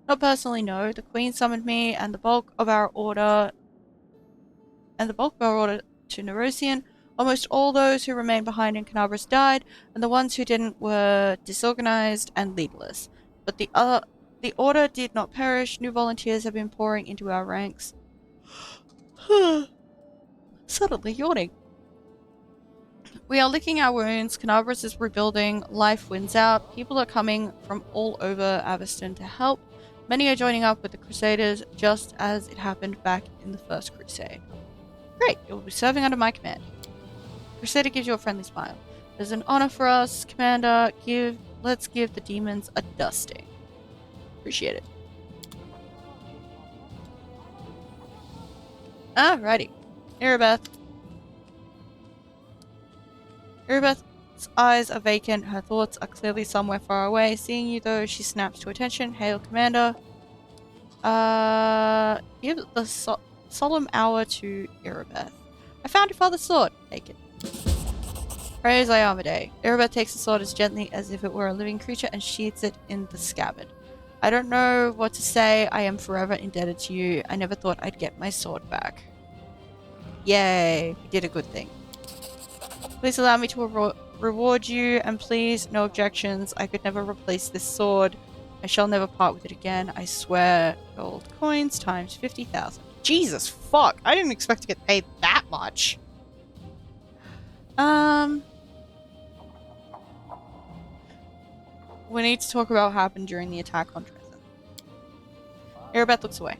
Not personally, no. The Queen summoned me, and the bulk of our order to Nerosian. Almost all those who remained behind in Canabras died, and the ones who didn't were disorganized and leaderless. But the order did not perish. New volunteers have been pouring into our ranks. Suddenly yawning. We are licking our wounds. Canabras is rebuilding. Life wins out. People are coming from all over Aveston to help. Many are joining up with the Crusaders, just as it happened back in the First Crusade. Great, you will be serving under my command. Crusader gives you a friendly smile. There's an honor for us, Commander. Let's give the demons a dusting. Appreciate it. Alrighty. Irabeth. Irabeth's eyes are vacant. Her thoughts are clearly somewhere far away. Seeing you though, she snaps to attention. Hail, Commander. Give the solemn hour to Irabeth. I found your father's sword. Take it. Praise Iamade. Irabeth takes the sword as gently as if it were a living creature and sheathes it in the scabbard. I don't know what to say. I am forever indebted to you. I never thought I'd get my sword back. Yay, we did a good thing. Please allow me to reward you, and please, no objections. I could never replace this sword. I shall never part with it again. I swear. Gold coins times 50,000. Jesus fuck! I didn't expect to get paid that much. We need to talk about what happened during the attack on Dresden. Irabeth looks away.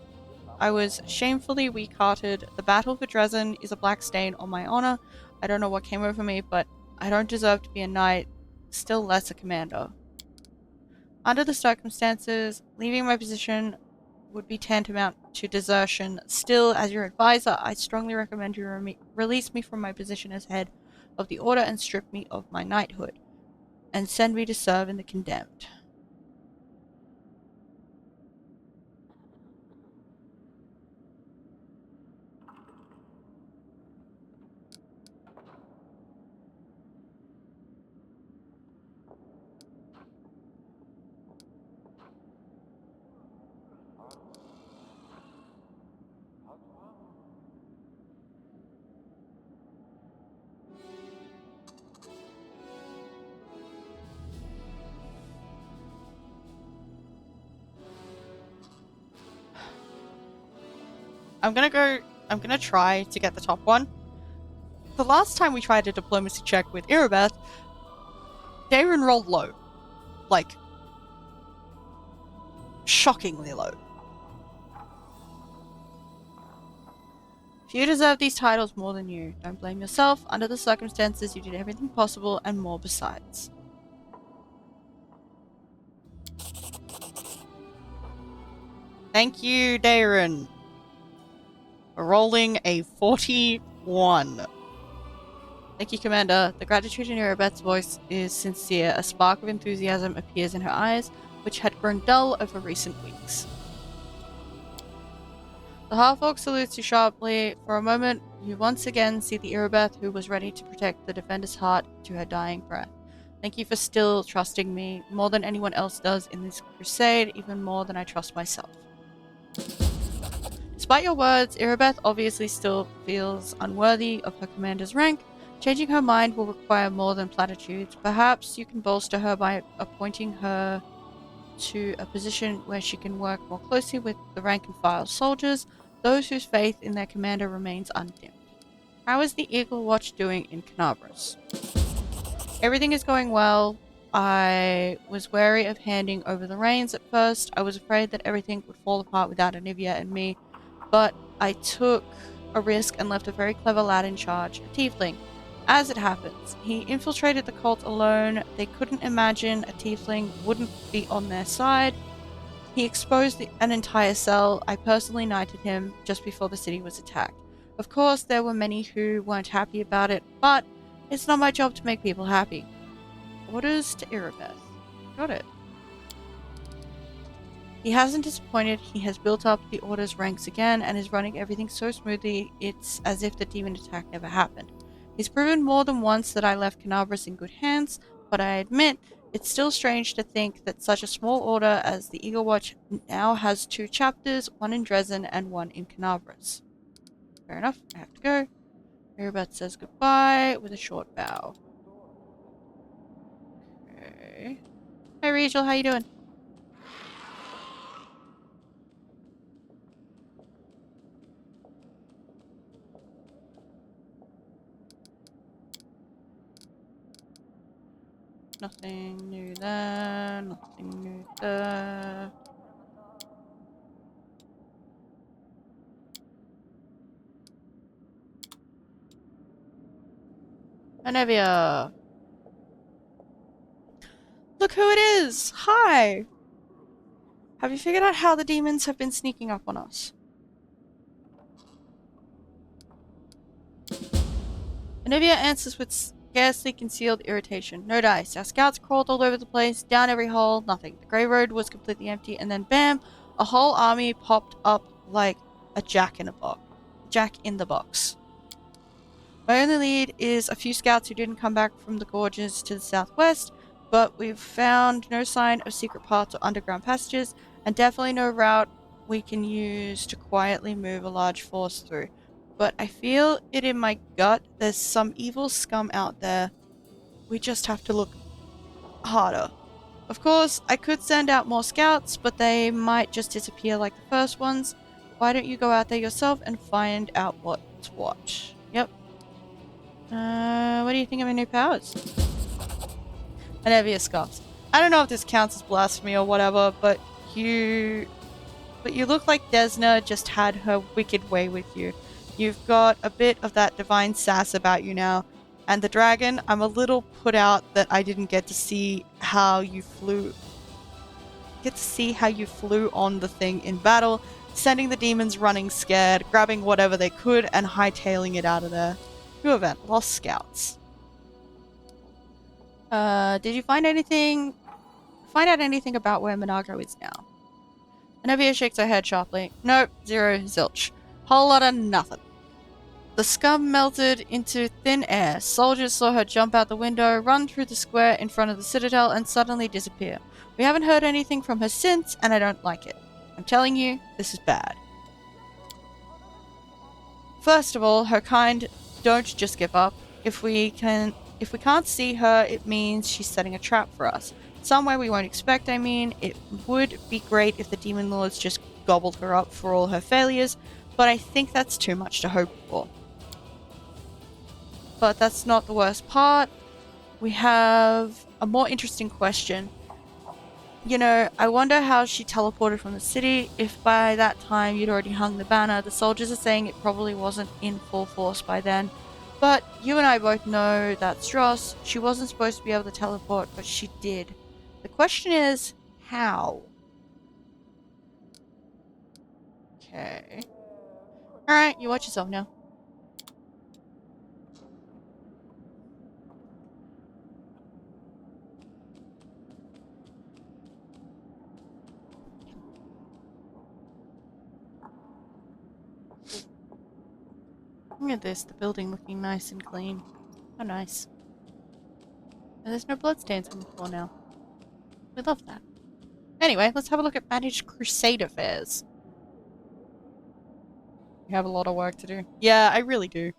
I was shamefully weak-hearted. The battle for Dresden is a black stain on my honor. I don't know what came over me, but I don't deserve to be a knight, still less a commander. Under the circumstances, leaving my position would be tantamount to desertion. Still, as your advisor, I strongly recommend you release me from my position as head of the order and strip me of my knighthood, and send me to serve in the condemned. I'm gonna try to get the top one. The last time we tried a diplomacy check with Irabeth, Darren rolled low. Like, shockingly low. You deserve these titles more than you. Don't blame yourself. Under the circumstances, you did everything possible and more besides. Thank you, Darren. Rolling a 41. Thank you, Commander. The gratitude in Irabeth's voice is sincere. A spark of enthusiasm appears in her eyes, which had grown dull over recent weeks. The half-orc salutes you sharply. For a moment, you once again see the Irabeth who was ready to protect the defender's heart to her dying breath. Thank you for still trusting me, more than anyone else does in this crusade, even more than I trust myself. Despite your words, Irabeth obviously still feels unworthy of her commander's rank. Changing her mind will require more than platitudes. Perhaps you can bolster her by appointing her to a position where she can work more closely with the rank-and-file soldiers, those whose faith in their commander remains undimmed. How is the Eagle Watch doing in Canabras? Everything is going well. I was wary of handing over the reins at first. I was afraid that everything would fall apart without Anivia and me, but I took a risk and left a very clever lad in charge, a tiefling. As it happens, he infiltrated the cult alone. They couldn't imagine a tiefling wouldn't be on their side. He exposed an entire cell. I personally knighted him just before the city was attacked. Of course, there were many who weren't happy about it, but it's not my job to make people happy. Orders to Irabeth. Got it. He hasn't disappointed. He has built up the Order's ranks again and is running everything so smoothly it's as if the demon attack never happened. He's proven more than once that I left Canabras in good hands, but I admit it's still strange to think that such a small order as the Eagle Watch now has 2 chapters, one in Dresden and one in Canabras. Fair enough, I have to go. Irabeth says goodbye with a short bow. Okay. Hey Rachel, how you doing? Nothing new there, nothing new there. Anevia! Look who it is! Hi! Have you figured out how the demons have been sneaking up on us? Anivia answers with scarcely concealed irritation. No dice. Our scouts crawled all over the place, down every hole, nothing. The Grey Road was completely empty, and then bam! A whole army popped up like a jack in the box. My only lead is a few scouts who didn't come back from the gorges to the southwest, but we've found no sign of secret paths or underground passages, and definitely no route we can use to quietly move a large force through. But I feel it in my gut there's some evil scum out there. We just have to look harder. Of course, I could send out more scouts, but they might just disappear like the first ones. Why don't you go out there yourself and find out what's what? Yep. What do you think of my new powers? Anevia scoffs. I don't know if this counts as blasphemy or whatever, but you look like Desna just had her wicked way with you. You've got a bit of that divine sass about you now. And the dragon, I'm a little put out that I didn't get to see how you flew on the thing in battle, sending the demons running scared, grabbing whatever they could, and hightailing it out of there. New event, lost scouts. Did you find out anything about where Monago is now? Anevia shakes her head sharply. Nope, zero, zilch. Whole lot of nothing. The scum melted into thin air. Soldiers saw her jump out the window, run through the square in front of the citadel, and suddenly disappear. We haven't heard anything from her since, and I don't like it. I'm telling you, this is bad. First of all, her kind don't just give up. If we can't see her, it means she's setting a trap for us. Somewhere we won't expect, I mean. It would be great if the demon lords just gobbled her up for all her failures, but I think that's too much to hope for. But that's not the worst part. We have a more interesting question. You know, I wonder how she teleported from the city. If by that time you'd already hung the banner, the soldiers are saying it probably wasn't in full force by then. But you and I both know that's Dross. She wasn't supposed to be able to teleport, but she did. The question is, how? Okay. Alright, you watch yourself now. Look at this, the building looking nice and clean. How nice. And there's no bloodstains on the floor now. We love that. Anyway, let's have a look at Managed Crusade Affairs. We have a lot of work to do. Yeah, I really do.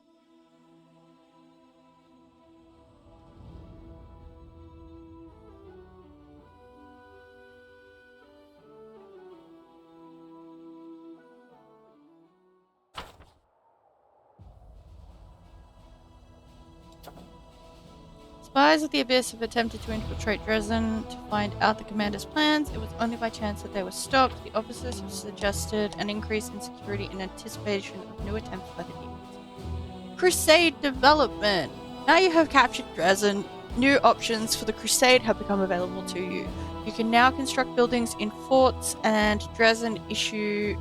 spies of the Abyss have attempted to infiltrate Dresden to find out the commander's plans. It was only by chance that they were stopped. The officers have suggested an increase in security in anticipation of new attempts by the demons. Crusade development. Now you have captured Dresden, new options for the Crusade have become available to you. You can now construct buildings in forts and Dresden issue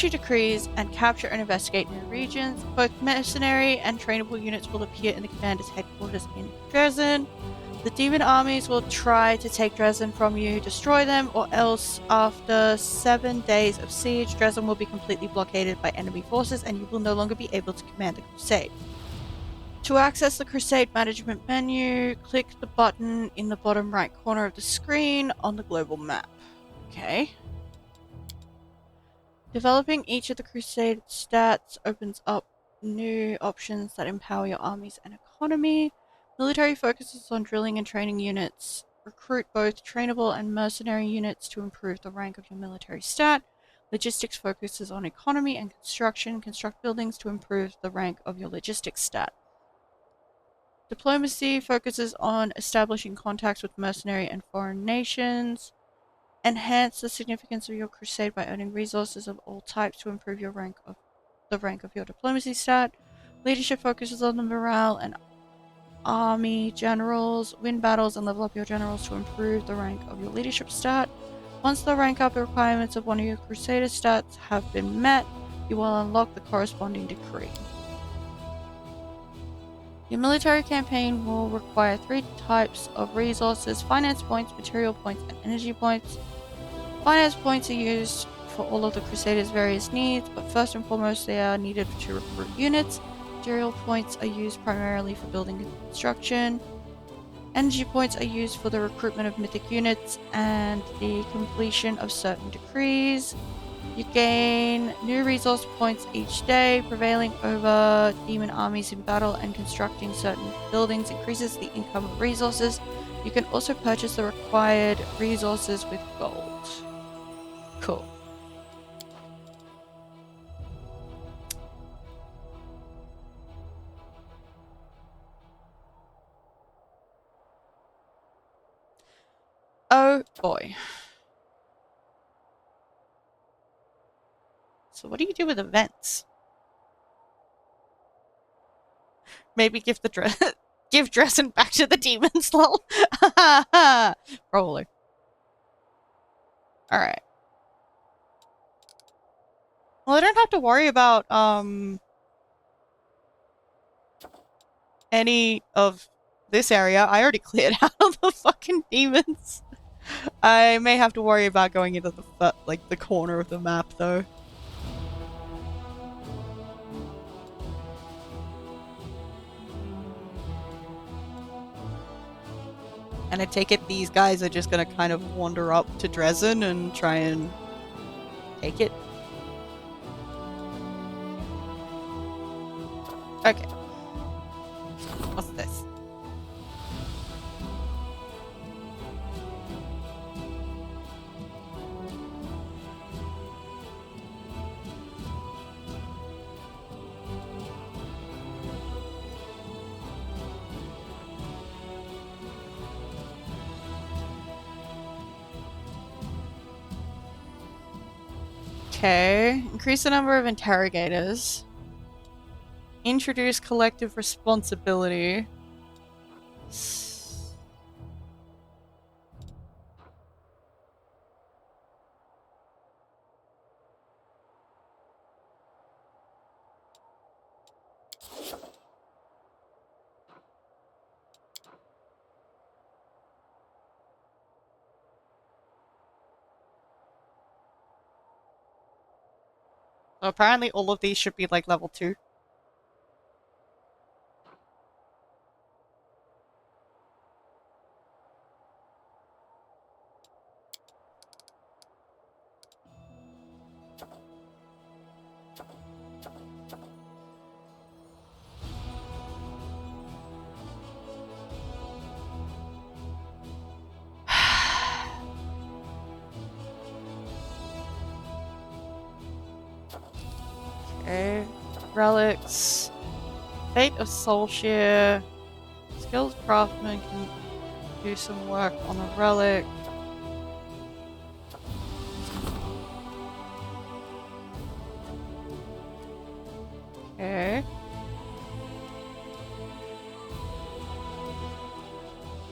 decrees and capture and investigate new regions. Both mercenary and trainable units will appear in the commander's headquarters in Dresden. The demon armies will try to take Dresden from you, destroy them, or else after 7 days of siege, Dresden will be completely blockaded by enemy forces and you will no longer be able to command the Crusade. To access the Crusade management menu, click the button in the bottom right corner of the screen on the global map. Okay. Developing each of the Crusade stats opens up new options that empower your armies and economy. Military focuses on drilling and training units. Recruit both trainable and mercenary units to improve the rank of your military stat. Logistics focuses on economy and construction. Construct buildings to improve the rank of your logistics stat. Diplomacy focuses on establishing contacts with mercenary and foreign nations. Enhance the significance of your crusade by earning resources of all types to improve your rank of your diplomacy stat. Leadership focuses on the morale and army generals. Win battles and level up your generals to improve the rank of your leadership stat. Once the rank up requirements of one of your crusader stats have been met, you will unlock the corresponding decree. Your military campaign will require 3 types of resources: finance points, material points, and energy points. Finance points are used for all of the Crusaders' various needs, but first and foremost they are needed to recruit units. Material points are used primarily for building and construction. Energy points are used for the recruitment of mythic units and the completion of certain decrees. You gain new resource points each day. Prevailing over demon armies in battle and constructing certain buildings increases the income of resources. You can also purchase the required resources with gold. Cool. Oh boy. So what do you do with events? Maybe give the give Dresden back to the demons, lol. Probably. Alright. Well, I don't have to worry about any of this area. I already cleared out all the fucking demons. I may have to worry about going into the corner of the map though. And I take it these guys are just gonna kind of wander up to Dresden and try and take it. Okay. What's this? Okay. Increase the number of interrogators. Introduce collective responsibility. So apparently all of these should be like level 2. Okay. Relics. Fate of Soulshare. Skilled craftsman can do some work on a relic. Okay.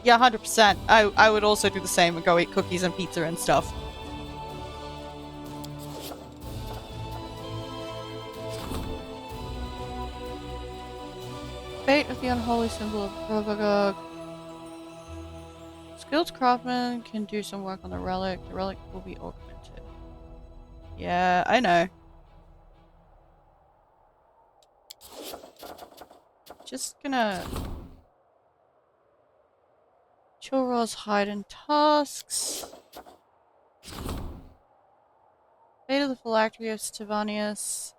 Yeah, 100%. I would also do the same and go eat cookies and pizza and stuff. Fate of the unholy symbol of Rovagog. Skilled craftsman can do some work on the relic. The relic will be augmented. Yeah, I know. Just gonna... Chilros hide in tasks. Fate of the phylactery of Stevanius.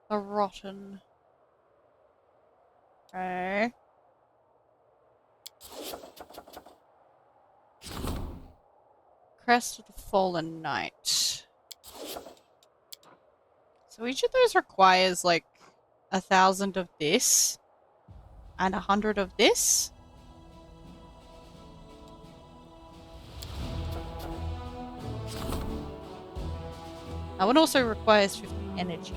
A rotten. Okay. Crest of the Fallen Knight. So each of those requires like 1,000 of this and 100 of this. That one also requires 50 energy.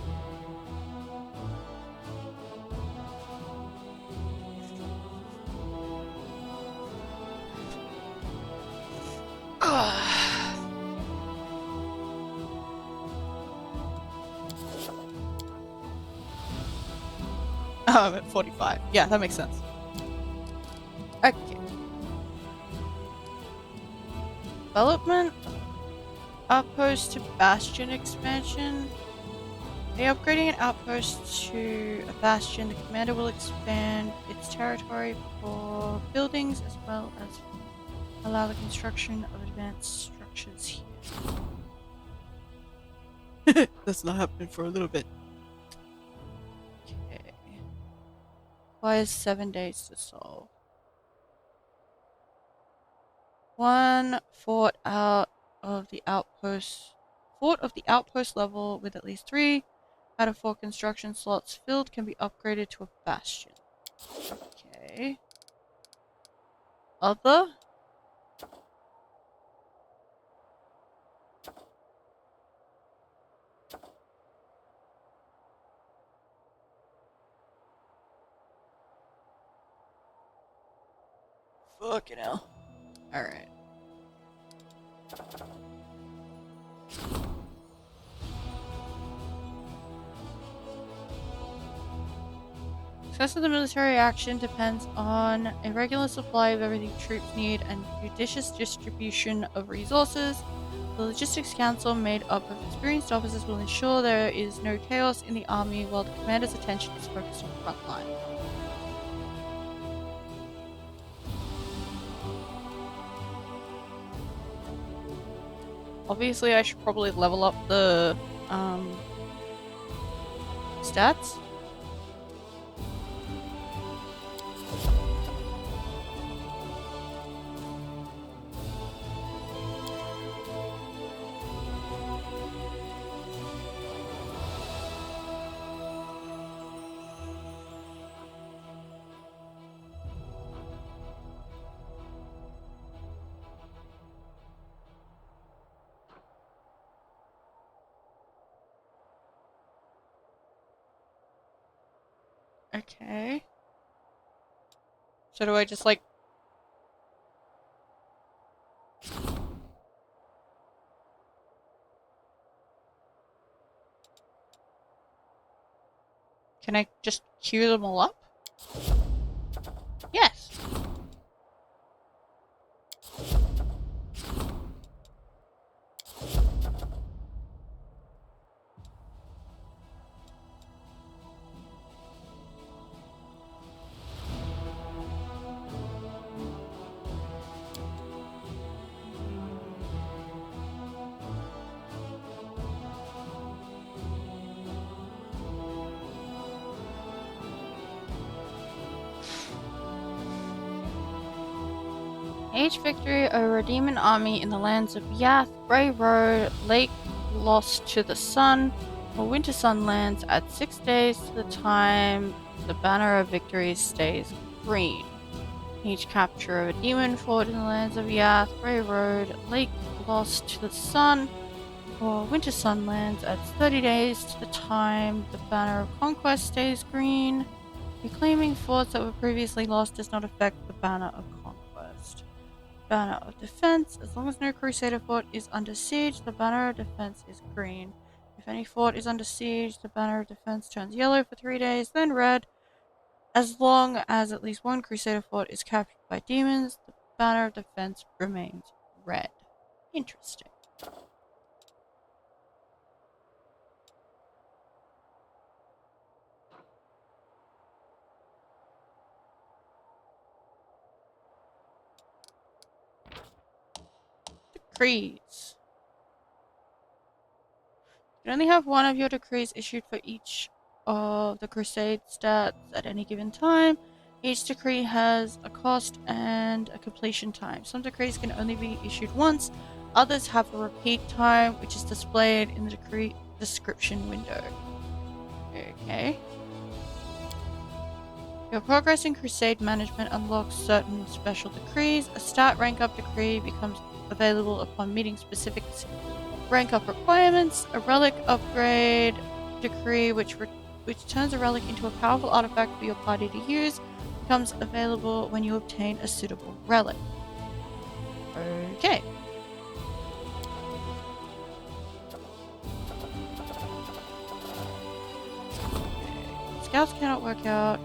I'm at 45. Yeah, that makes sense. Okay. Development. Outpost to Bastion expansion. By upgrading an outpost to a Bastion, the commander will expand its territory for buildings as well as allow the construction of advanced structures here. That's not happening for a little bit. Okay. Requires 7 days to solve. One fort out of the outpost. Fort of the outpost level with at least 3 out of 4 construction slots filled can be upgraded to a bastion. Okay. Other? Fucking hell. Alright. Success of the military action depends on a regular supply of everything troops need and judicious distribution of resources. The Logistics Council, made up of experienced officers, will ensure there is no chaos in the army while the commander's attention is focused on the front line. Obviously, I should probably level up the stats. Okay. So do I just like... Can I just queue them all up? Yes! Age victory over a demon army in the lands of Yath, Grey Road, Lake Lost to the Sun. Well, Winter Sun lands at 6 days to the time the banner of victory stays green. Each capture of a demon fort in the lands of Yath, Grey Road, Lake Lost to the Sun, or Winter Sun lands at 30 days to the time the banner of conquest stays green. Reclaiming forts that were previously lost does not affect the banner of conquest. Banner of defense. As long as no Crusader fort is under siege, the banner of defense is green. If any fort is under siege, the banner of defense turns yellow for 3 days, then red. As long as at least one Crusader fort is captured by demons, the banner of defense remains red. Interesting. Decrees. You only have one of your decrees issued for each of the crusade stats at any given time. Each decree has a cost and a completion time. Some decrees can only be issued once, others have a repeat time, which is displayed in the decree description window. Okay. Your progress in crusade management unlocks certain special decrees. A stat rank up decree becomes available upon meeting specific rank up requirements. A relic upgrade decree which turns a relic into a powerful artifact for your party to use becomes available when you obtain a suitable relic. Okay. Scouts cannot work out.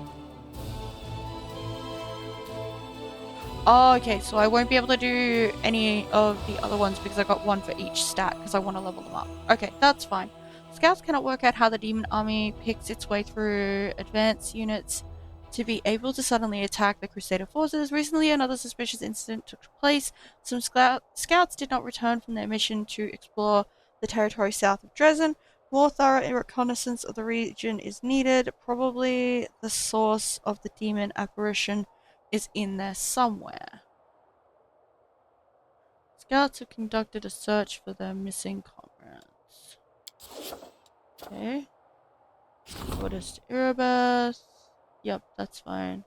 Oh, okay, so I won't be able to do any of the other ones because I got one for each stat because I want to level them up. Okay, that's fine. Scouts cannot work out how the demon army picks its way through advanced units to be able to suddenly attack the Crusader forces. Recently, another suspicious incident took place. Some scouts did not return from their mission to explore the territory south of Dresden. More thorough reconnaissance of the region is needed. Probably the source of the demon apparition is in there somewhere. Scouts have conducted a search for their missing comrades. Okay. Orders to Erebus. Yep, that's fine.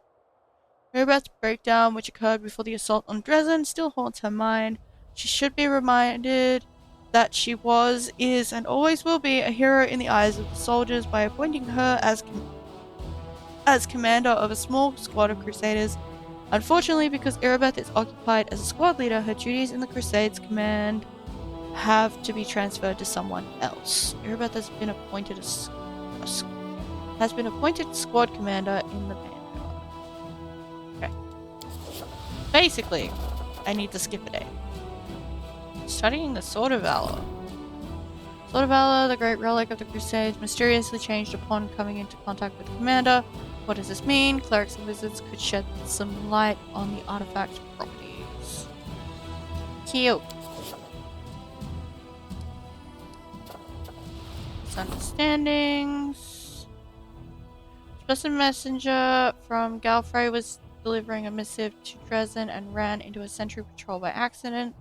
Erebus' breakdown, which occurred before the assault on Dresden, still haunts her mind. She should be reminded that she was, is, and always will be a hero in the eyes of the soldiers by appointing her as commander of a small squad of crusaders. Unfortunately, because Erebeth is occupied as a squad leader, her duties in the Crusades command have to be transferred to someone else. Erebeth has been appointed squad commander in the Vanguard. Okay. Basically, I need to skip a day. Studying the Sword of Valor. Sword of Valor, the great relic of the Crusades, mysteriously changed upon coming into contact with the commander. What does this mean? Clerics and wizards could shed some light on the artifact's properties. Cute. Misunderstandings. Special messenger from Galfrey was delivering a missive to Dresden and ran into a sentry patrol by accident.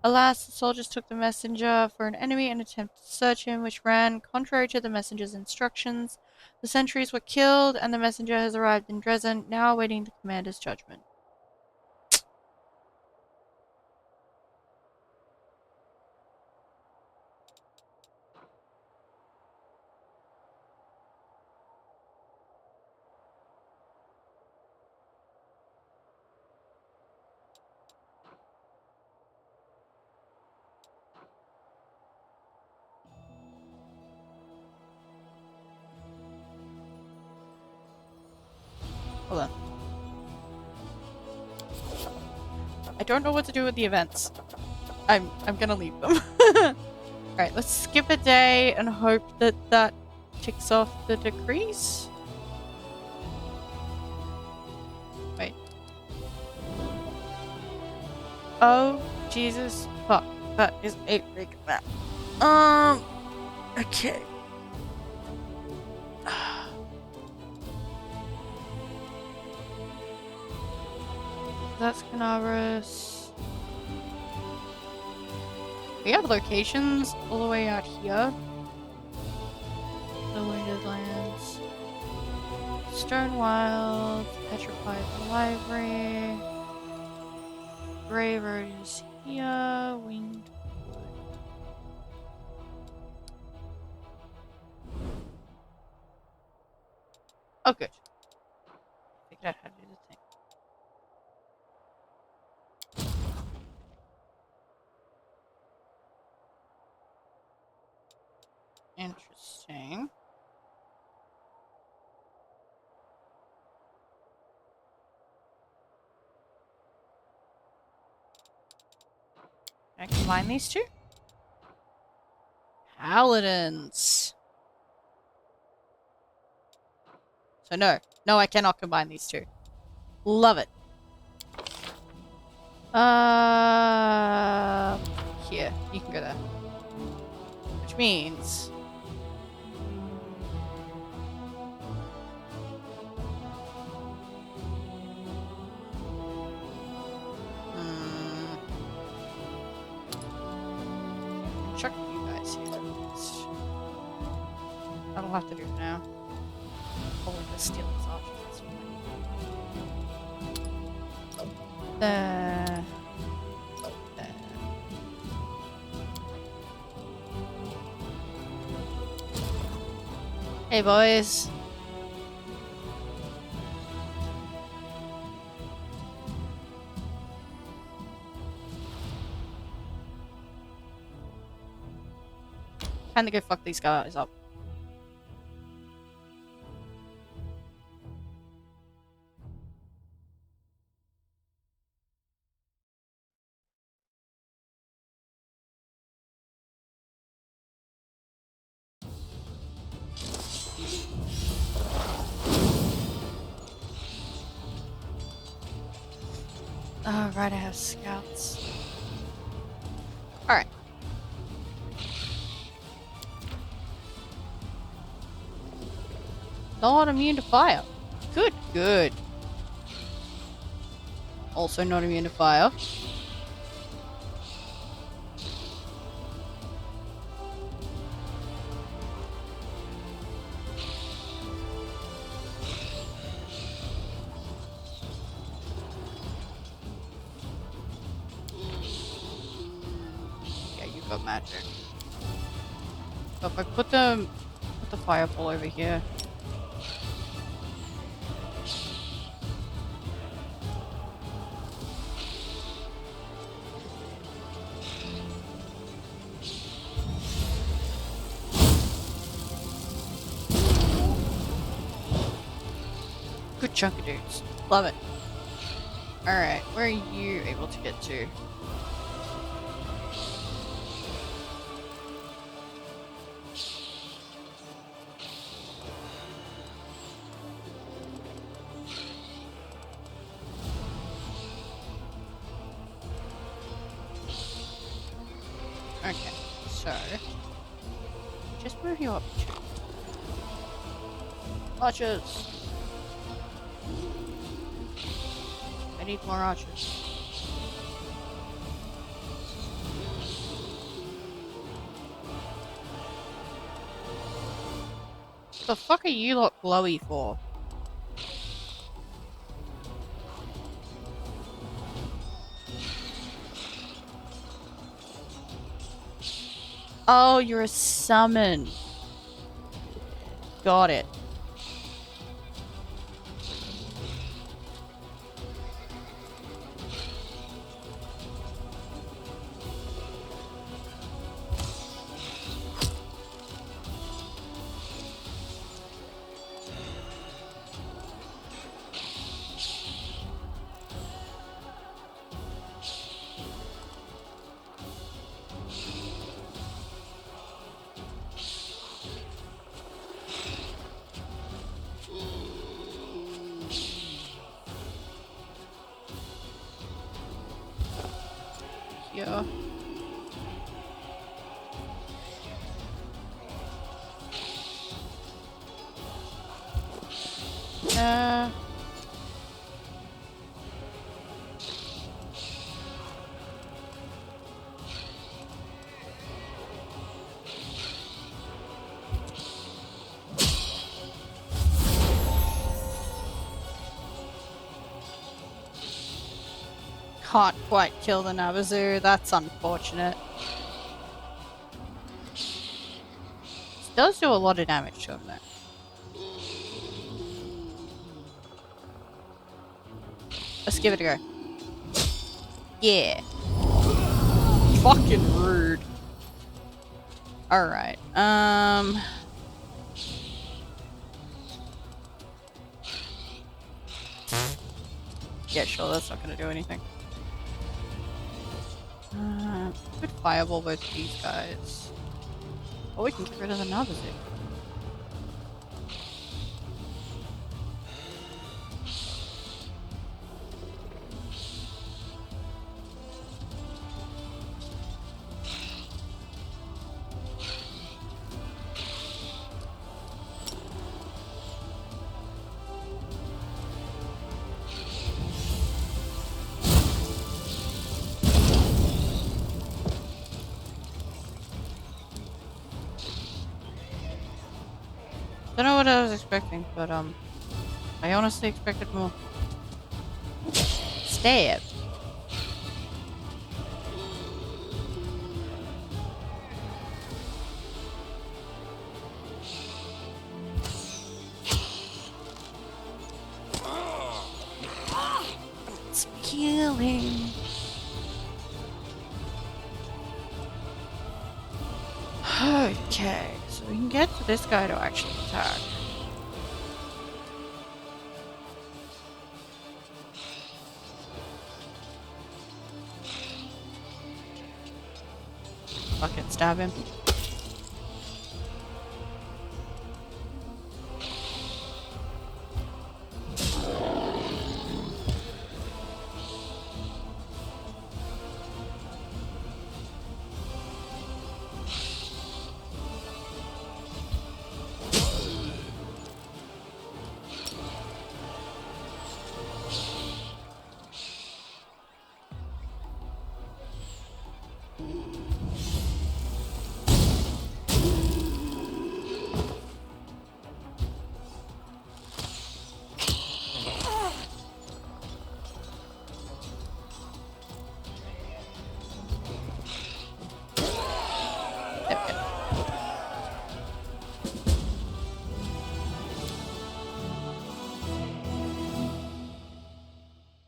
Alas, the soldiers took the messenger for an enemy and attempted to search him, which ran contrary to the messenger's instructions. The sentries were killed, and the messenger has arrived in Dresden, now awaiting the commander's judgment. Hold on. I don't know what to do with the events. I'm gonna leave them. Alright, let's skip a day and hope that that ticks off the decrees. Wait. Oh, Jesus. Fuck. That is a big map. Okay. That's Canaveras. We have locations all the way out here. Stone Wilds, Petrify the Library. Grey Road is here. Winged. Oh, good. Figured out how to do the thing. Interesting. Can I combine these two? Paladins. So no. No, I cannot combine these two. Love it. Here. You can go there. Which means... chuck you guys here. That'll have to do for now. Probably just steal this option. There. There. Hey, boys. Time to go fuck these guys up. Oh, right, I have scouts. Alright. Not immune to fire. Good, good. Also not immune to fire. Yeah, you've got magic. So if I put the fireball over here. Good chunk of dudes. Love it. Alright, where are you able to get to? Okay, so just move you up to archers. I need more archers. The fuck are you lot glowy for? Oh, you're a summon. Got it. Yeah. can't quite kill the Nabazoo. That's unfortunate. It does do a lot of damage to him though. Let's give it a go. Yeah. Fucking rude. Alright. Yeah, sure, that's not gonna do anything. Could fireball both these guys. Or we can get rid of the Nabazoo. Don't know what I was expecting, but I honestly expected more. Stab. It's healing. Okay, so we can get to this guy to actually attack. Fucking stab him.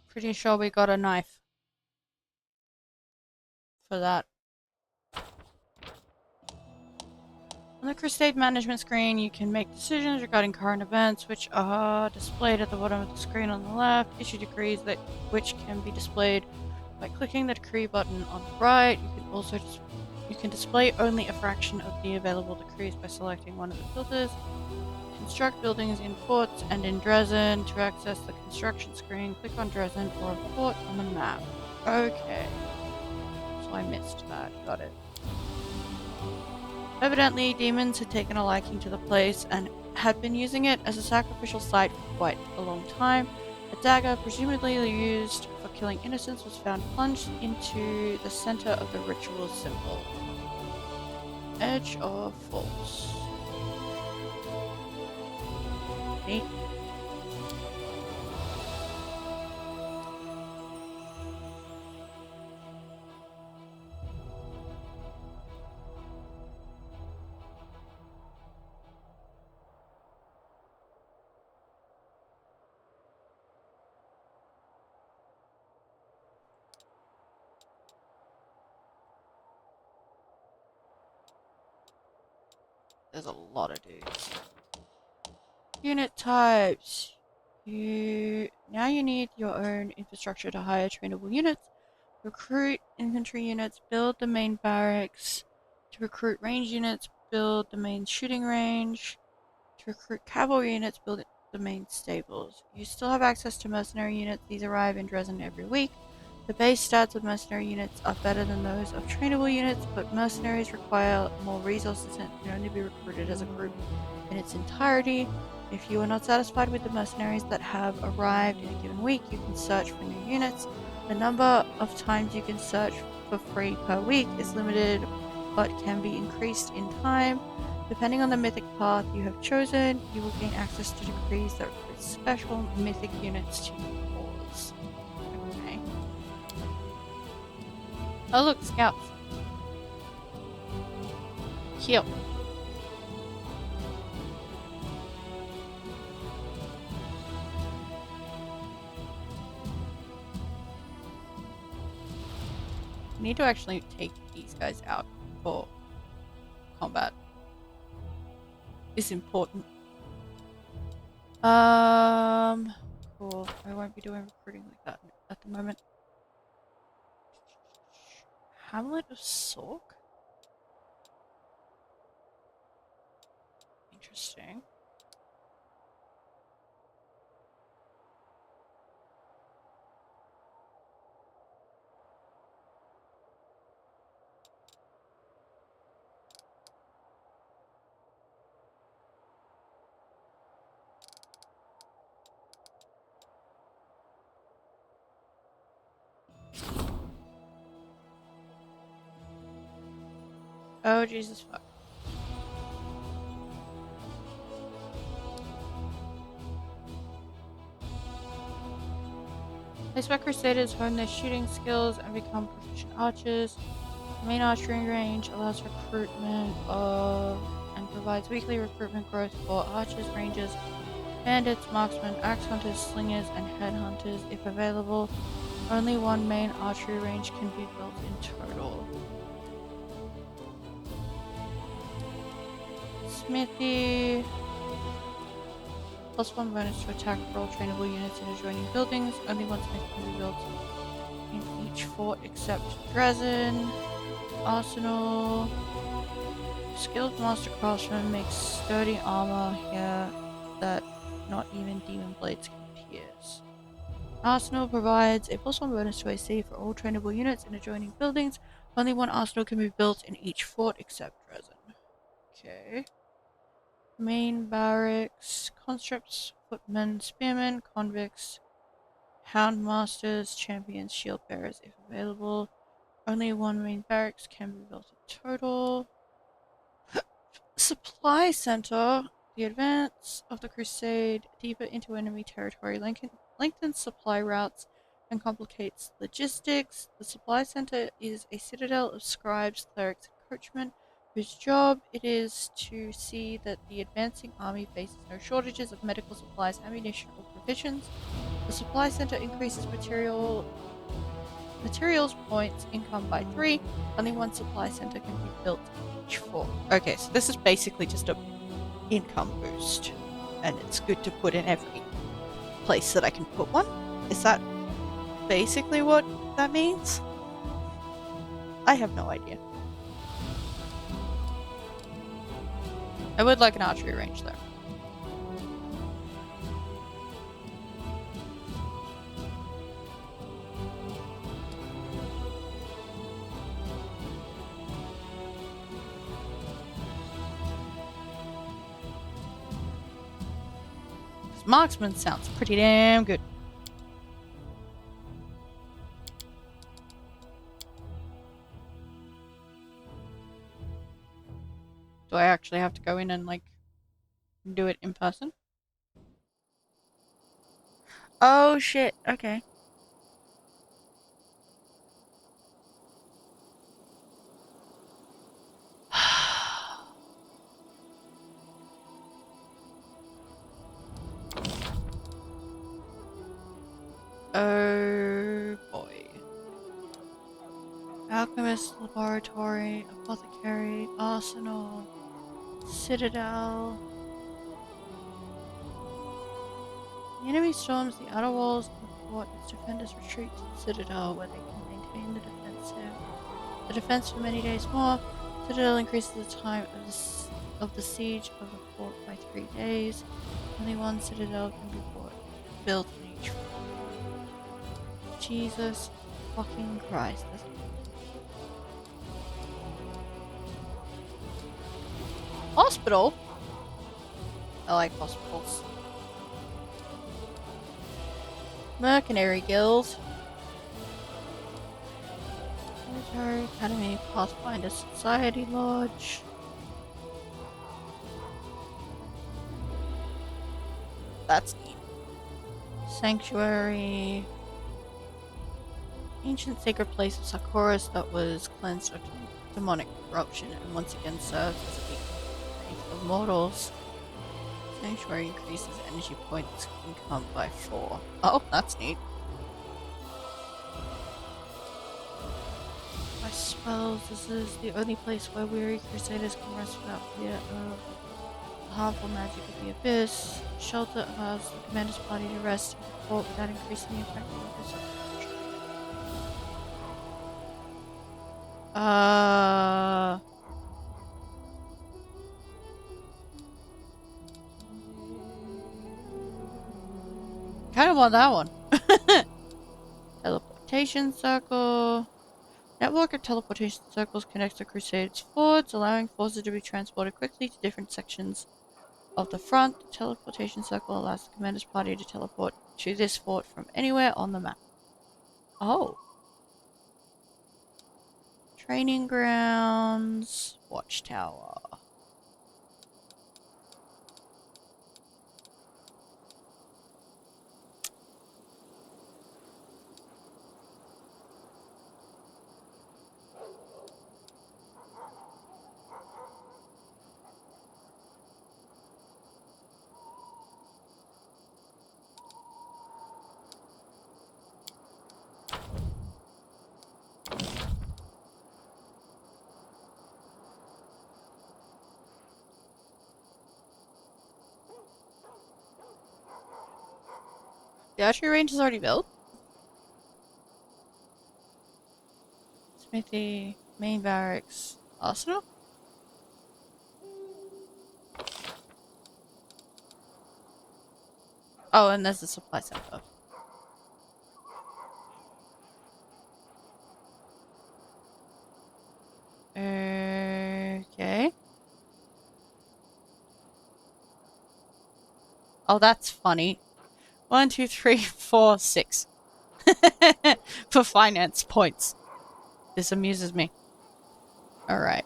Pretty sure we got a knife for that. On the Crusade management screen, you can make decisions regarding current events, which are displayed at the bottom of the screen on the left. Issue decrees which can be displayed by clicking the decree button on the right. You can display only a fraction of the available decrees by selecting one of the filters. Construct buildings in forts and in Dresden. To access the construction screen, click on Dresden or a fort on the map. Okay. So I missed that. Got it. Evidently, demons had taken a liking to the place and had been using it as a sacrificial site for quite a long time. A dagger, presumably used for killing innocents, was found plunged into the center of the ritual symbol. Edge of False. Neat. There's a lot of dudes. Unit types. Now you need your own infrastructure to hire trainable units, recruit infantry units, build the main barracks, to recruit range units, build the main shooting range, to recruit cavalry units, build the main stables. You still have access to mercenary units. These arrive in Dresden every week. The base stats of mercenary units are better than those of trainable units, but mercenaries require more resources and can only be recruited as a group in its entirety. If you are not satisfied with the mercenaries that have arrived in a given week, you can search for new units. The number of times you can search for free per week is limited, but can be increased in time. Depending on the mythic path you have chosen, you will gain access to decrees that recruit special mythic units to your cause. Okay. Oh look, scouts. Cute. We need to actually take these guys out for combat. It's important. Cool. I won't be doing recruiting like that at the moment. Hamlet of Sork? Interesting. Oh, Jesus fuck. Place where Crusaders hone their shooting skills and become proficient archers. The main archery range allows recruitment of and provides weekly recruitment growth for archers, rangers, bandits, marksmen, axe hunters, slingers, and headhunters if available. Only one main archery range can be built in total. Smithy. +1 bonus to attack for all trainable units in adjoining buildings. Only one smith can be built in each fort except Dresden. Arsenal. Skilled master craftsman makes sturdy armor here that not even demon blades can pierce. Arsenal provides a +1 bonus to AC for all trainable units in adjoining buildings. Only one arsenal can be built in each fort except Dresden. Okay. Main barracks, conscripts, footmen, spearmen, convicts, houndmasters, champions, shield bearers if available. Only one main barracks can be built in total. Supply center. The advance of the crusade deeper into enemy territory lengthens supply routes and complicates logistics. The supply center is a citadel of scribes, clerics, and coachmen, whose job it is to see that the advancing army faces no shortages of medical supplies, ammunition, or provisions. The supply center increases materials points income by 3. Only one supply center can be built in each fort. Okay, so this is basically just a income boost, and it's good to put in every place that I can put one. Is that basically what that means? I have no idea. I would like an archery range though. Marksman sounds pretty damn good. Do I actually have to go in and like do it in person? Oh shit, okay. Oh boy. Alchemist Laboratory, Apothecary, Arsenal, Citadel. The enemy storms the outer walls of the fort. Its defenders retreat to the Citadel where they can maintain the defense for many days more. Citadel increases the time of the siege of the fort by 3 days. Only one Citadel can be built in each fort. Jesus fucking Christ. Hospital? I like hospitals. Mercenary Guild. Military Academy, Pathfinder Society Lodge. That's neat. Sanctuary. ancient sacred place of Sakuras that was cleansed of demonic corruption and once again serves as a beacon of mortals. Sanctuary increases energy points income by 4. Oh, that's neat. I suppose this is the only place where weary crusaders can rest without fear of the harmful magic of the abyss. Shelter allows the commander's party to rest in the fort without increasing the effectiveness of kind of want that one. Teleportation circle. Network of teleportation circles connects the Crusaders' forts, allowing forces to be transported quickly to different sections of the front. The teleportation circle allows the commander's party to teleport to this fort from anywhere on the map. Oh. Training grounds. Watchtower. The archery range is already built. Smithy, main barracks, arsenal. Oh, and there's the supply center. Okay. Oh, that's funny. 1, 2, 3, 4, 6. For finance points. This amuses me. Alright.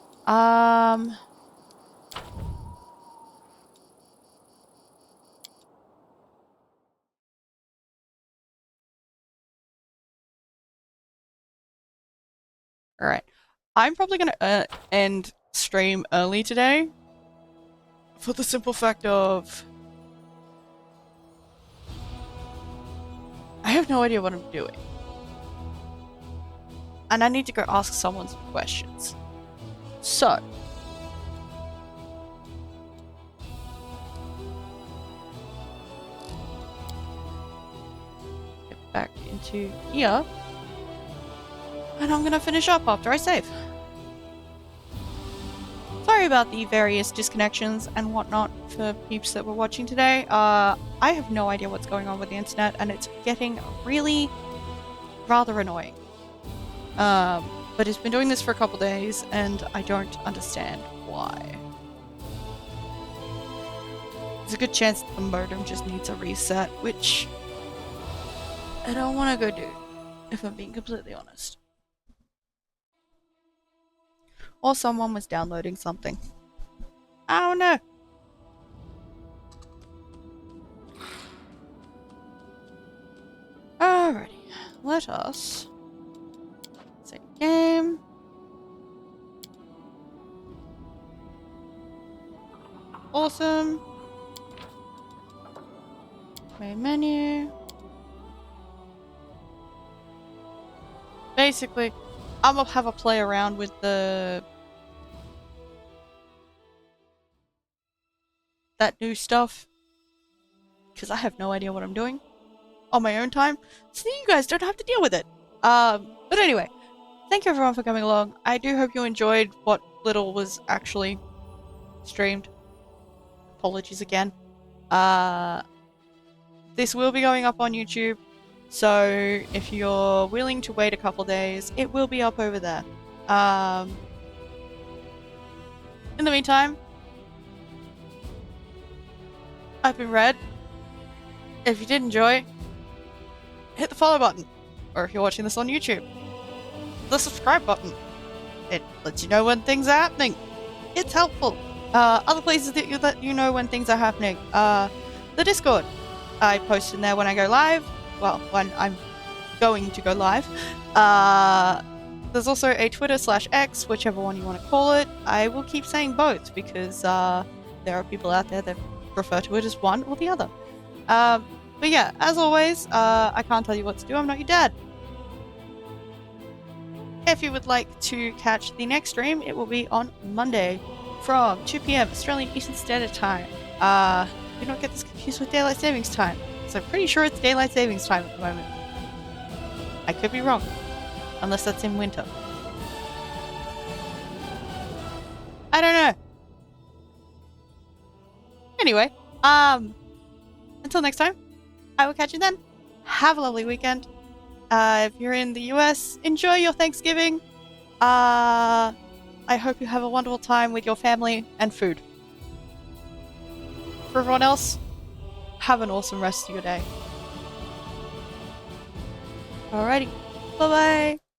Alright. I'm probably gonna end stream early today. For the simple fact of... I have no idea what I'm doing. And I need to go ask someone some questions. So. Get back into here. And I'm gonna finish up after I save. Sorry about the various disconnections and whatnot for peeps that were watching today. I have no idea what's going on with the internet and it's getting really rather annoying. But it's been doing this for a couple days and I don't understand why. There's a good chance the modem just needs a reset, which I don't want to go do, if I'm being completely honest. Or someone was downloading something. I don't know. Alrighty, let us save game. Awesome. Main menu. Basically, I'm gonna have a play around with that new stuff because I have no idea what I'm doing on my own time, so you guys don't have to deal with it. But anyway, thank you everyone for coming along. I do hope you enjoyed what little was actually streamed. Apologies again. This will be going up on YouTube, so if you're willing to wait a couple days, it will be up over there. In the meantime, I've been Red. If you did enjoy, hit the follow button. Or if you're watching this on YouTube, the subscribe button. It lets you know when things are happening. It's helpful. Other places that you let you know when things are happening. The Discord. I post in there when I go live. Well, when I'm going to go live. There's also a Twitter/X, whichever one you want to call it. I will keep saying both because there are people out there that refer to it as one or the other. But yeah, as always, I can't tell you what to do. I'm not your dad. If you would like to catch the next stream, it will be on Monday from 2 p.m. Australian Eastern Standard Time. Do not get this confused with Daylight Savings Time, because I'm pretty sure it's Daylight Savings Time at the moment. I could be wrong, unless that's in winter. I don't know. Anyway, until next time, I will catch you then. Have a lovely weekend. If you're in the US, enjoy your Thanksgiving. I hope you have a wonderful time with your family and food. For everyone else, have an awesome rest of your day. Alrighty, bye-bye.